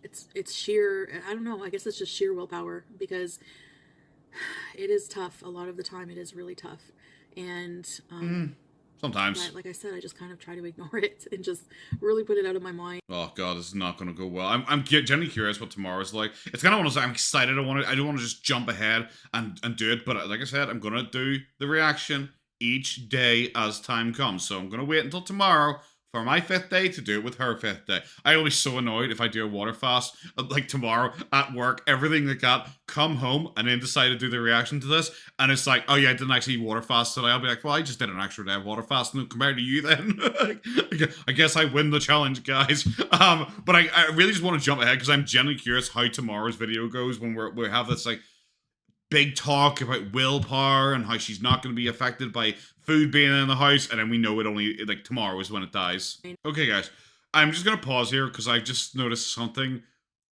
It's sheer, I don't know, I guess it's just sheer willpower, because it is tough. A lot of the time it is really tough. And sometimes, like I said, I just kind of try to ignore it and just really put it out of my mind. Oh god, this is not going to go well. I'm genuinely curious what tomorrow's like. It's kind of one of those, I'm excited. I don't want to just jump ahead and do it. But like I said, I'm going to do the reaction each day as time comes. So I'm going to wait until tomorrow for my 5th day to do it with her 5th day. I will be so annoyed if I do a water fast, like tomorrow at work, everything like that, come home and then decide to do the reaction to this, and it's like, oh yeah, I didn't actually water fast today. I'll be like, well, I just did an extra day of water fast, and compared to you then, I guess I win the challenge, guys. But I really just want to jump ahead because I'm genuinely curious how tomorrow's video goes when we have this like big talk about willpower and how she's not going to be affected by food being in the house, and then we know it only like tomorrow is when it dies. Okay, guys, I'm just gonna pause here because I just noticed something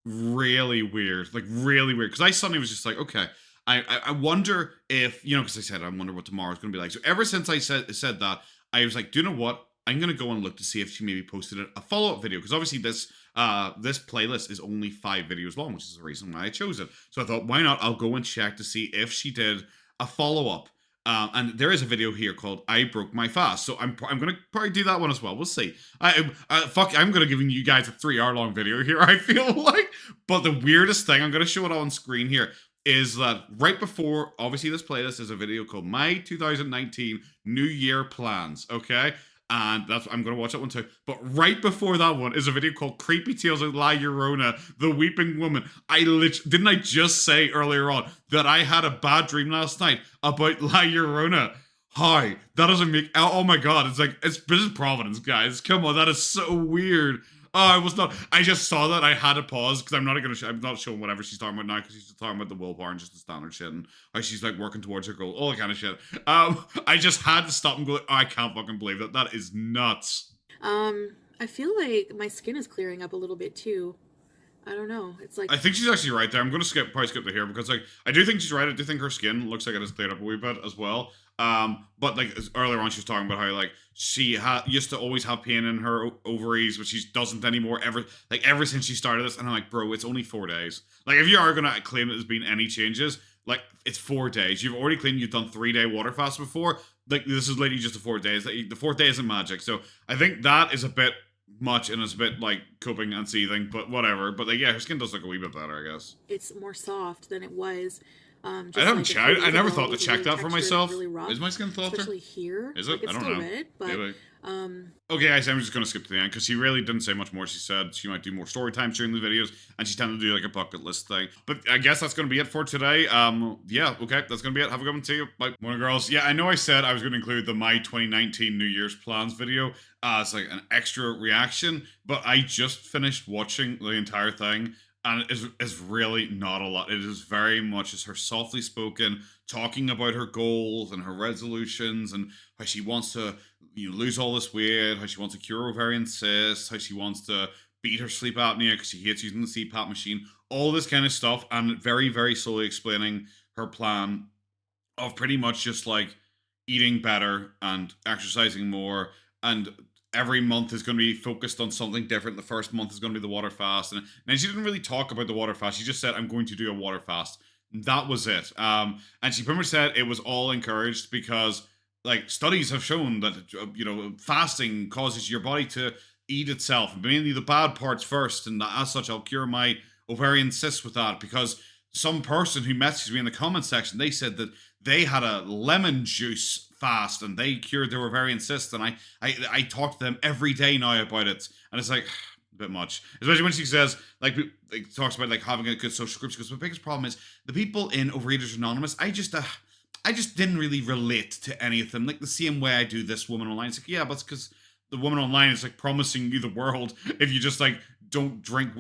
really weird, because I suddenly was just like, okay, I wonder if, you know, because I said I wonder what tomorrow's gonna be like. So ever since I said that, I was like, do you know what? I'm gonna go and look to see if she maybe posted a follow-up video, because obviously this playlist is only 5 videos long, which is the reason why I chose it. So I thought, why not? I'll go and check to see if she did a follow-up. And there is a video here called "I Broke My Fast," so I'm gonna probably do that one as well. We'll see. I'm gonna giving you guys a 3-hour long video here, I feel like. But the weirdest thing, I'm gonna show it on screen here, is that right before, obviously, this playlist is a video called "My 2019 New Year Plans." Okay. And I'm going to watch that one too. But right before that one is a video called Creepy Tales of La Llorona, the Weeping Woman. Didn't I just say earlier on that I had a bad dream last night about La Llorona? How? That doesn't make... Oh my god, it's like, this is Providence, guys. Come on, that is so weird. Oh, I just saw that. I had to pause because I'm not showing whatever she's talking about now, because she's just talking about the willpower and just the standard shit and how she's like working towards her goal, all that kind of shit. I just had to stop and go, oh, I can't fucking believe that. That is nuts. I feel like my skin is clearing up a little bit too. I don't know. It's like, I think she's actually right there. I'm going to probably skip to here because like I do think she's right. I do think her skin looks like it has cleared up a wee bit as well. But like earlier on, she was talking about how like she used to always have pain in her ovaries, but she doesn't anymore. Ever since she started this, and I'm like, bro, it's only 4 days. Like if you are gonna claim that there's been any changes, like it's 4 days. You've already claimed you've done 3-day water fast before. Like this is literally just the 4 days. The 4th day isn't magic. So I think that is a bit much and it's a bit like coping and seething, but whatever. But like, yeah, her skin does look a wee bit better, I guess. It's more soft than it was. Just I haven't like checked. I never thought to it's check really that for textured, myself. really rough, Is my skin softer? especially here. Is like, it? I it's don't still know. red, but Maybe. Okay, guys, I'm just going to skip to the end because she really didn't say much more. She said she might do more story times during the videos, and she's tending to do like a bucket list thing. But I guess that's going to be it for today. Yeah, okay, that's going to be it. Have a good one. See you. Bye. Morning, girls. Yeah, I know I said I was going to include the My 2019 New Year's Plans video as like an extra reaction, but I just finished watching the entire thing, and it is really not a lot. It is very much as her softly spoken, talking about her goals and her resolutions and how she wants to lose all this weight, how she wants to cure ovarian cysts, how she wants to beat her sleep apnea because she hates using the CPAP machine, all this kind of stuff, and very, very slowly explaining her plan of pretty much just like eating better and exercising more, and every month is going to be focused on something different. The first month is going to be the water fast, and she didn't really talk about the water fast. She just said, I'm going to do a water fast. That was it. And she pretty much said it was all encouraged because like studies have shown that fasting causes your body to eat itself, mainly the bad parts first, and as such I'll cure my ovarian cysts with that. Because some person who messaged me in the comment section, they said that they had a lemon juice fast and they cured their ovarian cysts, and I talk to them every day now about it, and it's like a bit much, especially when she says like talks about like having a good social group. Because my biggest problem is the people in Overeaters Anonymous. I just didn't really relate to any of them like the same way I do this woman online. It's like, yeah, but it's because the woman online is like promising you the world if you just like don't drink,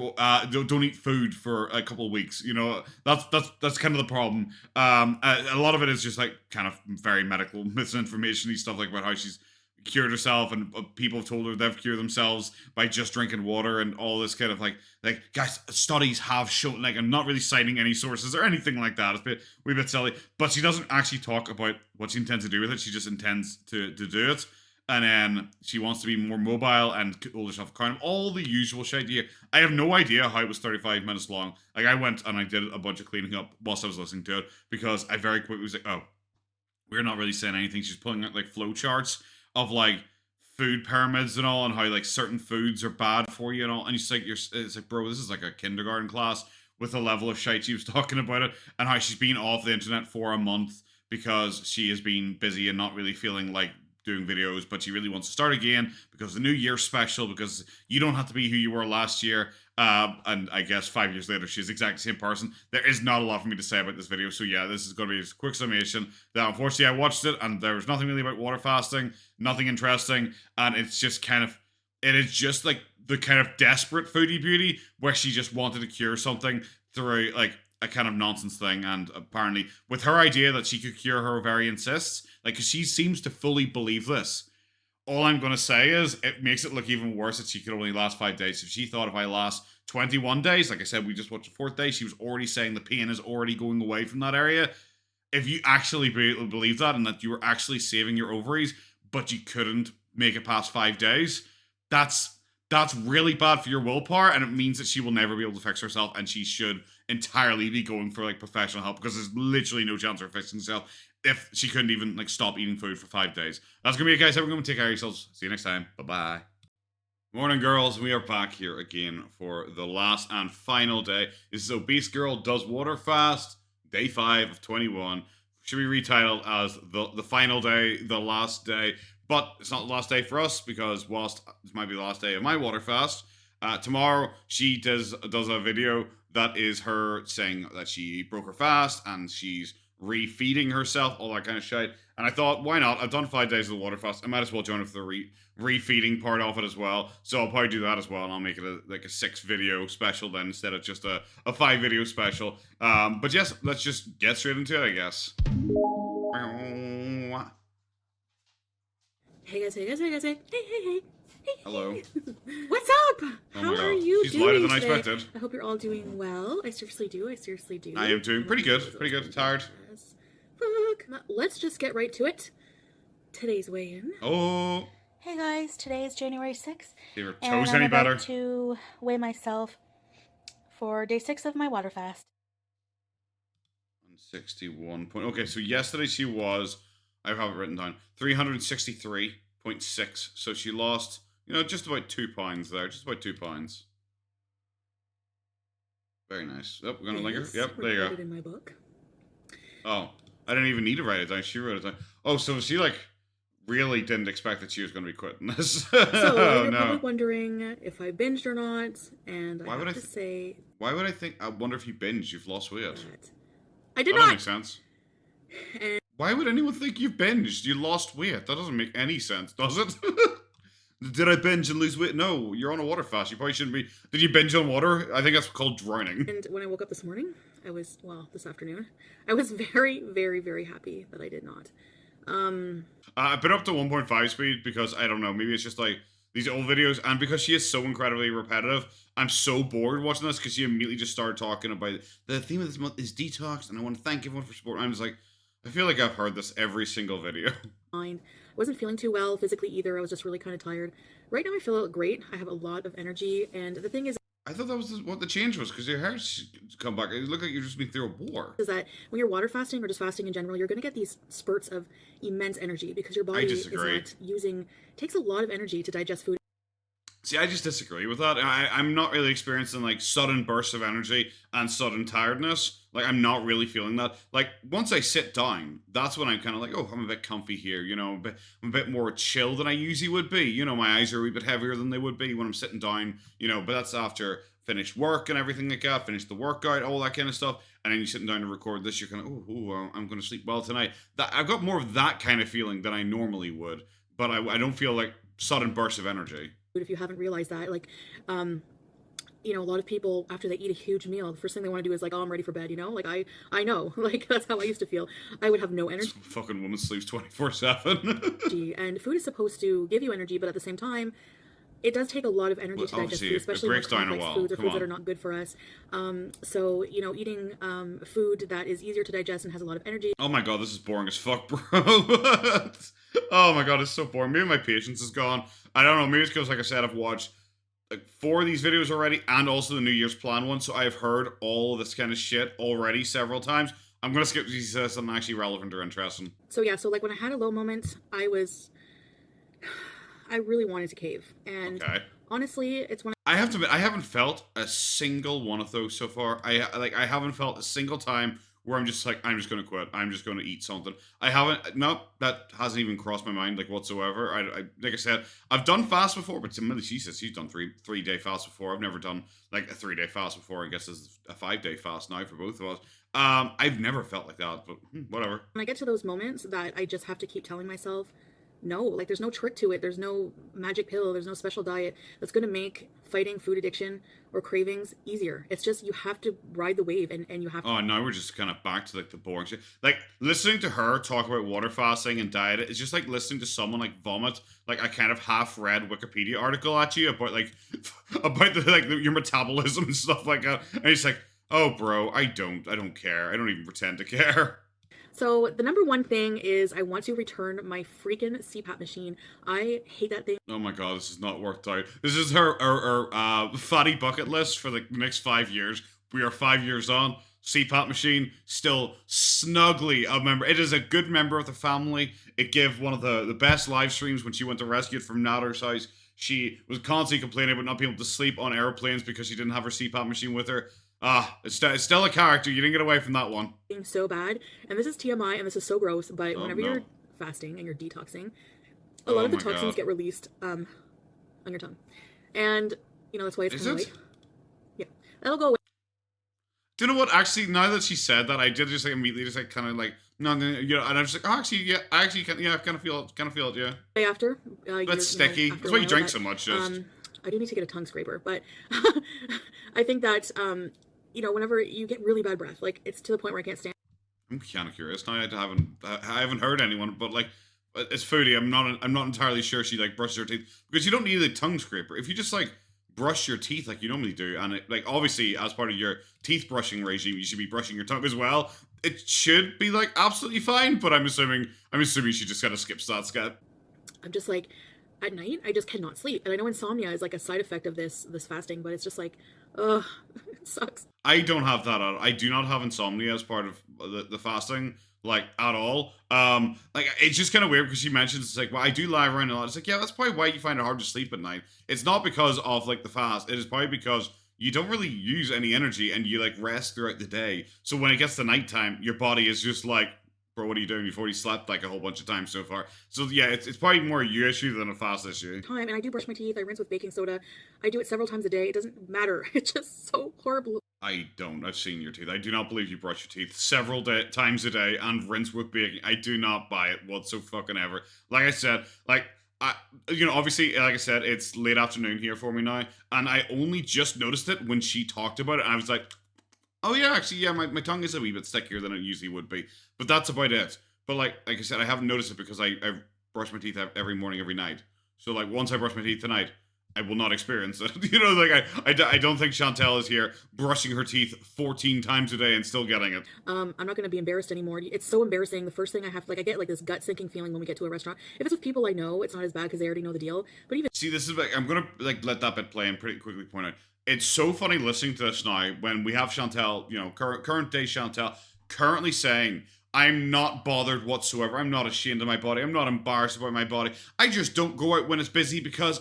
don't eat food for a couple of weeks. That's kind of the problem. A lot of it is just like kind of very medical misinformation-y stuff, like about how she's cured herself and people have told her they've cured themselves by just drinking water and all this kind of like guys, studies have shown, like, I'm not really citing any sources or anything like that. It's a wee bit silly, but she doesn't actually talk about what she intends to do with it. She just intends to do it, and then she wants to be more mobile and hold herself accountable, all the usual shit. Yeah, I have no idea how it was 35 minutes long. Like, I went and I did a bunch of cleaning up whilst I was listening to it because I very quickly was like, oh, we're not really saying anything. She's pulling out like flow charts of like food pyramids and all, and how like certain foods are bad for you and all, and it's like, bro, this is like a kindergarten class with the level of shite she was talking about it, and how she's been off the internet for a month because she has been busy and not really feeling like doing videos, but she really wants to start again because the new year special, because you don't have to be who you were last year. And I guess 5 years later, she's exactly the same person. There is not a lot for me to say about this video. So yeah, this is going to be a quick summation. That unfortunately I watched it and there was nothing really about water fasting, nothing interesting. And it's just it is just like the kind of desperate Foodie Beauty where she just wanted to cure something through like a kind of nonsense thing. And apparently with her idea that she could cure her ovarian cysts, like, 'cause she seems to fully believe this. All I'm going to say is it makes it look even worse that she could only last 5 days. If she thought if I last 21 days, like I said, we just watched the 4th day, she was already saying the pain is already going away from that area. If you actually believe that and that you were actually saving your ovaries, but you couldn't make it past 5 days, that's really bad for your willpower, and it means that she will never be able to fix herself, and she should entirely be going for like professional help, because there's literally no chance of her fixing herself if she couldn't even like stop eating food for 5 days. That's gonna be it, guys. Everyone, take care of yourselves. See you next time. Bye-bye. Morning, girls. We are back here again for the last and final day. This is Obese Girl Does Water Fast, day 5 of 21. Should be retitled as the final day, the last day. But it's not the last day for us, because whilst this might be the last day of my water fast, tomorrow she does a video that is her saying that she broke her fast and she's refeeding herself, all that kind of shit. And I thought, why not? I've done 5 days of the water fast. I might as well join it for the refeeding part of it as well. So I'll probably do that as well, and I'll make it a 6 video special then, instead of just a 5 video special. But yes, let's just get straight into it, I guess. Hey guys, hey. Hello. What's up? Oh How are you She's doing lighter than I today? expected. I hope you're all doing well. I seriously do. I am doing pretty good. Tired. Fuck. Let's just get right to it. Today's weigh-in. Oh. Hey guys, today is January 6th. Your toes and I'm any better? about to weigh myself for day 6 of my water fast. 61 point. Okay, so yesterday she was, I have it written down, 363.6. So she lost, just about 2 pounds there. Just about 2 pounds. Very nice. Oh, we're going to linger. Yep, there you go. In my book. Oh, I didn't even need to write it down. She wrote it down. Oh, so she like really didn't expect that she was going to be quitting this. So Oh you're no. probably wondering if I binged or not, and Why I would have I to say Why would I think? I wonder if you binged. You've lost weight. that I did That doesn't not. make sense. And Why would anyone think you've binged? You lost weight. That doesn't make any sense, does it? Did I binge and lose weight? No, you're on a water fast. You probably shouldn't be. Did you binge on water? I think that's called drowning. and when I woke up this morning, this afternoon, I was very, very, very happy that I did not. I've been up to 1.5 speed because I don't know. Maybe it's just like these old videos, and because she is so incredibly repetitive, I'm so bored watching this because she immediately just started talking about the theme of this month is detox, and I want to thank everyone for support. I'm just like, I feel like I've heard this every single video. I wasn't feeling too well physically either. I was just really kind of tired. Right now I feel great. I have a lot of energy, and the thing is I thought that was what the change was because your hair's come back. It looked like you've just been through a war. that when you're water fasting or just fasting in general, you're going to get these spurts of immense energy because your body is not using, takes a lot of energy to digest food. See, I just disagree with that. I'm not really experiencing like sudden bursts of energy and sudden tiredness. Like I'm not really feeling that. Like once I sit down, that's when I'm kind of like, oh, I'm a bit comfy here. You know, I'm a bit more chill than I usually would be. You know, my eyes are a wee bit heavier than they would be when I'm sitting down. You know, but that's after finished work and everything like that, finished the workout, all that kind of stuff, and then you're sitting down to record this. You're kind of, I'm going to sleep well tonight. That I've got more of that kind of feeling than I normally would, but I don't feel like sudden bursts of energy. If you haven't realized that, like, you know, a lot of people after they eat a huge meal, the first thing they want to do is like, oh, I'm ready for bed. You know, like I know, like that's how I used to feel. I would have no energy. This fucking woman sleeps 24/7. And food is supposed to give you energy, but at the same time, it does take a lot of energy to digest food, especially more complex foods or foods that are not good for us. So, you know, eating food that is easier to digest and has a lot of energy. Oh my god, this is boring as fuck, bro. Oh my god, it's so boring. Maybe my patience is gone. I don't know. Maybe it's because, like I said, I've watched like 4 of these videos already and also the New Year's plan one. So I've heard all of this kind of shit already several times. I'm going to skip these something actually relevant or interesting. So yeah, so like when I had a low moment, I really wanted to cave. And honestly, it's when I have to admit, I haven't felt a single one of those so far. I haven't felt a single time where I'm just like, I'm just going to quit. I'm just going to eat something. I haven't, no, that hasn't even crossed my mind, like, whatsoever. I like I said, I've done fast before, but Millie, she says she's done three-day fast before. I've never done, like, a 3-day fast before. I guess it's a 5-day fast now for both of us. I've never felt like that, but whatever. When I get to those moments that I just have to keep telling myself, no, like there's no trick to it. There's no magic pill. There's no special diet that's going to make fighting food addiction or cravings easier. It's just you have to ride the wave and you have to. Oh, now we're just kind of back to like the boring shit. Like listening to her talk about water fasting and diet is just like listening to someone like vomit like a kind of half-read Wikipedia article at you about like your metabolism and stuff like that. And it's like, oh, bro, I don't care. I don't even pretend to care. So the number one thing is I want to return my freaking CPAP machine. I hate that thing. Oh my god, this is not worked out. This is her fatty bucket list for the next 5 years. We are 5 years on. CPAP machine still snugly a member. It is a good member of the family. It gave one of the best live streams when she went to rescue it from Natter's house. She was constantly complaining about not being able to sleep on airplanes because she didn't have her CPAP machine with her. It's still a character. You didn't get away from that one. So bad. And this is TMI and this is so gross, but whenever you're fasting and you're detoxing, a lot of the toxins get released on your tongue. And, you know, that's why it's kind of like... Yeah. That'll go away. Do you know what? Actually, now that she said that, I did just like immediately just like kind of like, no, you know, and I was like, oh, actually, yeah, I kind of feel it, yeah. After. That's sticky. That's why you drink so much, just. I do need to get a tongue scraper, but I think that, you know, whenever you get really bad breath, like it's to the point where I can't stand. I'm kind of curious now. I haven't heard anyone, but like, it's Foodie. I'm not entirely sure she like brushes her teeth because you don't need a tongue scraper if you just like brush your teeth like you normally do, and it, like obviously as part of your teeth brushing regime, you should be brushing your tongue as well. It should be like absolutely fine, but I'm assuming she just kind of skips that step. I'm just like. At night, I just cannot sleep. And I know insomnia is like a side effect of this fasting, but it's just like, ugh, it sucks. I don't have that. I do not have insomnia as part of the fasting, like, at all. Like, it's just kind of weird because she mentions, it's like, well, I do lie around a lot. It's like, yeah, that's probably why you find it hard to sleep at night. It's not because of, like, the fast. It is probably because you don't really use any energy and you like rest throughout the day. So when it gets to nighttime, your body is just like, bro, what are you doing? You've already slept like a whole bunch of times so far. So yeah, it's probably more a you issue than a fast issue. Time, and I do brush my teeth. I rinse with baking soda. I do it several times a day. It doesn't matter. It's just so horrible. I don't. I've seen your teeth. I do not believe you brush your teeth several times a day and rinse with baking. I do not buy it whatsoever. Like I said, obviously, like I said, it's late afternoon here for me now, and I only just noticed it when she talked about it, and I was like, oh yeah, actually, yeah, my tongue is a wee bit stickier than it usually would be, but that's about it. But like I said, I haven't noticed it because I brush my teeth every morning, every night. So like once I brush my teeth tonight, I will not experience it. I don't think Chantel is here brushing her teeth 14 times a day and still getting it. I'm not going to be embarrassed anymore. It's so embarrassing. The first thing I get like this gut sinking feeling when we get to a restaurant. If it's with people I know, it's not as bad because they already know the deal. But even see, this is like, I'm gonna like let that bit play and pretty quickly point out. It's so funny listening to this now when we have Chantel, current day Chantel, currently saying, I'm not bothered whatsoever. I'm not ashamed of my body. I'm not embarrassed about my body. I just don't go out when it's busy because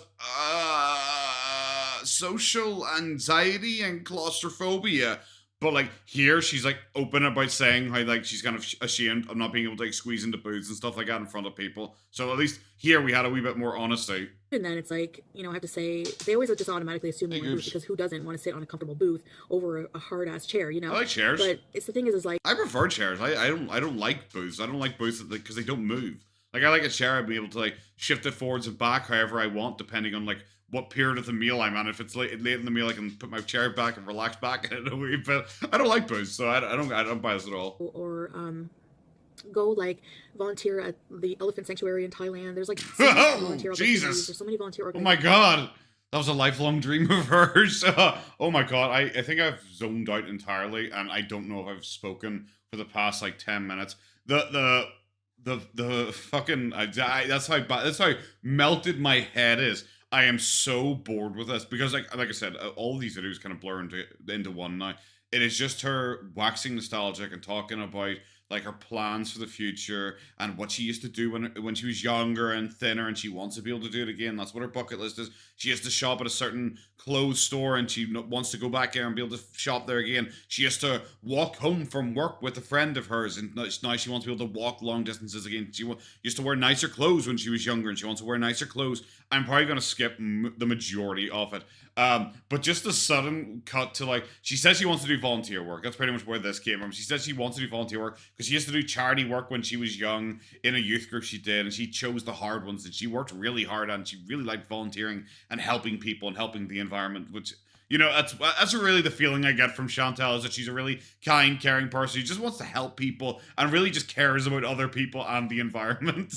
social anxiety and claustrophobia. But like here, she's like open about saying how like she's kind of ashamed of not being able to like squeeze into booths and stuff like that in front of people. So at least here we had a wee bit more honesty. And then it's like, I have to say, they always just automatically assume they want a booth because who doesn't want to sit on a comfortable booth over a hard ass chair, I like chairs. But it's the thing is like I prefer chairs. I don't like booths. I don't like booths because they don't move. Like I like a chair, I'd be able to like shift it forwards and back however I want, depending on like what period of the meal I'm on. If it's late in the meal, I can put my chair back and relax back in it a wee bit. I don't like booths, so I don't buy this at all. Or go like volunteer at the elephant sanctuary in Thailand. There's like so many volunteer Jesus. There's so many volunteer organizations. Oh my god. That was a lifelong dream of hers. Oh my god. I think I've zoned out entirely and I don't know if I've spoken for the past like 10 minutes. The fucking that's how melted my head is. I am so bored with this because like I said, all of these videos kind of blur into one now. It is just her waxing nostalgic and talking about like her plans for the future and what she used to do when she was younger and thinner, and she wants to be able to do it again. That's what her bucket list is. She has to shop at a certain clothes store and she wants to go back there and be able to shop there again. She has to walk home from work with a friend of hers, and now she wants to be able to walk long distances again. She used to wear nicer clothes when she was younger, and she wants to wear nicer clothes. I'm probably going to skip the majority of it. But just a sudden cut to like, she says she wants to do volunteer work. That's pretty much where this came from. She says she wants to do volunteer work because she used to do charity work when she was young in a youth group she did, and she chose the hard ones, and she worked really hard and she really liked volunteering and helping people and helping the environment, which that's really the feeling I get from Chantel, is that she's a really kind, caring person who just wants to help people and really just cares about other people and the environment.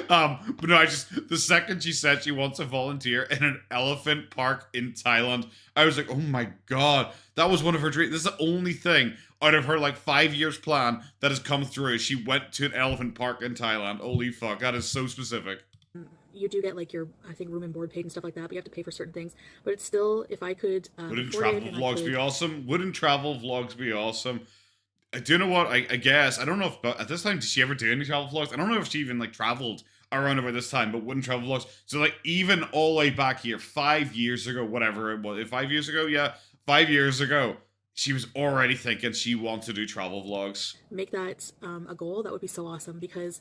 But no, the second she said she wants to volunteer in an elephant park in Thailand, I was like, oh my god, that was one of her dreams. This is the only thing out of her like 5 years plan that has come through. She went to an elephant park in Thailand. Holy fuck, that is so specific. You do get like your, I think, room and board paid and stuff like that, but you have to pay for certain things. But it's still, if I could, wouldn't travel vlogs be awesome? Wouldn't travel vlogs be awesome? Do you know what? I guess I don't know if at this time did she ever do any travel vlogs? I don't know if she even like traveled around about this time, but wouldn't travel vlogs. So like even all the way back here, 5 years ago, whatever it was, 5 years ago, yeah, 5 years ago, she was already thinking she wants to do travel vlogs. Make that a goal. That would be so awesome because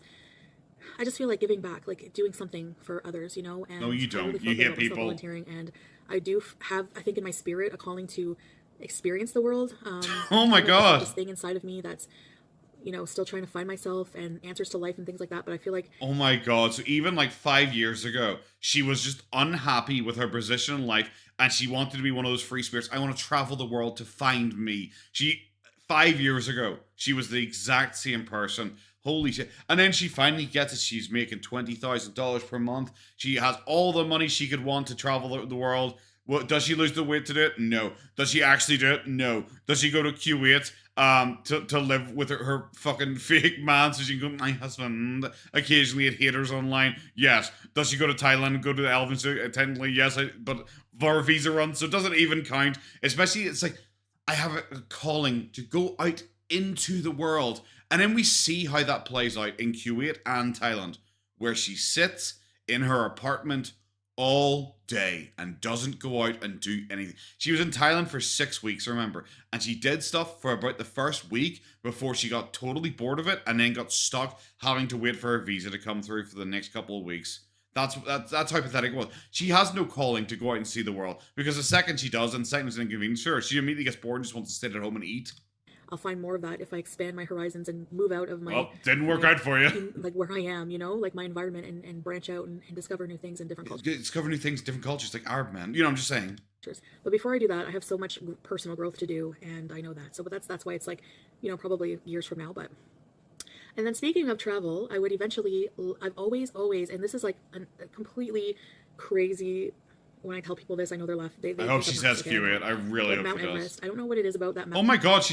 I just feel like giving back, like doing something for others, And no, you don't. Really you hear people volunteering, and I do have, I think, in my spirit, a calling to experience the world. Oh my god! This thing inside of me that's, still trying to find myself and answers to life and things like that. But I feel like, oh my god! So even like 5 years ago, she was just unhappy with her position in life, and she wanted to be one of those free spirits. I want to travel the world to find me. 5 years ago, she was the exact same person. Holy shit. And then she finally gets it. She's making $20,000 per month. She has all the money she could want to travel the world. Well, does she lose the weight to do it? No. Does she actually do it? No. Does she go to Kuwait to live with her fucking fake man so she can go, my husband, occasionally at haters online? Yes. Does she go to Thailand and go to the elephants? Technically, yes. But for a visa run, so it doesn't even count. Especially, it's like, I have a calling to go out into the world. And then we see how that plays out in Kuwait and Thailand, where she sits in her apartment all day and doesn't go out and do anything. She was in Thailand for 6 weeks, remember, and she did stuff for about the first week before she got totally bored of it and then got stuck having to wait for her visa to come through for the next couple of weeks. That's how pathetic it was. She has no calling to go out and see the world because the second she does, and the second it's inconvenient, sure, she immediately gets bored and just wants to sit at home and eat. I'll find more of that if I expand my horizons and move out of my... Well, didn't work out for you. Like where I am, you know, like my environment, and branch out and discover new things in different cultures. Discover new things, different cultures, like Arab man. You know, I'm just saying. But before I do that, I have so much personal growth to do, and I know that. So, but that's why it's like, you know, probably years from now, but... And then speaking of travel, I would eventually, I've always, and this is like a completely crazy, when I tell people this, I know they're laughing. I hope she says Q8. I really hope Mount she Everest. does. I don't know what it is about that mountain. Oh my god,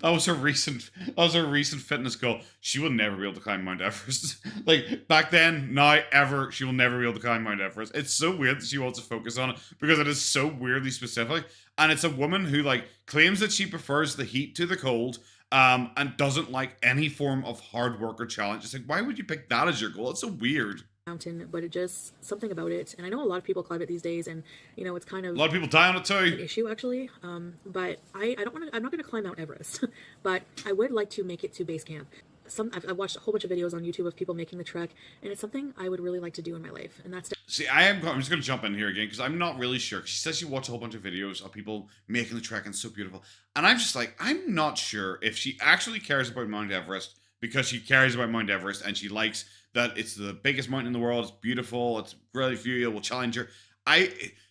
that was her recent fitness goal. She will never be able to climb Mount Everest. Like, back then, now, ever, she will never be able to climb Mount Everest. It's so weird that she wants to focus on it, because it is so weirdly specific. And it's a woman who, like, claims that she prefers the heat to the cold, and doesn't like any form of hard work or challenge. It's like, why would you pick that as your goal? It's so weird. Mountain, but it just, something about it, and I know a lot of people climb it these days, and you know, it's kind of a lot of people die on it too. An issue actually. But I'm not going to climb Mount Everest, but I would like to make it to base camp. I've watched a whole bunch of videos on YouTube of people making the trek, and it's something I would really like to do in my life. And that's... See, I'm just going to jump in here again, because I'm not really sure. She says she watched a whole bunch of videos of people making the trek, and it's so beautiful. And I'm just like, I'm not sure if she actually cares about Mount Everest, because she cares about Mount Everest, and she likes that it's the biggest mountain in the world, it's beautiful, it's really beautiful, will challenge her.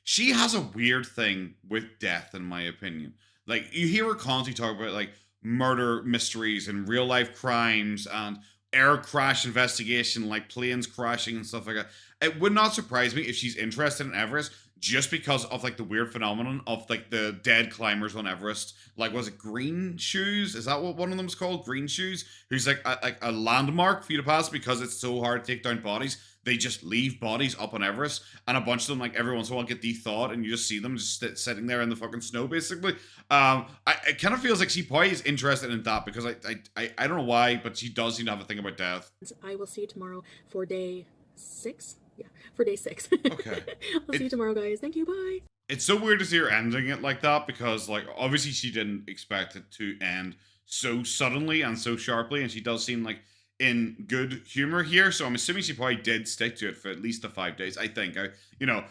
She has a weird thing with death, in my opinion. Like, you hear her constantly talk about, like, murder mysteries and real life crimes and air crash investigation, like planes crashing and stuff like that. It would not surprise me if she's interested in Everest just because of like the weird phenomenon of like the dead climbers on Everest. Like, was it Green Shoes? Is that what one of them is called? Green Shoes? Who's like a landmark for you to pass because it's so hard to take down bodies. They just leave bodies up on Everest, and a bunch of them, like, every once in a while get de-thawed, and you just see them just sitting there in the fucking snow, basically. It kind of feels like she probably is interested in that, because I don't know why, but she does seem to have a thing about death. I will see you tomorrow for day 6. Yeah, for day 6. Okay. I'll see you tomorrow, guys. Thank you, bye. It's so weird to see her ending it like that, because, like, obviously she didn't expect it to end so suddenly and so sharply, and she does seem like in good humor here, so I'm assuming she probably did stick to it for at least the 5 days. I think,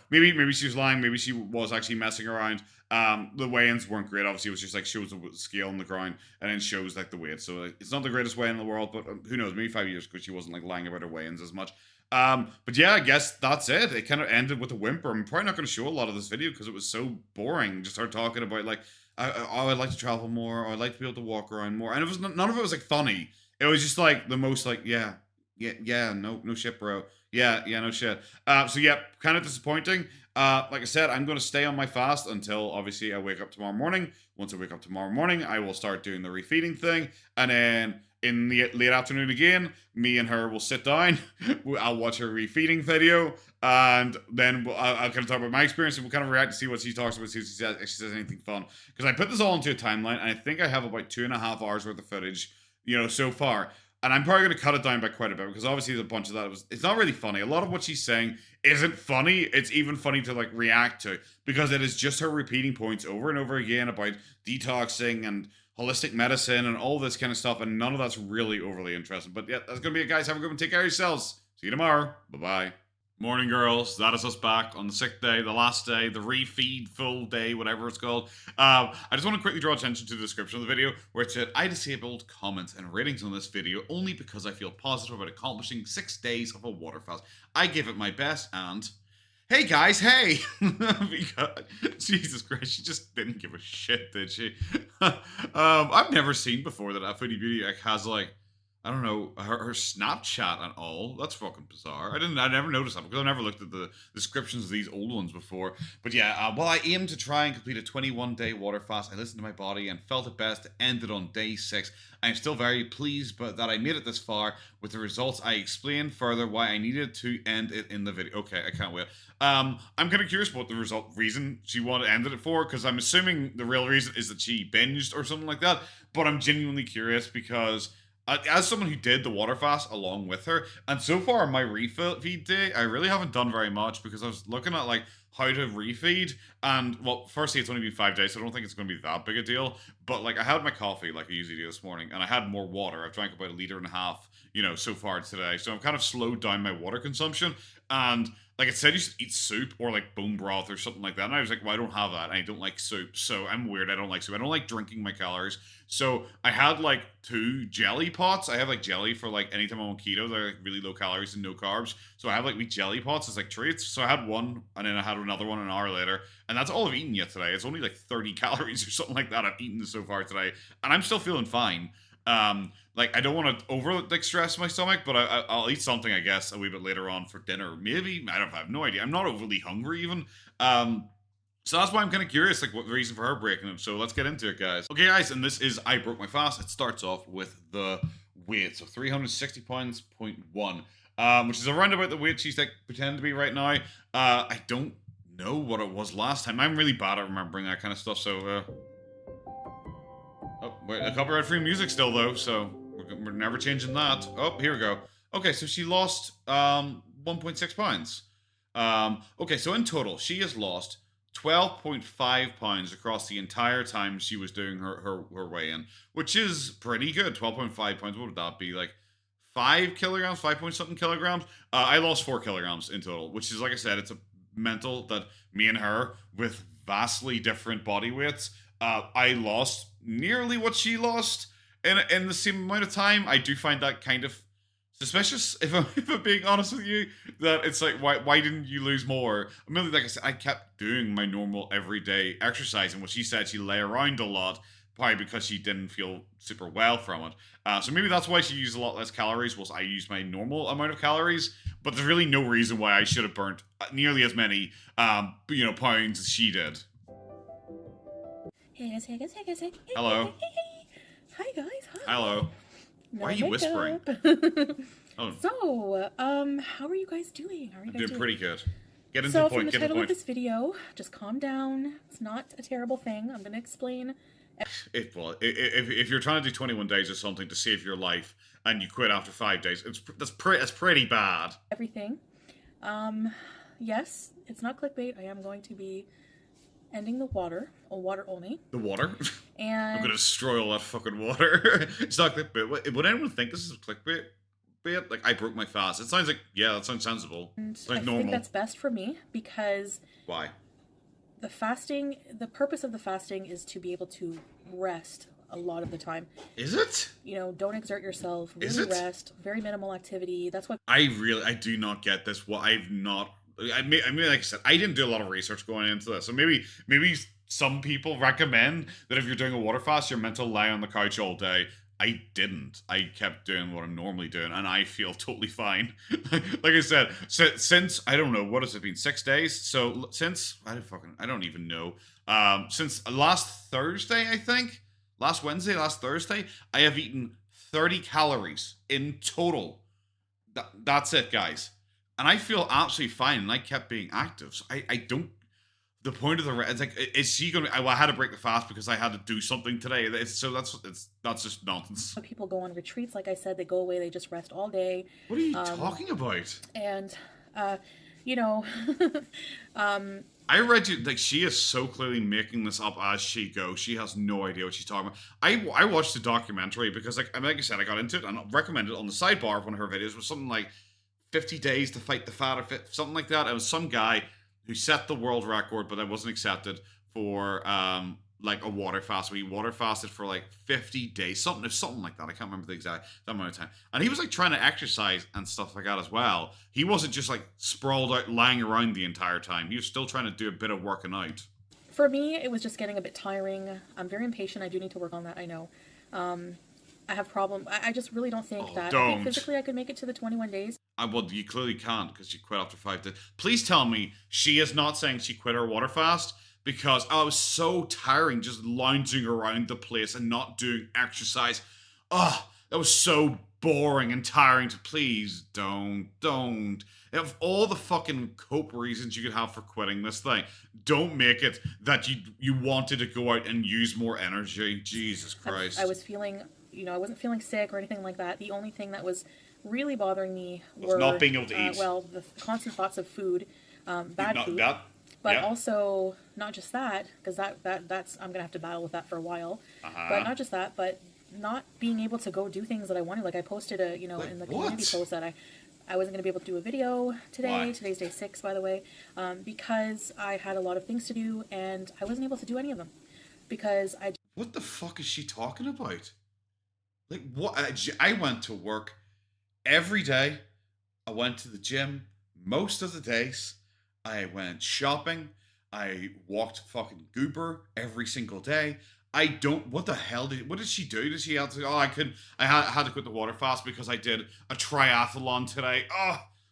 maybe she was lying, maybe she was actually messing around. The weigh-ins weren't great. Obviously, it was just like shows the scale on the ground and then shows like the weight. So it's not the greatest weigh in the world, but who knows? Maybe 5 years because she wasn't like lying about her weigh-ins as much. But yeah, I guess that's it. It kind of ended with a whimper. I'm probably not going to show a lot of this video because it was so boring. Just her talking about like, I'd like to travel more, or I'd like to be able to walk around more, and it was none of it was like funny. It was just like the most like, yeah, no shit, bro. Yeah, no shit. So yeah, kind of disappointing. Like I said, I'm going to stay on my fast until obviously I wake up tomorrow morning. Once I wake up tomorrow morning, I will start doing the refeeding thing, and then in the late afternoon again, me and her will sit down. I'll watch her refeeding video, and then I'll kind of talk about my experience, and we'll kind of react to see what she talks about, see if she says anything fun. Because I put this all into a timeline, and I think I have about 2.5 hours worth of footage, so far. And I'm probably going to cut it down by quite a bit, because obviously there's a bunch of that. It's not really funny. A lot of what she's saying isn't funny. It's even funny to like react to, because it is just her repeating points over and over again about detoxing and holistic medicine and all this kind of stuff. And none of that's really overly interesting. But yeah, that's going to be it, guys. Have a good one. Take care of yourselves. See you tomorrow. Bye-bye. Morning, girls. That is us back on the 6th day, the last day, the refeed full day, whatever it's called. I just want to quickly draw attention to the description of the video, where it said, I disabled comments and ratings on this video only because I feel positive about accomplishing 6 days of a water fast. I gave it my best, and hey guys, hey! Because, Jesus Christ, she just didn't give a shit, did she? I've never seen before that a Foodie Beauty has like, I don't know, her Snapchat and all. That's fucking bizarre. I never noticed that because I never looked at the descriptions of these old ones before. But yeah, while I aim to try and complete a 21-day water fast, I listened to my body and felt it best to end it on day 6. I'm still very pleased that I made it this far. With the results, I explained further why I needed to end it in the video. Okay, I can't wait. I'm kind of curious what the reason she wanted to end it for, because I'm assuming the real reason is that she binged or something like that. But I'm genuinely curious because as someone who did the water fast along with her, and so far on my refeed day, I really haven't done very much because I was looking at like how to refeed, and well, firstly, it's only been 5 days, so I don't think it's going to be that big a deal. But like, I had my coffee like I usually do this morning, and I had more water. I've drank about 1.5 liters, so far today. So I've kind of slowed down my water consumption, and like it said, you should eat soup or like bone broth or something like that. And I was like, well, I don't have that. And I don't like soup. So I'm weird. I don't like soup. I don't like drinking my calories. So I had like 2 jelly pots. I have like jelly for like anytime I'm on keto. They're like really low calories and no carbs. So I have like wee jelly pots as like treats. So I had one and then I had another one an hour later. And that's all I've eaten yet today. It's only like 30 calories or something like that I've eaten so far today. And I'm still feeling fine. Like I don't want to over like stress my stomach, but I'll eat something I guess a wee bit later on for dinner. Maybe I have no idea. I'm not overly hungry even. So that's why I'm kind of curious, like what the reason for her breaking it. So let's get into it, guys. Okay, guys, and this is I broke my fast. It starts off with the weight, so 360 pounds, 0.1, which is around about the weight she's like pretending to be right now. I don't know what it was last time. I'm really bad at remembering that kind of stuff. So, oh, wait, a copyright-free music still though, so we're never changing that. Oh, here we go. Okay, so she lost 1.6 pounds. Okay, so in total, she has lost 12.5 pounds across the entire time she was doing her weigh-in, which is pretty good. 12.5 pounds, what would that be? Like 5 kilograms, 5 point something kilograms? I lost 4 kilograms in total, which is, like I said, it's a mental that me and her, with vastly different body weights, I lost nearly what she lost in the same amount of time. I do find that kind of suspicious, if I'm being honest with you, that it's like, why didn't you lose more? I mean, like I said, I kept doing my normal everyday exercise, and what she said, she lay around a lot, probably because she didn't feel super well from it. So maybe that's why she used a lot less calories, whilst I used my normal amount of calories. But there's really no reason why I should have burnt nearly as many, pounds as she did. Hey guys, hey guys, hey guys, hey. Hello. Hi guys, hi. Hello. Why are you whispering? Oh. So, how are you guys doing? I'm doing pretty good. Get into so the point. From the title of this video, just calm down. It's not a terrible thing. I'm gonna explain. If you're trying to do 21 days or something to save your life and you quit after 5 days, that's pretty bad. Everything. Yes, it's not clickbait. I am going to be ending the water, or water only. The water? And I'm gonna destroy all that fucking water. It's not clickbait. Would anyone think this is clickbait? Like, I broke my fast. It sounds like, yeah, that sounds sensible. It's like normal. I think that's best for me because... Why? The purpose of the fasting is to be able to rest a lot of the time. Is it? Don't exert yourself. Really rest. Very minimal activity. That's what... I do not get this. I mean, like I said, I didn't do a lot of research going into this. So maybe some people recommend that if you're doing a water fast, you're meant to lie on the couch all day. I didn't. I kept doing what I'm normally doing, and I feel totally fine. Like I said, since, I don't know, what has it been, 6 days? So since, I don't even know. Since last Thursday, I think, last Thursday, I have eaten 30 calories in total. That's it, guys. And I feel absolutely fine, and I kept being active. So I don't... The point of it's like, is she going to... I had to break the fast because I had to do something today. That's just nonsense. People go on retreats, like I said, they go away, they just rest all day. What are you talking about? And, I read you, like, she is so clearly making this up as she goes. She has no idea what she's talking about. I watched the documentary because, like I said, I got into it and recommended it on the sidebar of one of her videos. It was something like 50 days to fight the fat or something like that. It was some guy who set the world record, but that wasn't accepted for like a water fast. He water fasted for like 50 days, something like that. I can't remember the exact amount of time. And he was like trying to exercise and stuff like that as well. He wasn't just like sprawled out, lying around the entire time. He was still trying to do a bit of working out. For me, it was just getting a bit tiring. I'm very impatient. I do need to work on that. I know. I have problem. I just really don't think I think physically I could make it to the 21 days. Well, you clearly can't because you quit after 5 days. Please tell me she is not saying she quit her water fast because it was so tiring just lounging around the place and not doing exercise. That was so boring and tiring. Please don't. Of all the fucking cope reasons you could have for quitting this thing, don't make it that you wanted to go out and use more energy. Jesus Christ. I was feeling I wasn't feeling sick or anything like that. The only thing that was really bothering me was not being able to eat. Well, the constant thoughts of food, bad food. That, but also, not just that, because that's I'm going to have to battle with that for a while. But not just that, but not being able to go do things that I wanted. Like I posted in the community post that I wasn't going to be able to do a video today. Why? Today's day 6, by the way, because I had a lot of things to do and I wasn't able to do any of them because I... What the fuck is she talking about? Like, what? I went to work every day. I went to the gym most of the days. I went shopping. I walked fucking Goober every single day. What the hell what did she do? Did she have to, I had to quit the water fast because I did a triathlon today.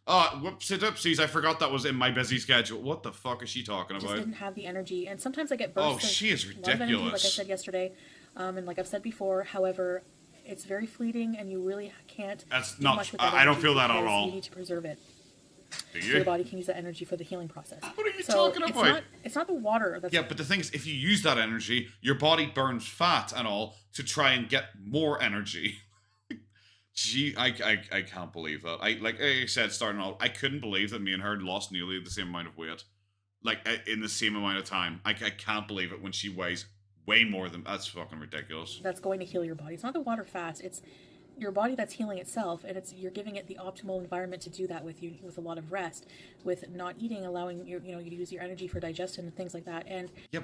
Whoopsie-doopsies, I forgot that was in my busy schedule. What the fuck is she talking about? I just didn't have the energy, and sometimes I get bursts. Oh, she is ridiculous. Energy, like I said yesterday, and like I've said before, however, it's very fleeting, and you really can't do much with that I don't feel that at all. You need to preserve it. Do you? So your body can use that energy for the healing process. What are you talking about? It's not the water. Yeah, but the thing is, if you use that energy, your body burns fat and all to try and get more energy. Gee, I can't believe that. Like I said, starting out, I couldn't believe that me and her lost nearly the same amount of weight. Like, in the same amount of time. I can't believe it when she weighs way more than... That's fucking ridiculous. That's going to heal your body. It's not the water fast. It's your body that's healing itself, and you're giving it the optimal environment to do that with a lot of rest, with not eating, allowing you to use your energy for digestion and things like that. And yeah,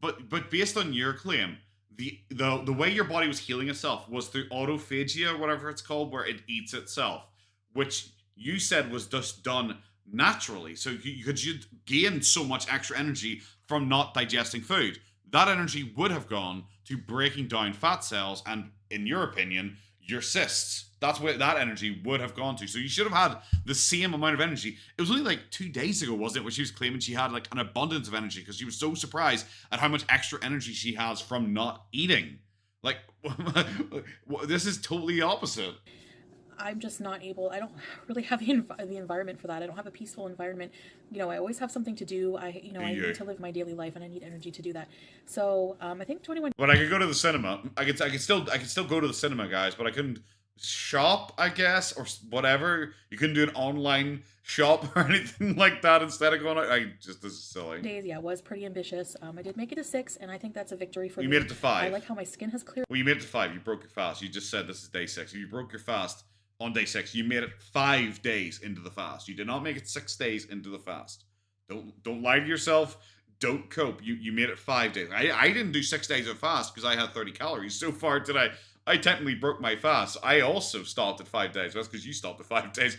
but based on your claim, the way your body was healing itself was through autophagia, or whatever it's called, where it eats itself, which you said was just done naturally. So you'd gain so much extra energy from not digesting food. That energy would have gone to breaking down fat cells and, in your opinion, your cysts. That's where that energy would have gone to. So you should have had the same amount of energy. It was only like 2 days ago, wasn't it, where she was claiming she had like an abundance of energy because she was so surprised at how much extra energy she has from not eating. Like, this is totally opposite. I'm just not able. I don't really have the environment for that. I don't have a peaceful environment. I always have something to do. I need to live my daily life, and I need energy to do that. So I think 21. But I could go to the cinema. I could still go to the cinema, guys. But I couldn't shop, I guess, or whatever. You couldn't do an online shop or anything like that instead of going out. This is silly. Days, yeah, was pretty ambitious. I did make it to 6, and I think that's a victory for me. You made it to 5. I like how my skin has cleared. Well, you made it to 5. You broke your fast. You just said this is day 6. You broke your fast on day 6. You made it 5 days into the fast. You did not make it 6 days into the fast. Don't lie to yourself. Don't cope. You made it 5 days. I didn't do 6 days of fast because I had 30 calories. So far today, I technically broke my fast. I also stopped at 5 days. That's because you stopped at 5 days.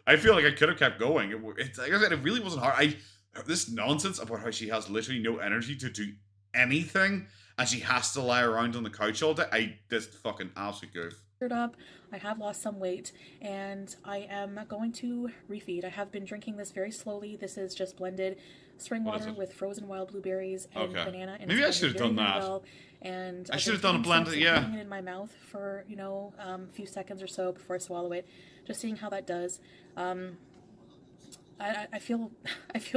I feel like I could have kept going. Like I said, it really wasn't hard. This nonsense about how she has literally no energy to do anything and she has to lie around on the couch all day. This fucking absolute goof. Up. I have lost some weight, and I am going to refeed. I have been drinking this very slowly. This is just blended spring water with frozen wild blueberries and banana. And maybe I should have done that. Well, and I should have done a blend. Yeah, putting it in my mouth for a few seconds or so before I swallow it, just seeing how that does. I feel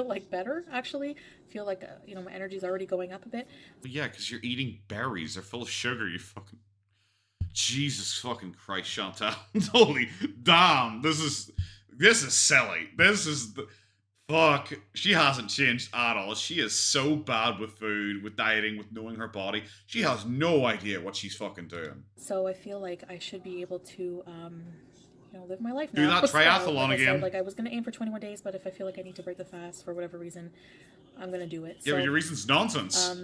like better, actually. I feel like my energy's already going up a bit. Yeah, because you're eating berries. They're full of sugar. You fucking... Jesus fucking Christ, Chantal. Holy damn. This is silly. This is the... Fuck. She hasn't changed at all. She is so bad with food, with dieting, with knowing her body. She has no idea what she's fucking doing. So I feel like I should be able to, live my life now. Do that triathlon again. I was going to aim for 21 days, but if I feel like I need to break the fast for whatever reason, I'm going to do it. Yeah, but your reason's nonsense.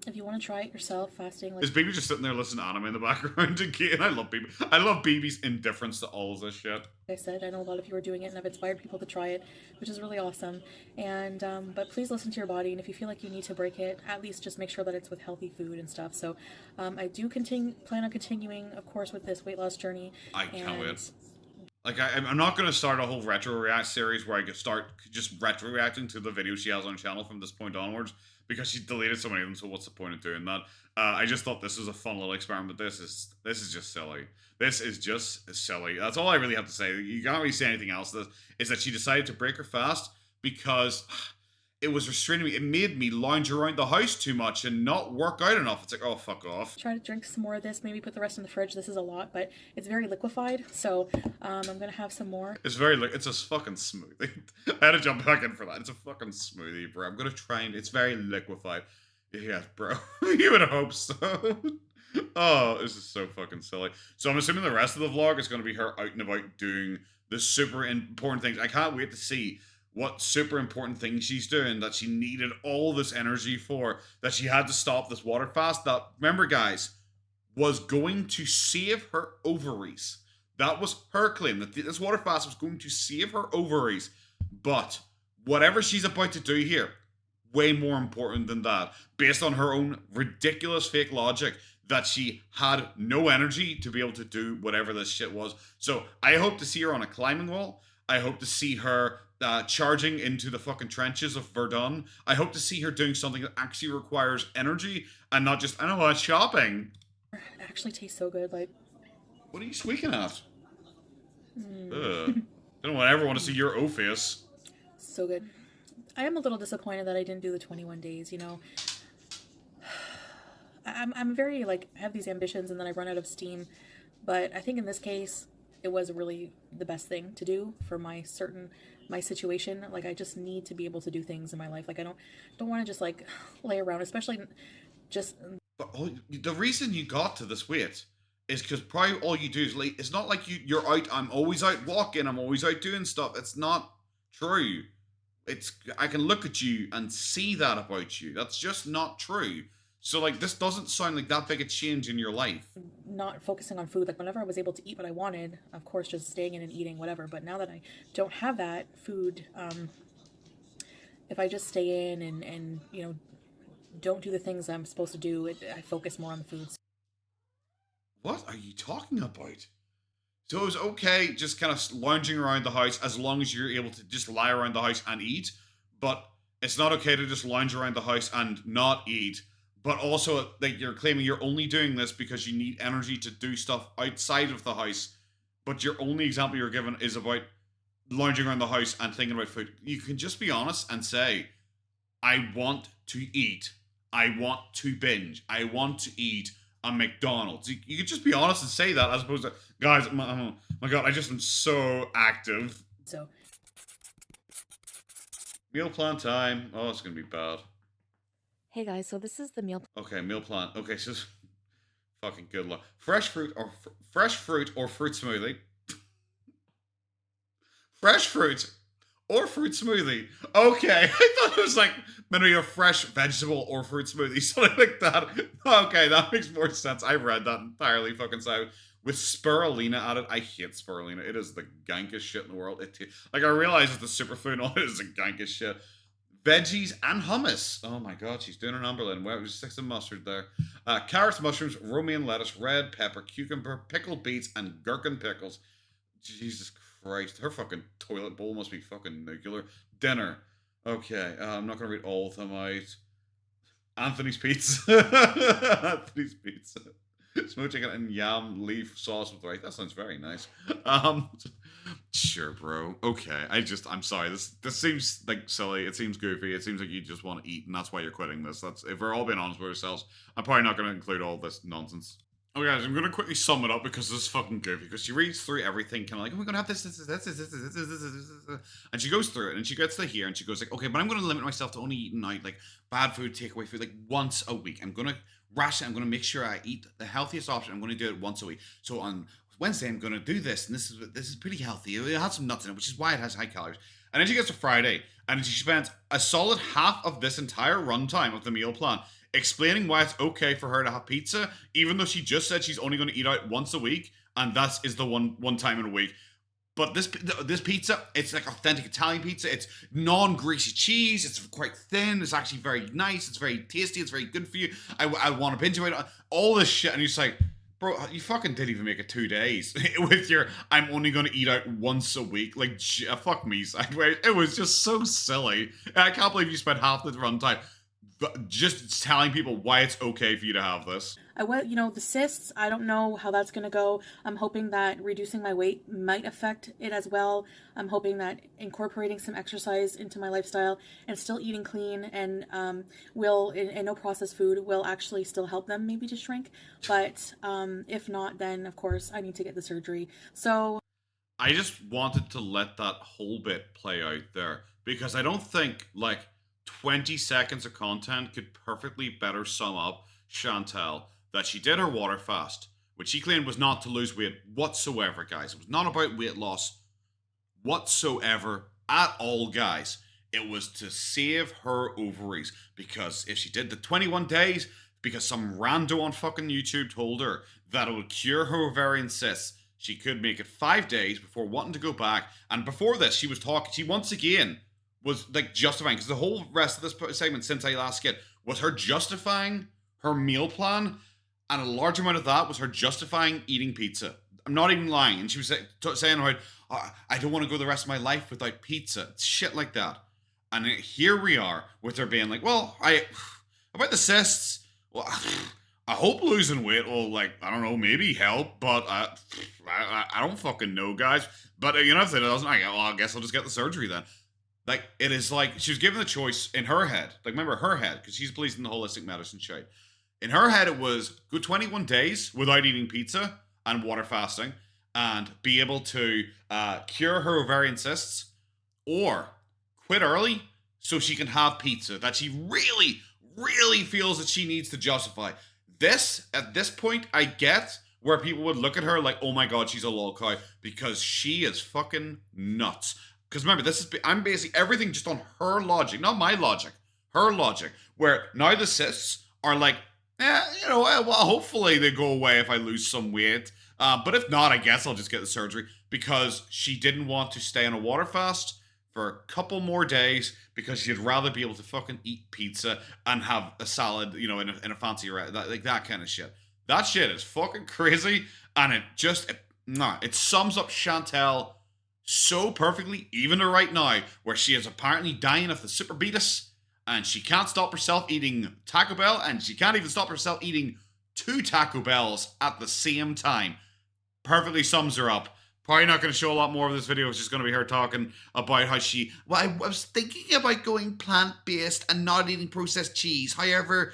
If you want to try it yourself, fasting... Is Baby just sitting there listening to anime in the background again? I love Baby. I love Baby's indifference to all of this shit. Like I said, I know a lot of you are doing it, and I've inspired people to try it, which is really awesome. And but please listen to your body, and if you feel like you need to break it, at least just make sure that it's with healthy food and stuff. So I do plan on continuing, of course, with this weight loss journey. I can't wait. Like, I'm not going to start a whole retro react series where I could start just retro reacting to the videos she has on her channel from this point onwards, because she deleted so many of them, so what's the point of doing that? I just thought this was a fun little experiment. This is just silly. This is just silly. That's all I really have to say. You can't really say anything else. Is that she decided to break her fast because it was restraining me. It made me lounge around the house too much and not work out enough. It's like, oh, fuck off. Try to drink some more of this, maybe put the rest in the fridge. This is a lot, but it's very liquefied, so I'm gonna have some more. It's very, it's a fucking smoothie. I had to jump back in for that. It's a fucking smoothie, bro. I'm gonna try and, it's very liquefied. Yeah, bro. You would hope so. Oh, this is so fucking silly. So I'm assuming the rest of the vlog is gonna be her out and about doing the super important things. I can't wait to see what super important things she's doing that she needed all this energy for, that she had to stop this water fast, that, remember guys, was going to save her ovaries. That was her claim, that this water fast was going to save her ovaries. But whatever she's about to do here, way more important than that, based on her own ridiculous fake logic that she had no energy to be able to do whatever this shit was. So I hope to see her on a climbing wall. I hope to see her charging into the fucking trenches of Verdun. I hope to see her doing something that actually requires energy and not just, I don't know, shopping. It actually tastes so good, like. What are you squeaking at? I don't ever want to see your O face. So good. I am a little disappointed that I didn't do the 21 days, you know. I'm very, like, I have these ambitions and then I run out of steam. But I think in this case, it was really the best thing to do for my situation. Like, I just need to be able to do things in my life. Like, I don't want to just, like, lay around, especially just. But the reason you got to this weight is because probably all you do is, like, it's not like you're out, I'm always out walking, I'm always out doing stuff. It's not true. I can look at you and see that about you. That's just not true. So, like, this doesn't sound like that big a change in your life. Not focusing on food. Like, whenever I was able to eat what I wanted, of course, just staying in and eating, whatever. But now that I don't have that food, if I just stay in and you know, don't do the things I'm supposed to do, I focus more on the foods. What are you talking about? So it was okay just kind of lounging around the house as long as you're able to just lie around the house and eat. But it's not okay to just lounge around the house and not eat. But also, like, you're claiming you're only doing this because you need energy to do stuff outside of the house. But your only example you're given is about lounging around the house and thinking about food. You can just be honest and say, I want to eat. I want to binge. I want to eat a McDonald's. You could just be honest and say that, as opposed to, guys, my God, I just am so active. So. Meal plan time. Oh, it's going to be bad. Hey guys, so this is the meal. Okay, meal plan. Okay, so fucking good luck. Fresh fruit or fruit smoothie. Fresh fruit or fruit smoothie. Okay, I thought it was like maybe a fresh vegetable or fruit smoothie, something like that. Okay, that makes more sense. I read that entirely fucking side with spirulina added. I hate spirulina. It is the gankest shit in the world. Like, I realize it's the superfood and all. It is the gankest shit. Veggies and hummus. Oh my God, she's doing an Umberlin. Well, there's 6 of mustard there. Carrots, mushrooms, romaine lettuce, red pepper, cucumber, pickled beets, and gherkin pickles. Jesus Christ, her fucking toilet bowl must be fucking nuclear. Dinner. Okay, I'm not gonna read all of them out. Anthony's pizza. Anthony's pizza. Smoked chicken and yam leaf sauce with rice. That sounds very nice. Sure, bro. Okay. I'm sorry. This seems like silly. It seems goofy. It seems like you just want to eat, and that's why you're quitting this. If we're all being honest with ourselves, I'm probably not going to include all this nonsense. Okay, guys, I'm going to quickly sum it up because this is fucking goofy. Because she reads through everything, kind of like, oh, we're going to have this, and she goes through it, and she gets to here, and she goes like, okay, but I'm going to limit myself to only eating out, like, bad food, takeaway food, like, once a week. I'm going to ration. I'm going to make sure I eat the healthiest option. I'm going to do it once a week. So on Wednesday, I'm going to do this, and this is pretty healthy. It has some nuts in it, which is why it has high calories. And then she gets to Friday, and she spends a solid half of this entire runtime of the meal plan explaining why it's okay for her to have pizza, even though she just said she's only going to eat out once a week, and that is the one time in a week. But this pizza, it's like authentic Italian pizza. It's non-greasy cheese. It's quite thin. It's actually very nice. It's very tasty. It's very good for you. I want to binge it. All this shit, and you're just like, bro, you fucking didn't even make it 2 days with your, I'm only going to eat out once a week. Like, fuck me sideways. It was just so silly. And I can't believe you spent half the runtime just telling people why it's okay for you to have this. The cysts, I don't know how that's going to go. I'm hoping that reducing my weight might affect it as well. I'm hoping that incorporating some exercise into my lifestyle and still eating clean and and no processed food will actually still help them maybe to shrink. But if not, then of course I need to get the surgery. So I just wanted to let that whole bit play out there because I don't think like 20 seconds of content could perfectly better sum up Chantel that she did her water fast, which she claimed was not to lose weight whatsoever, guys. It was not about weight loss whatsoever at all, guys. It was to save her ovaries, because if she did the 21 days, because some rando on fucking YouTube told her that it would cure her ovarian cysts, she could make it 5 days before wanting to go back. And before this, she once again was like justifying, because the whole rest of this segment since I last skit was her justifying her meal plan, and a large amount of that was her justifying eating pizza. I'm not even lying. And she was saying about, I don't want to go the rest of my life without pizza. Shit like that. And here we are with her being like, well, about the cysts, well, I hope losing weight will, like, I don't know, maybe help, but I don't fucking know, guys. But, if it doesn't, I guess I'll just get the surgery then. Like, it is like, she was given the choice in her head. Like, remember, her head, because she's believes in the holistic medicine shit. In her head, it was go 21 days without eating pizza and water fasting and be able to cure her ovarian cysts, or quit early so she can have pizza that she really, really feels that she needs to justify. At this point, I get where people would look at her like, oh my god, she's a lol cow, because she is fucking nuts. Because remember, I'm basing everything just on her logic, not my logic. Her logic, where now the cysts are like, well, hopefully they go away if I lose some weight. But if not, I guess I'll just get the surgery, because she didn't want to stay on a water fast for a couple more days because she'd rather be able to fucking eat pizza and have a salad, in a fancy like that kind of shit. That shit is fucking crazy, and it sums up Chantel so perfectly, even to right now, where she is apparently dying of the superbeatus, and she can't stop herself eating Taco Bell, and she can't even stop herself eating 2 Taco Bells at the same time. Perfectly sums her up. Probably not going to show a lot more of this video. It's just going to be her talking about how I was thinking about going plant-based and not eating processed cheese. However,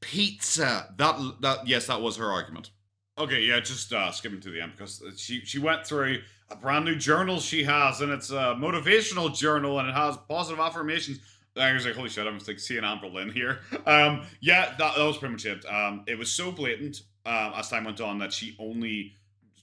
pizza. That was her argument. Okay, yeah, just skipping to the end, because she went through a brand new journal she has, and it's a motivational journal, and it has positive affirmations. I was like, holy shit, I'm like seeing Amber Lynn here. Yeah, that was pretty much it. It was so blatant as time went on that she only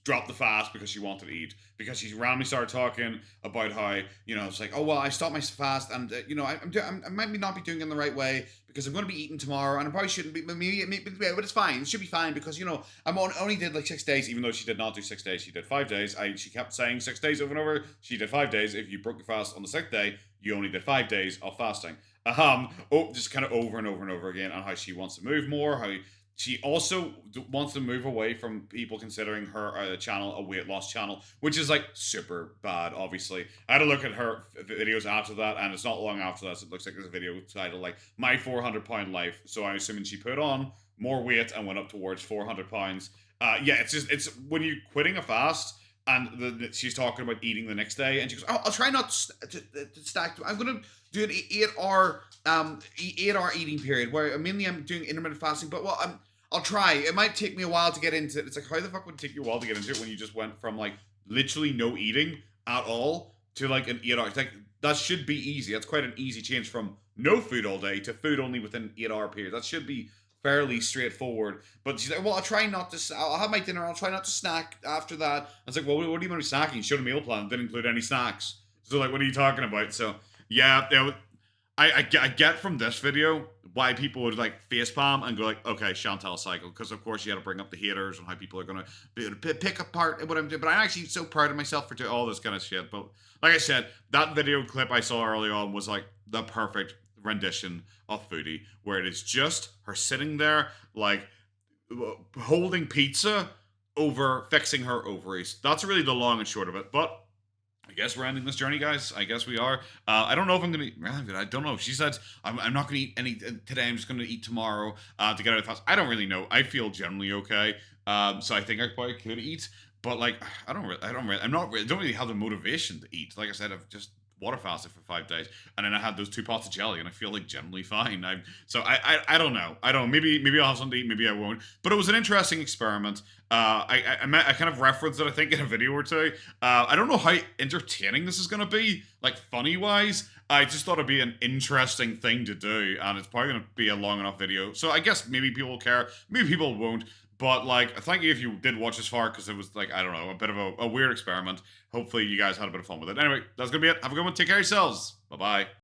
dropped the fast because she wanted to eat, because she randomly started talking about how, it's like, oh well, I stopped my fast, and I might not be doing it in the right way because I'm going to be eating tomorrow, and I probably shouldn't be, but but it's fine. It should be fine because I'm only did like 6 days, even though she did not do 6 days. She did 5 days. She kept saying 6 days over and over. She did 5 days. If you broke your fast on the 6th day, you only did 5 days of fasting. Just kind of over and over and over again on how she wants to move more, how she also wants to move away from people considering her channel a weight loss channel, which is like super bad, obviously. I had a look at her videos after that, and it's not long after that, so it looks like there's a video titled like My 400 Pound Life. So I'm assuming she put on more weight and went up towards 400 pounds. Yeah, it's when you're quitting a fast, and she's talking about eating the next day, and she goes, oh, I'll try not to stack. I'm going to do an 8-hour eating period where mainly I'm doing intermittent fasting, but I'll try. It might take me a while to get into it. It's like, how the fuck would it take you a while to get into it when you just went from like literally no eating at all to like an 8 hours? Like, that should be easy. That's quite an easy change from no food all day to food only within an 8-hour period. That should be fairly straightforward. But she's like, well, I'll have my dinner. I'll try not to snack after that. I was like, well, what do you want to be snacking? You showed a meal plan. Didn't include any snacks. So like, what are you talking about? So yeah, I get from this video why people would like facepalm and go like, okay, Chantel cycle, because of course you had to bring up the haters and how people are going to be able to pick apart what I'm doing. But I'm actually so proud of myself for doing all this kind of shit. But like I said, that video clip I saw early on was like the perfect rendition of Foodie, where it is just her sitting there like holding pizza over fixing her ovaries. That's really the long and short of it. But guess we're ending this journey, guys. I guess we are. I don't know if I'm gonna. I don't know. She said I'm not gonna eat any today. I'm just gonna eat tomorrow to get out of the fast. I don't really know. I feel generally okay. So I think I probably could eat, but like I don't really have the motivation to eat. Like I said, I've just water fasted for 5 days, and then I had those 2 pots of jelly, and I feel like generally fine. I don't know. I don't know. Maybe I'll have something to eat. Maybe I won't. But it was an interesting experiment. I kind of referenced it, I think, in a video or two. I don't know how entertaining this is going to be, like funny wise. I just thought it'd be an interesting thing to do, and it's probably going to be a long enough video. So I guess maybe people will care, maybe people won't. But like, thank you if you did watch this far, because it was like, I don't know, a bit of a weird experiment. Hopefully you guys had a bit of fun with it. Anyway, that's gonna be it. Have a good one. Take care of yourselves. Bye bye.